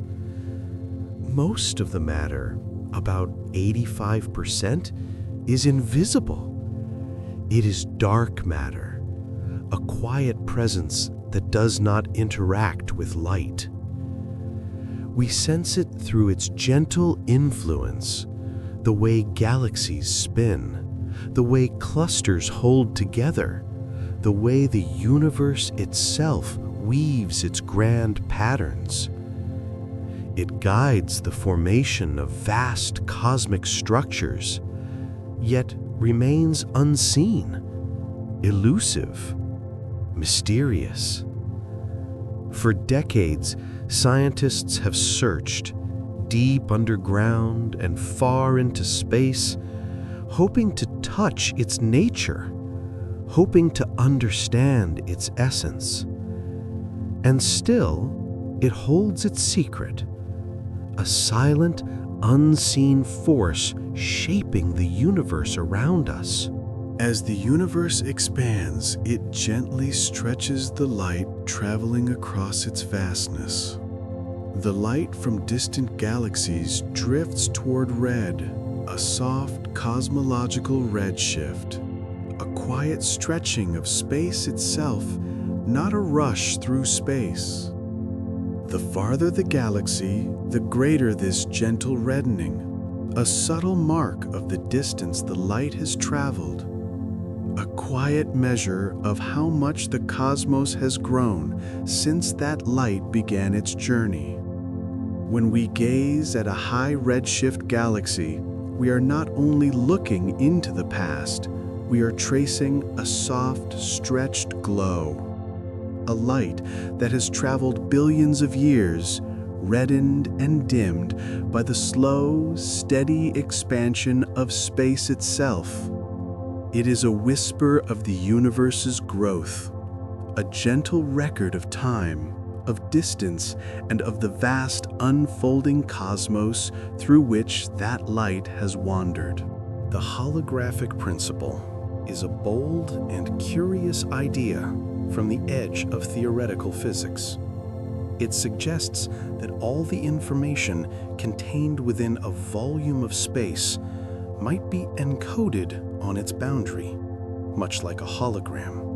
Most of the matter, about 85%, is invisible. It is dark matter, a quiet presence that does not interact with light. We sense it through its gentle influence, the way galaxies spin, the way clusters hold together, the way the universe itself weaves its grand patterns. It guides the formation of vast cosmic structures, yet remains unseen, elusive, mysterious. For decades, scientists have searched deep underground and far into space, hoping to touch its nature, hoping to understand its essence. And still, it holds its secret, a silent, unseen force shaping the universe around us. As the universe expands, it gently stretches the light traveling across its vastness. The light from distant galaxies drifts toward red, a soft cosmological redshift, a quiet stretching of space itself, not a rush through space. The farther the galaxy, the greater this gentle reddening, a subtle mark of the distance the light has traveled, a quiet measure of how much the cosmos has grown since that light began its journey. When we gaze at a high redshift galaxy, we are not only looking into the past, we are tracing a soft, stretched glow. A light that has traveled billions of years, reddened and dimmed by the slow, steady expansion of space itself. It is a whisper of the universe's growth, a gentle record of time, of distance, and of the vast unfolding cosmos through which that light has wandered. The holographic principle is a bold and curious idea from the edge of theoretical physics. It suggests that all the information contained within a volume of space might be encoded on its boundary, much like a hologram.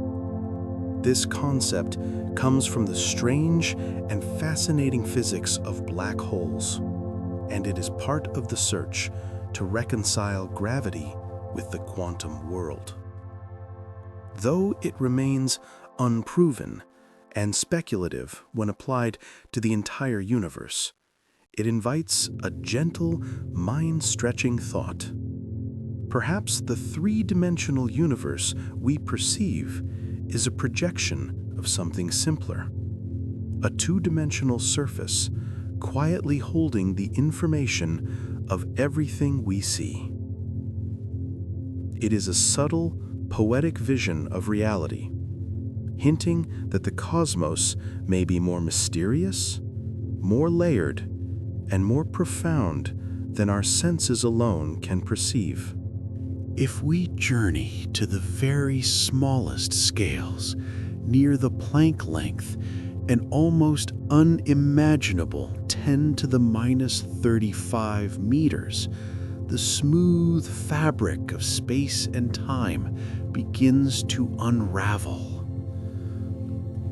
This concept comes from the strange and fascinating physics of black holes, and it is part of the search to reconcile gravity with the quantum world. Though it remains unproven and speculative when applied to the entire universe, it invites a gentle, mind-stretching thought. Perhaps the three-dimensional universe we perceive is a projection of something simpler, a two-dimensional surface quietly holding the information of everything we see. It is a subtle, poetic vision of reality, hinting that the cosmos may be more mysterious, more layered, and more profound than our senses alone can perceive. If we journey to the very smallest scales, near the Planck length, an almost unimaginable 10 to the minus 35 meters, the smooth fabric of space and time begins to unravel.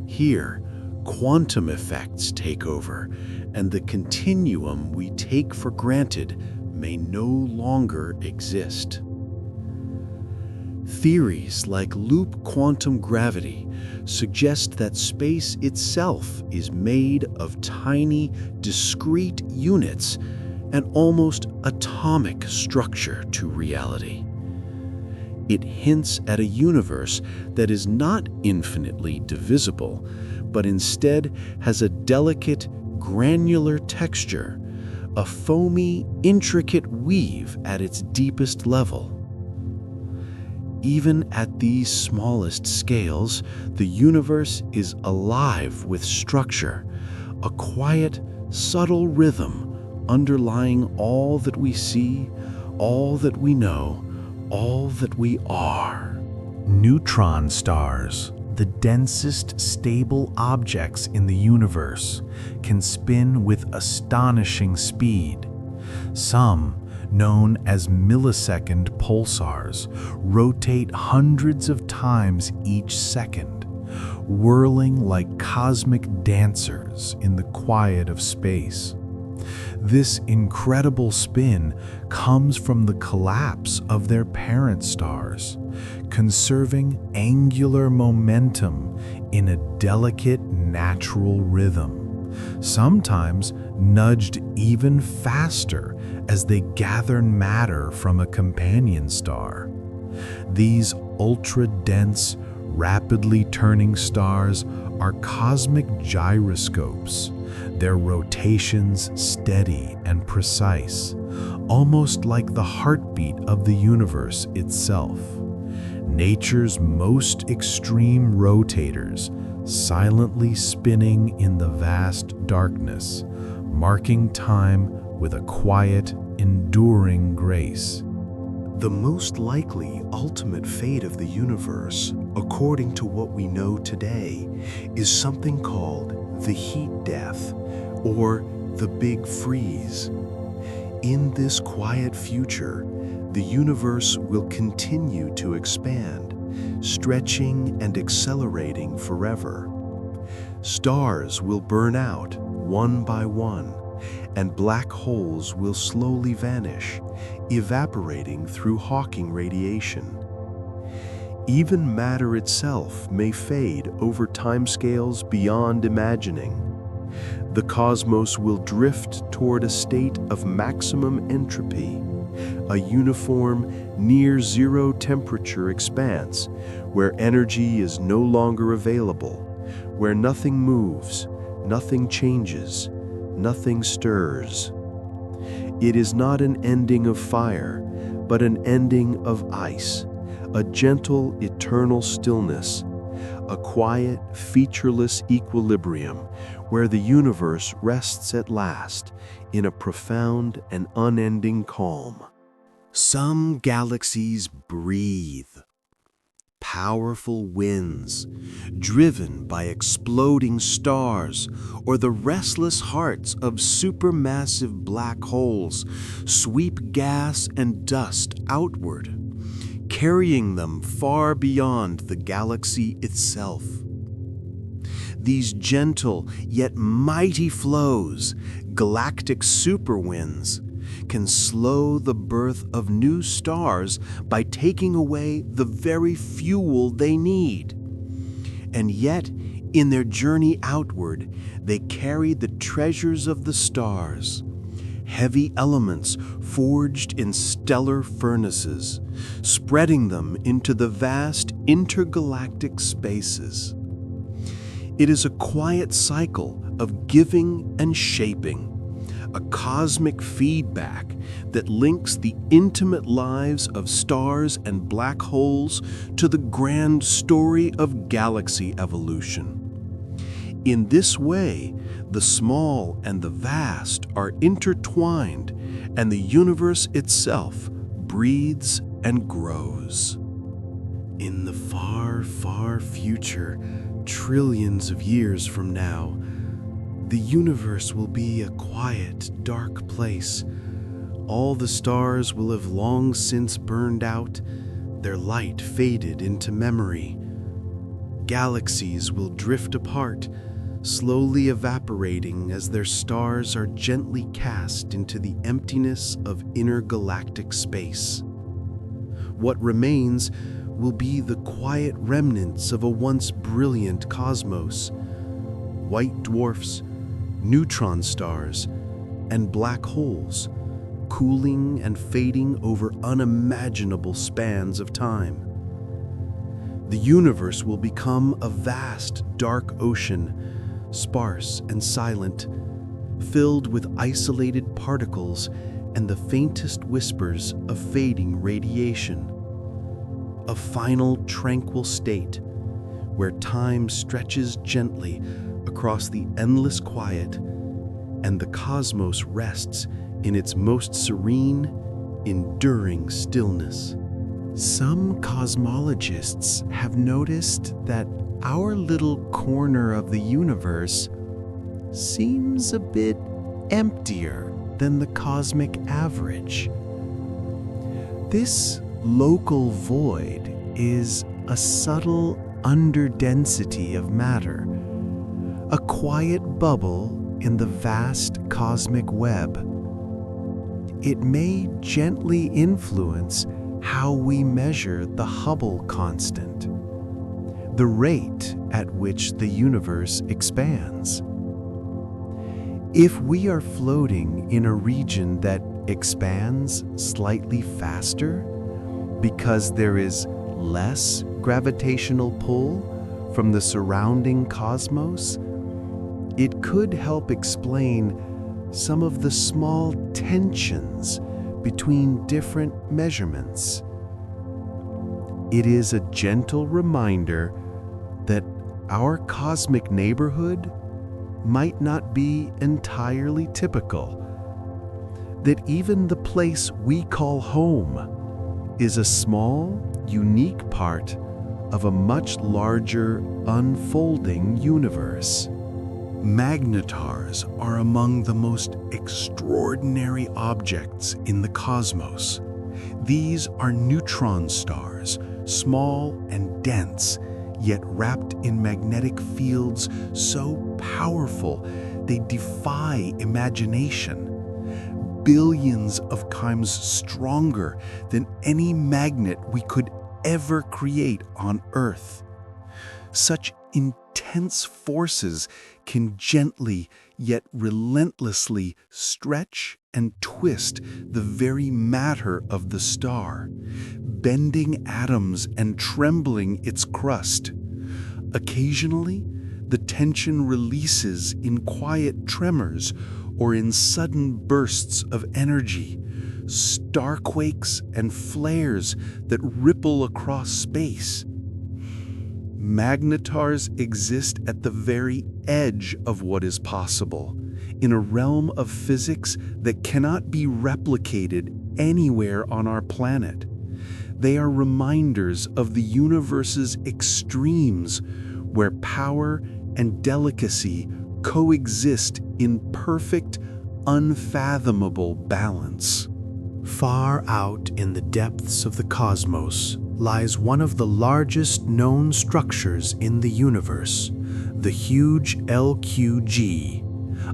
Here, quantum effects take over, and the continuum we take for granted may no longer exist. Theories like loop quantum gravity suggest that space itself is made of tiny, discrete units, an almost atomic structure to reality. It hints at a universe that is not infinitely divisible, but instead has a delicate, granular texture, a foamy, intricate weave at its deepest level. Even at these smallest scales, the universe is alive with structure, a quiet, subtle rhythm underlying all that we see, all that we know, all that we are. Neutron stars, the densest stable objects in the universe, can spin with astonishing speed. Some, known as millisecond pulsars, rotate hundreds of times each second, whirling like cosmic dancers in the quiet of space. This incredible spin comes from the collapse of their parent stars, conserving angular momentum in a delicate natural rhythm, sometimes nudged even faster as they gather matter from a companion star. These ultra-dense, rapidly turning stars are cosmic gyroscopes, their rotations steady and precise, almost like the heartbeat of the universe itself. Nature's most extreme rotators, silently spinning in the vast darkness, marking time with a quiet, enduring grace. The most likely ultimate fate of the universe, according to what we know today, is something called the heat death, or the Big Freeze. In this quiet future, the universe will continue to expand, stretching and accelerating forever. Stars will burn out one by one, and black holes will slowly vanish, evaporating through Hawking radiation. Even matter itself may fade over timescales beyond imagining. The cosmos will drift toward a state of maximum entropy, a uniform, near-zero temperature expanse where energy is no longer available, where nothing moves, nothing changes, nothing stirs. It is not an ending of fire, but an ending of ice, a gentle, eternal stillness, a quiet, featureless equilibrium where the universe rests at last in a profound and unending calm. Some galaxies breathe. Powerful winds, driven by exploding stars or the restless hearts of supermassive black holes, sweep gas and dust outward, carrying them far beyond the galaxy itself. These gentle yet mighty flows, galactic superwinds, can slow the birth of new stars by taking away the very fuel they need. And yet, in their journey outward, they carry the treasures of the stars, heavy elements forged in stellar furnaces, spreading them into the vast intergalactic spaces. It is a quiet cycle of giving and shaping, a cosmic feedback that links the intimate lives of stars and black holes to the grand story of galaxy evolution. In this way, the small and the vast are intertwined, and the universe itself breathes and grows. In the far, far future, trillions of years from now, the universe will be a quiet, dark place. All the stars will have long since burned out, their light faded into memory. Galaxies will drift apart, slowly evaporating as their stars are gently cast into the emptiness of intergalactic space. What remains will be the quiet remnants of a once brilliant cosmos. White dwarfs, neutron stars, and black holes, cooling and fading over unimaginable spans of time. The universe will become a vast, dark ocean, sparse and silent, filled with isolated particles and the faintest whispers of fading radiation. a final tranquil state where time stretches gently across the endless quiet and the cosmos rests in its most serene, enduring stillness. Some cosmologists have noticed that our little corner of the universe seems a bit emptier than the cosmic average. This local void is a subtle underdensity of matter, a quiet bubble in the vast cosmic web. It may gently influence how we measure the Hubble constant, the rate at which the universe expands. If we are floating in a region that expands slightly faster because there is less gravitational pull from the surrounding cosmos, it could help explain some of the small tensions between different measurements. It is a gentle reminder that our cosmic neighborhood might not be entirely typical, that even the place we call home is a small, unique part of a much larger, unfolding universe. Magnetars are among the most extraordinary objects in the cosmos. These are neutron stars, small and dense, yet wrapped in magnetic fields so powerful they defy imagination. Billions of times stronger than any magnet we could ever create on Earth. Such intense forces can gently yet relentlessly stretch and twist the very matter of the star, bending atoms and trembling its crust. Occasionally, the tension releases in quiet tremors or in sudden bursts of energy, starquakes and flares that ripple across space. Magnetars exist at the very edge of what is possible, in a realm of physics that cannot be replicated anywhere on our planet. They are reminders of the universe's extremes, where power and delicacy coexist in perfect, unfathomable balance. Far out in the depths of the cosmos lies one of the largest known structures in the universe, the huge LQG,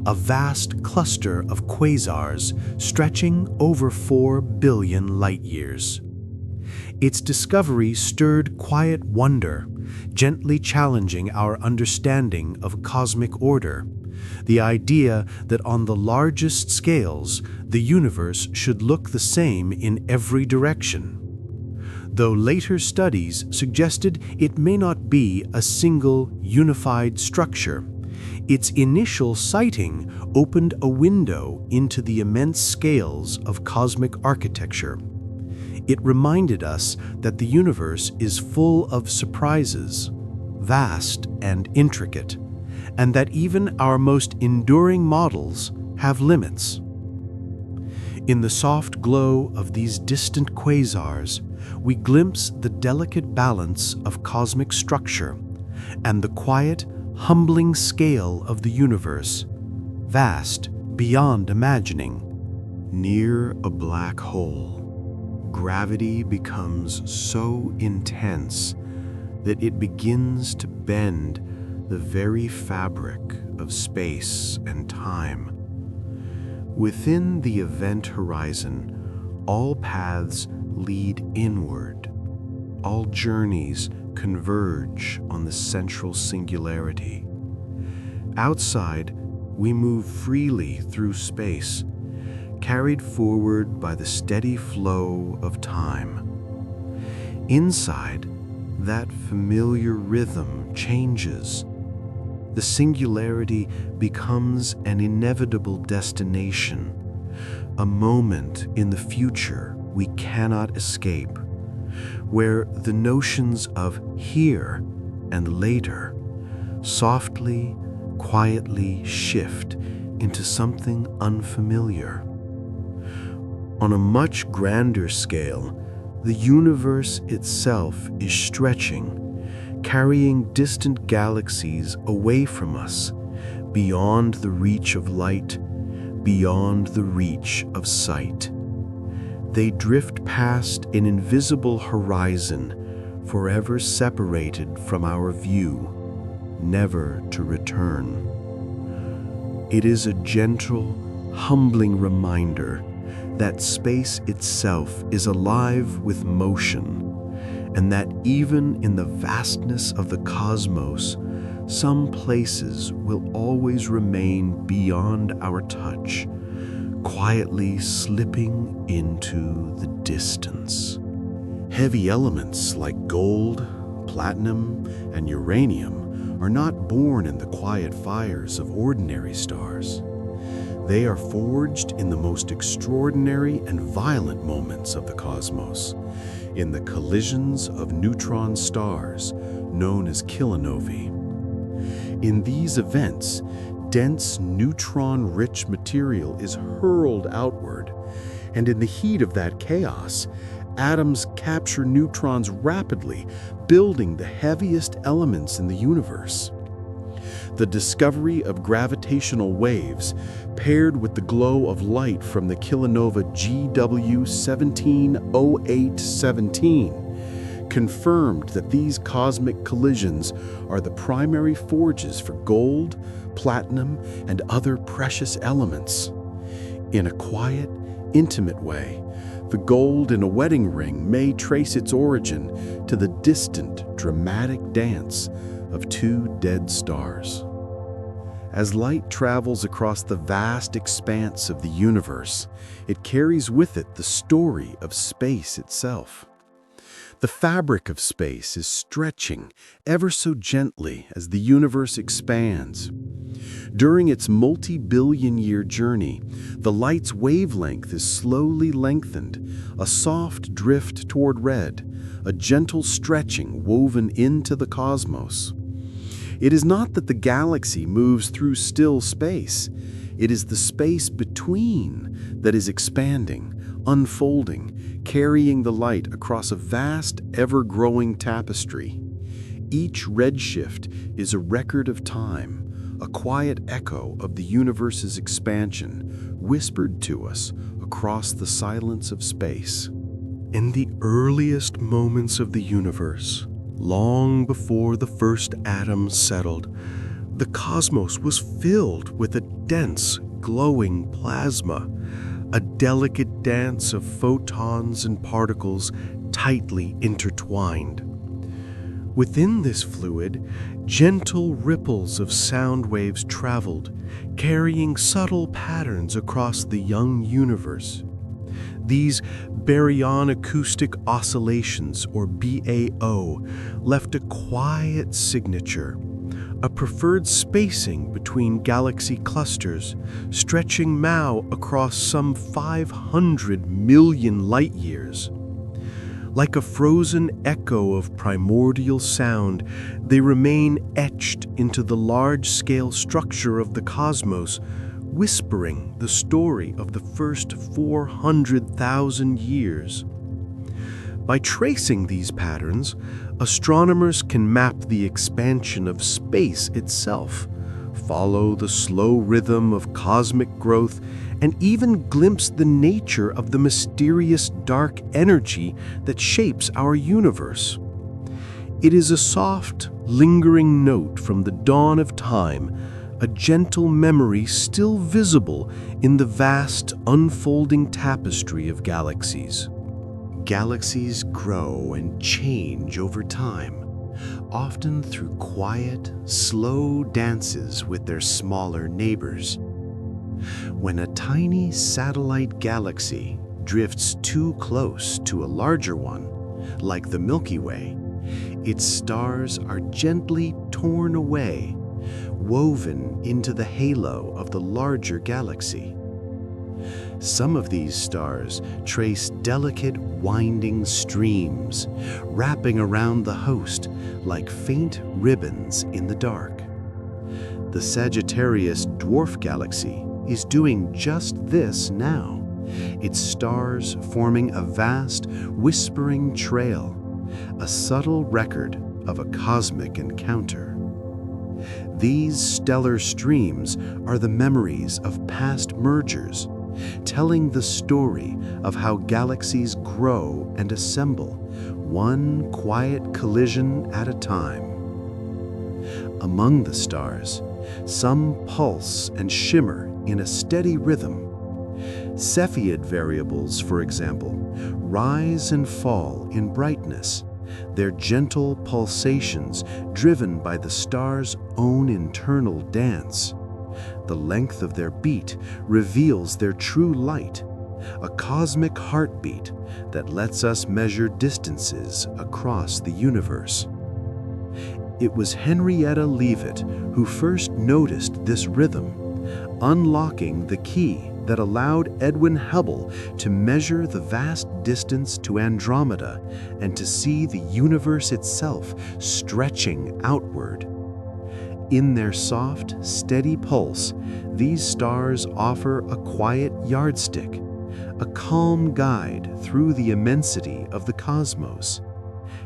a vast cluster of quasars stretching over 4 billion light-years. Its discovery stirred quiet wonder, gently challenging our understanding of cosmic order, the idea that on the largest scales, the universe should look the same in every direction. Though later studies suggested it may not be a single, unified structure, its initial sighting opened a window into the immense scales of cosmic architecture. It reminded us that the universe is full of surprises, vast and intricate, and that even our most enduring models have limits. In the soft glow of these distant quasars, we glimpse the delicate balance of cosmic structure and the quiet, humbling scale of the universe, vast beyond imagining. Near a black hole, gravity becomes so intense that it begins to bend the very fabric of space and time. Within the event horizon, all paths lead inward. All journeys converge on the central singularity. Outside, we move freely through space, carried forward by the steady flow of time. Inside, that familiar rhythm changes. The singularity becomes an inevitable destination, a moment in the future we cannot escape, where the notions of here and later softly, quietly shift into something unfamiliar. On a much grander scale, the universe itself is stretching, carrying distant galaxies away from us, beyond the reach of light, beyond the reach of sight. They drift past an invisible horizon, forever separated from our view, never to return. It is a gentle, humbling reminder that space itself is alive with motion, and that even in the vastness of the cosmos, some places will always remain beyond our touch, quietly slipping into the distance. Heavy elements like gold, platinum, and uranium are not born in the quiet fires of ordinary stars. They are forged in the most extraordinary and violent moments of the cosmos, in the collisions of neutron stars known as kilonovae. In these events, dense neutron-rich material is hurled outward, and in the heat of that chaos, atoms capture neutrons rapidly, building the heaviest elements in the universe. The discovery of gravitational waves, paired with the glow of light from the kilonova GW 170817, confirmed that these cosmic collisions are the primary forges for gold, platinum, and other precious elements. In a quiet, intimate way, the gold in a wedding ring may trace its origin to the distant, dramatic dance of two dead stars. As light travels across the vast expanse of the universe, it carries with it the story of space itself. The fabric of space is stretching ever so gently as the universe expands. During its multi-billion-year journey, the light's wavelength is slowly lengthened, a soft drift toward red, a gentle stretching woven into the cosmos. It is not that the galaxy moves through still space. It is the space between that is expanding, unfolding, carrying the light across a vast, ever-growing tapestry. Each redshift is a record of time, a quiet echo of the universe's expansion, whispered to us across the silence of space. In the earliest moments of the universe, long before the first atoms settled, the cosmos was filled with a dense, glowing plasma, a delicate dance of photons and particles tightly intertwined. Within this fluid, gentle ripples of sound waves traveled, carrying subtle patterns across the young universe. These baryon acoustic oscillations, or BAO, left a quiet signature, a preferred spacing between galaxy clusters, stretching now across some 500 million light-years. Like a frozen echo of primordial sound, they remain etched into the large-scale structure of the cosmos, whispering the story of the first 400,000 years. By tracing these patterns, astronomers can map the expansion of space itself, follow the slow rhythm of cosmic growth, and even glimpse the nature of the mysterious dark energy that shapes our universe. It is a soft, lingering note from the dawn of time, a gentle memory still visible in the vast, unfolding tapestry of galaxies. Galaxies grow and change over time, often through quiet, slow dances with their smaller neighbors. When a tiny satellite galaxy drifts too close to a larger one, like the Milky Way, its stars are gently torn away, woven into the halo of the larger galaxy. Some of these stars trace delicate, winding streams, wrapping around the host like faint ribbons in the dark. The Sagittarius dwarf galaxy is doing just this now, its stars forming a vast, whispering trail, a subtle record of a cosmic encounter. These stellar streams are the memories of past mergers, telling the story of how galaxies grow and assemble, one quiet collision at a time. Among the stars, some pulse and shimmer in a steady rhythm. Cepheid variables, for example, rise and fall in brightness, their gentle pulsations driven by the star's own internal dance. The length of their beat reveals their true light, a cosmic heartbeat that lets us measure distances across the universe. It was Henrietta Leavitt who first noticed this rhythm, unlocking the key that allowed Edwin Hubble to measure the vast distance to Andromeda and to see the universe itself stretching outward. In their soft, steady pulse, these stars offer a quiet yardstick, a calm guide through the immensity of the cosmos,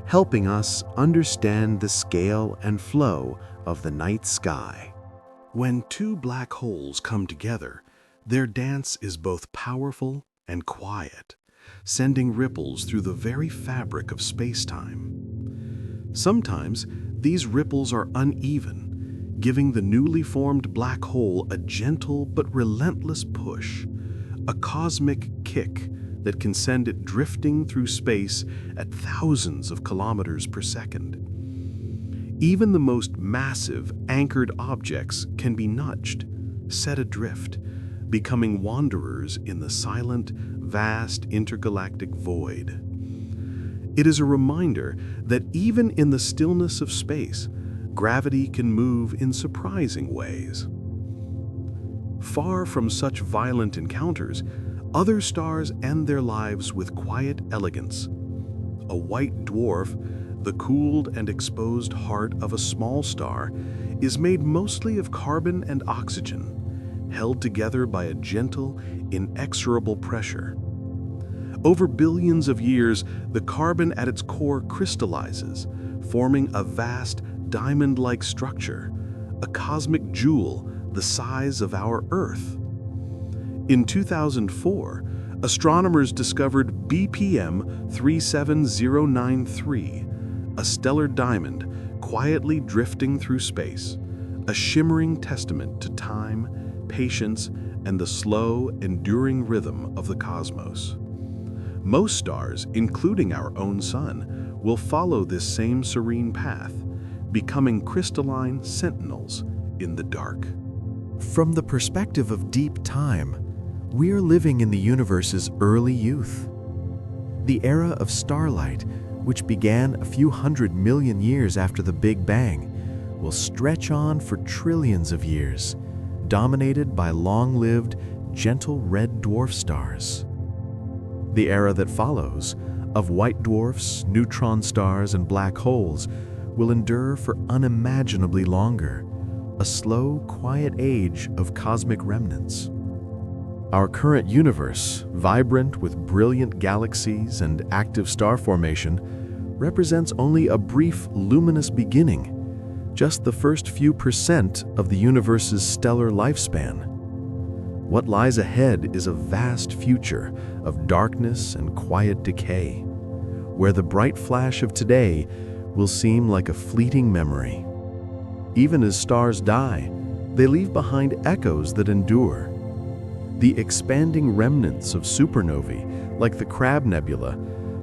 helping us understand the scale and flow of the night sky. When two black holes come together, their dance is both powerful and quiet, sending ripples through the very fabric of space-time. Sometimes these ripples are uneven, giving the newly formed black hole a gentle but relentless push, a cosmic kick that can send it drifting through space at thousands of kilometers per second. Even the most massive, anchored objects can be nudged, set adrift, becoming wanderers in the silent, vast intergalactic void. It is a reminder that even in the stillness of space, gravity can move in surprising ways. Far from such violent encounters, other stars end their lives with quiet elegance. A white dwarf, the cooled and exposed heart of a small star, is made mostly of carbon and oxygen, held together by a gentle, inexorable pressure. Over billions of years, the carbon at its core crystallizes, forming a vast, diamond-like structure, a cosmic jewel the size of our Earth. In 2004, astronomers discovered BPM 37093, a stellar diamond quietly drifting through space, a shimmering testament to time, patience, and the slow, enduring rhythm of the cosmos. Most stars, including our own sun, will follow this same serene path, becoming crystalline sentinels in the dark. From the perspective of deep time, we are living in the universe's early youth. The era of starlight, which began a few 100 million years after the Big Bang, will stretch on for trillions of years, dominated by long-lived, gentle red dwarf stars. The era that follows, of white dwarfs, neutron stars, and black holes, will endure for unimaginably longer, a slow, quiet age of cosmic remnants. Our current universe, vibrant with brilliant galaxies and active star formation, represents only a brief, luminous beginning, just the first few percent of the universe's stellar lifespan. What lies ahead is a vast future of darkness and quiet decay, where the bright flash of today will seem like a fleeting memory. Even as stars die, they leave behind echoes that endure. The expanding remnants of supernovae, like the Crab Nebula,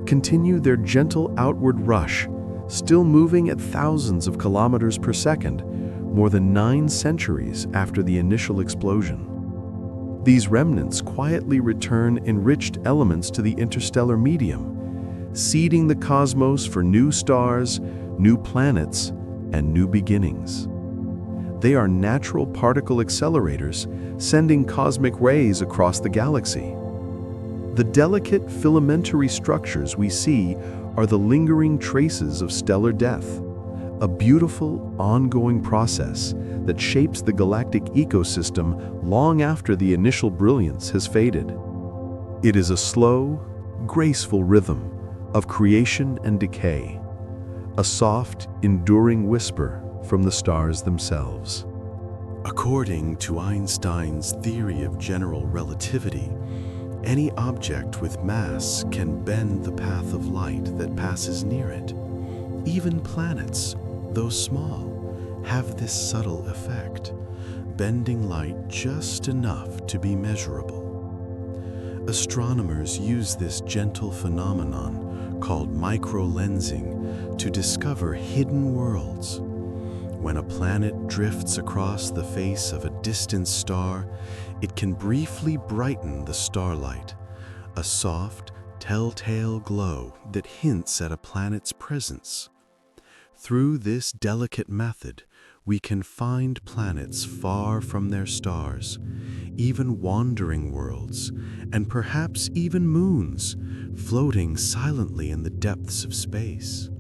continue their gentle outward rush, still moving at thousands of kilometers per second, more than 9 centuries after the initial explosion. These remnants quietly return enriched elements to the interstellar medium, seeding the cosmos for new stars, new planets, and new beginnings. They are natural particle accelerators sending cosmic rays across the galaxy. The delicate filamentary structures we see are the lingering traces of stellar death, a beautiful, ongoing process that shapes the galactic ecosystem long after the initial brilliance has faded. It is a slow, graceful rhythm of creation and decay, a soft, enduring whisper from the stars themselves. According to Einstein's theory of general relativity, any object with mass can bend the path of light that passes near it. Even planets, though small, have this subtle effect, bending light just enough to be measurable. Astronomers use this gentle phenomenon, called microlensing, to discover hidden worlds. When a planet drifts across the face of a distant star, it can briefly brighten the starlight, a soft, telltale glow that hints at a planet's presence. Through this delicate method, we can find planets far from their stars, even wandering worlds, and perhaps even moons, floating silently in the depths of space.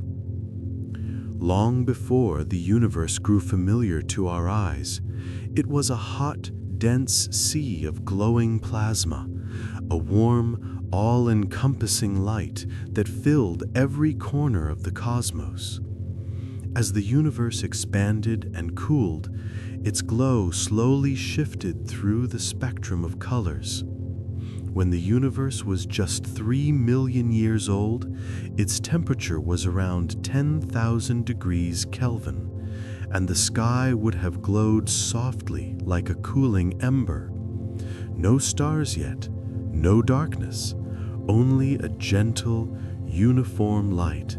Long before the universe grew familiar to our eyes, it was a hot, dense sea of glowing plasma, a warm, all-encompassing light that filled every corner of the cosmos. As the universe expanded and cooled, its glow slowly shifted through the spectrum of colors. When the universe was just 3 million years old, its temperature was around 10,000 degrees Kelvin, and the sky would have glowed softly like a cooling ember. No stars yet, no darkness, only a gentle, uniform light,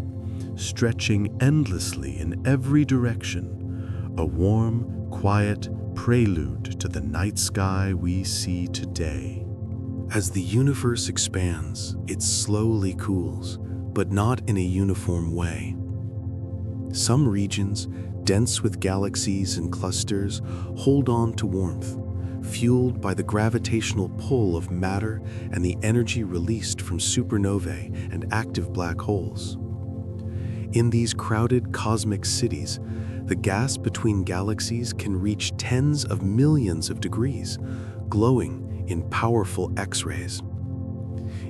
stretching endlessly in every direction, a warm, quiet prelude to the night sky we see today. As the universe expands, it slowly cools, but not in a uniform way. Some regions, dense with galaxies and clusters, hold on to warmth, fueled by the gravitational pull of matter and the energy released from supernovae and active black holes. In these crowded cosmic cities, the gas between galaxies can reach tens of millions of degrees, glowing in powerful X-rays.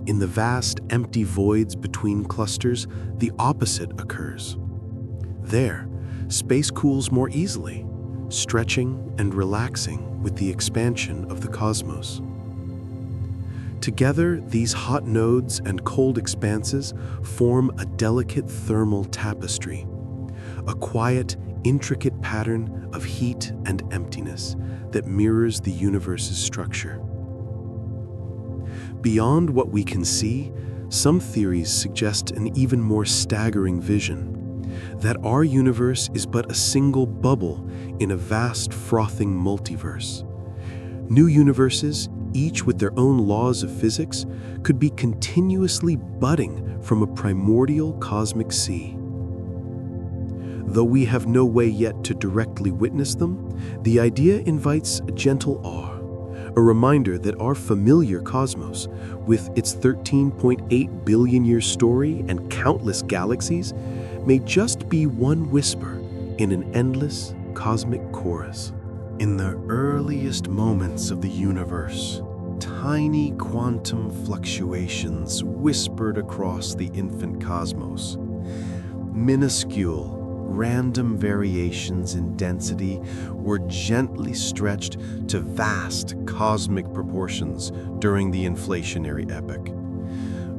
In the vast, empty voids between clusters, the opposite occurs. There, space cools more easily, stretching and relaxing with the expansion of the cosmos. Together, these hot nodes and cold expanses form a delicate thermal tapestry, a quiet, intricate pattern of heat and emptiness that mirrors the universe's structure. Beyond what we can see, some theories suggest an even more staggering vision, that our universe is but a single bubble in a vast frothing multiverse. New universes, each with their own laws of physics, could be continuously budding from a primordial cosmic sea. Though we have no way yet to directly witness them, the idea invites a gentle awe, a reminder that our familiar cosmos, with its 13.8 billion year story and countless galaxies, may just be one whisper in an endless cosmic chorus. In the earliest moments of the universe, tiny quantum fluctuations whispered across the infant cosmos. Minuscule, random variations in density were gently stretched to vast cosmic proportions during the inflationary epoch.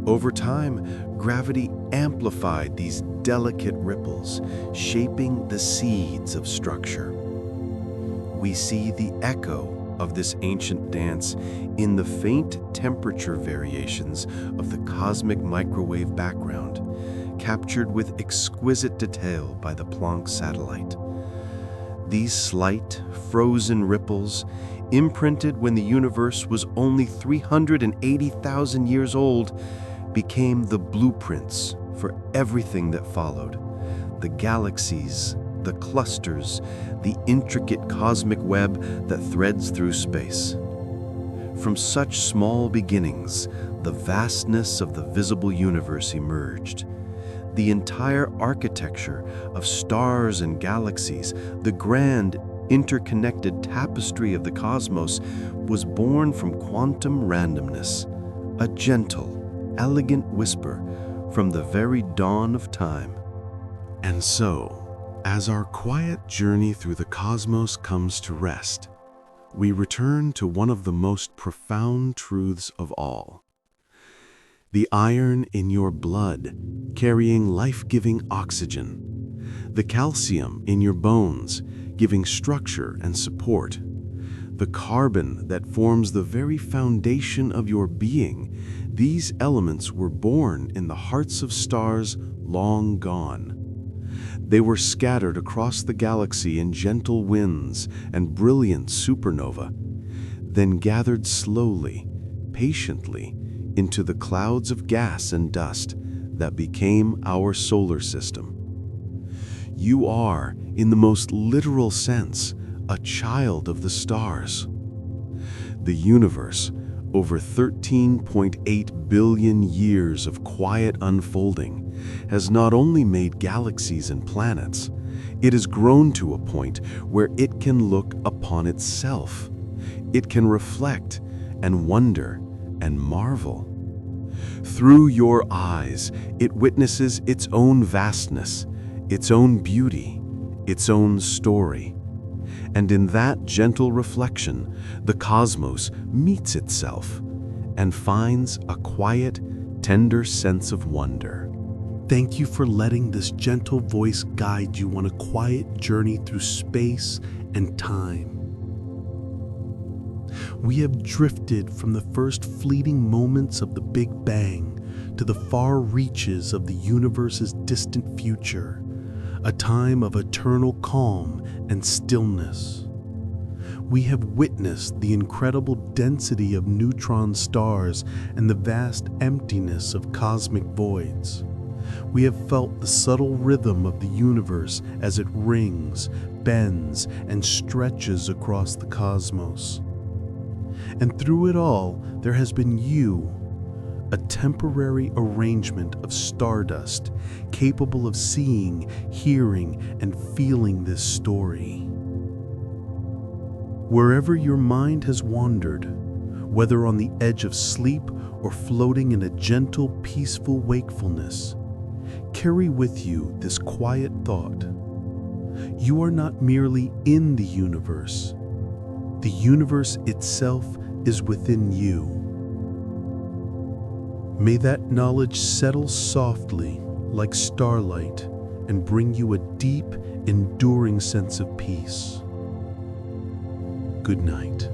Over time, gravity amplified these delicate ripples, shaping the seeds of structure. We see the echo of this ancient dance in the faint temperature variations of the cosmic microwave background, captured with exquisite detail by the Planck satellite. These slight, frozen ripples, imprinted when the universe was only 380,000 years old, became the blueprints for everything that followed: the galaxies, the clusters, the intricate cosmic web that threads through space. From such small beginnings, the vastness of the visible universe emerged. The entire architecture of stars and galaxies, the grand, interconnected tapestry of the cosmos, was born from quantum randomness, a gentle, elegant whisper from the very dawn of time. And so, as our quiet journey through the cosmos comes to rest, we return to one of the most profound truths of all. The iron in your blood, carrying life-giving oxygen. The calcium in your bones, giving structure and support. The carbon that forms the very foundation of your being. These elements were born in the hearts of stars long gone. They were scattered across the galaxy in gentle winds and brilliant supernova, then gathered slowly, patiently, into the clouds of gas and dust that became our solar system. You are, in the most literal sense, a child of the stars. The universe, over 13.8 billion years of quiet unfolding, has not only made galaxies and planets, it has grown to a point where it can look upon itself. It can reflect and wonder and marvel. Through your eyes, it witnesses its own vastness, its own beauty, its own story. And in that gentle reflection, the cosmos meets itself and finds a quiet, tender sense of wonder. Thank you for letting this gentle voice guide you on a quiet journey through space and time. We have drifted from the first fleeting moments of the Big Bang to the far reaches of the universe's distant future, a time of eternal calm and stillness. We have witnessed the incredible density of neutron stars and the vast emptiness of cosmic voids. We have felt the subtle rhythm of the universe as it rings, bends, and stretches across the cosmos. And through it all, there has been you, a temporary arrangement of stardust capable of seeing, hearing, and feeling this story. Wherever your mind has wandered, whether on the edge of sleep or floating in a gentle, peaceful wakefulness, carry with you this quiet thought. You are not merely in the universe. The universe itself is within you. May that knowledge settle softly like starlight and bring you a deep, enduring sense of peace. Good night.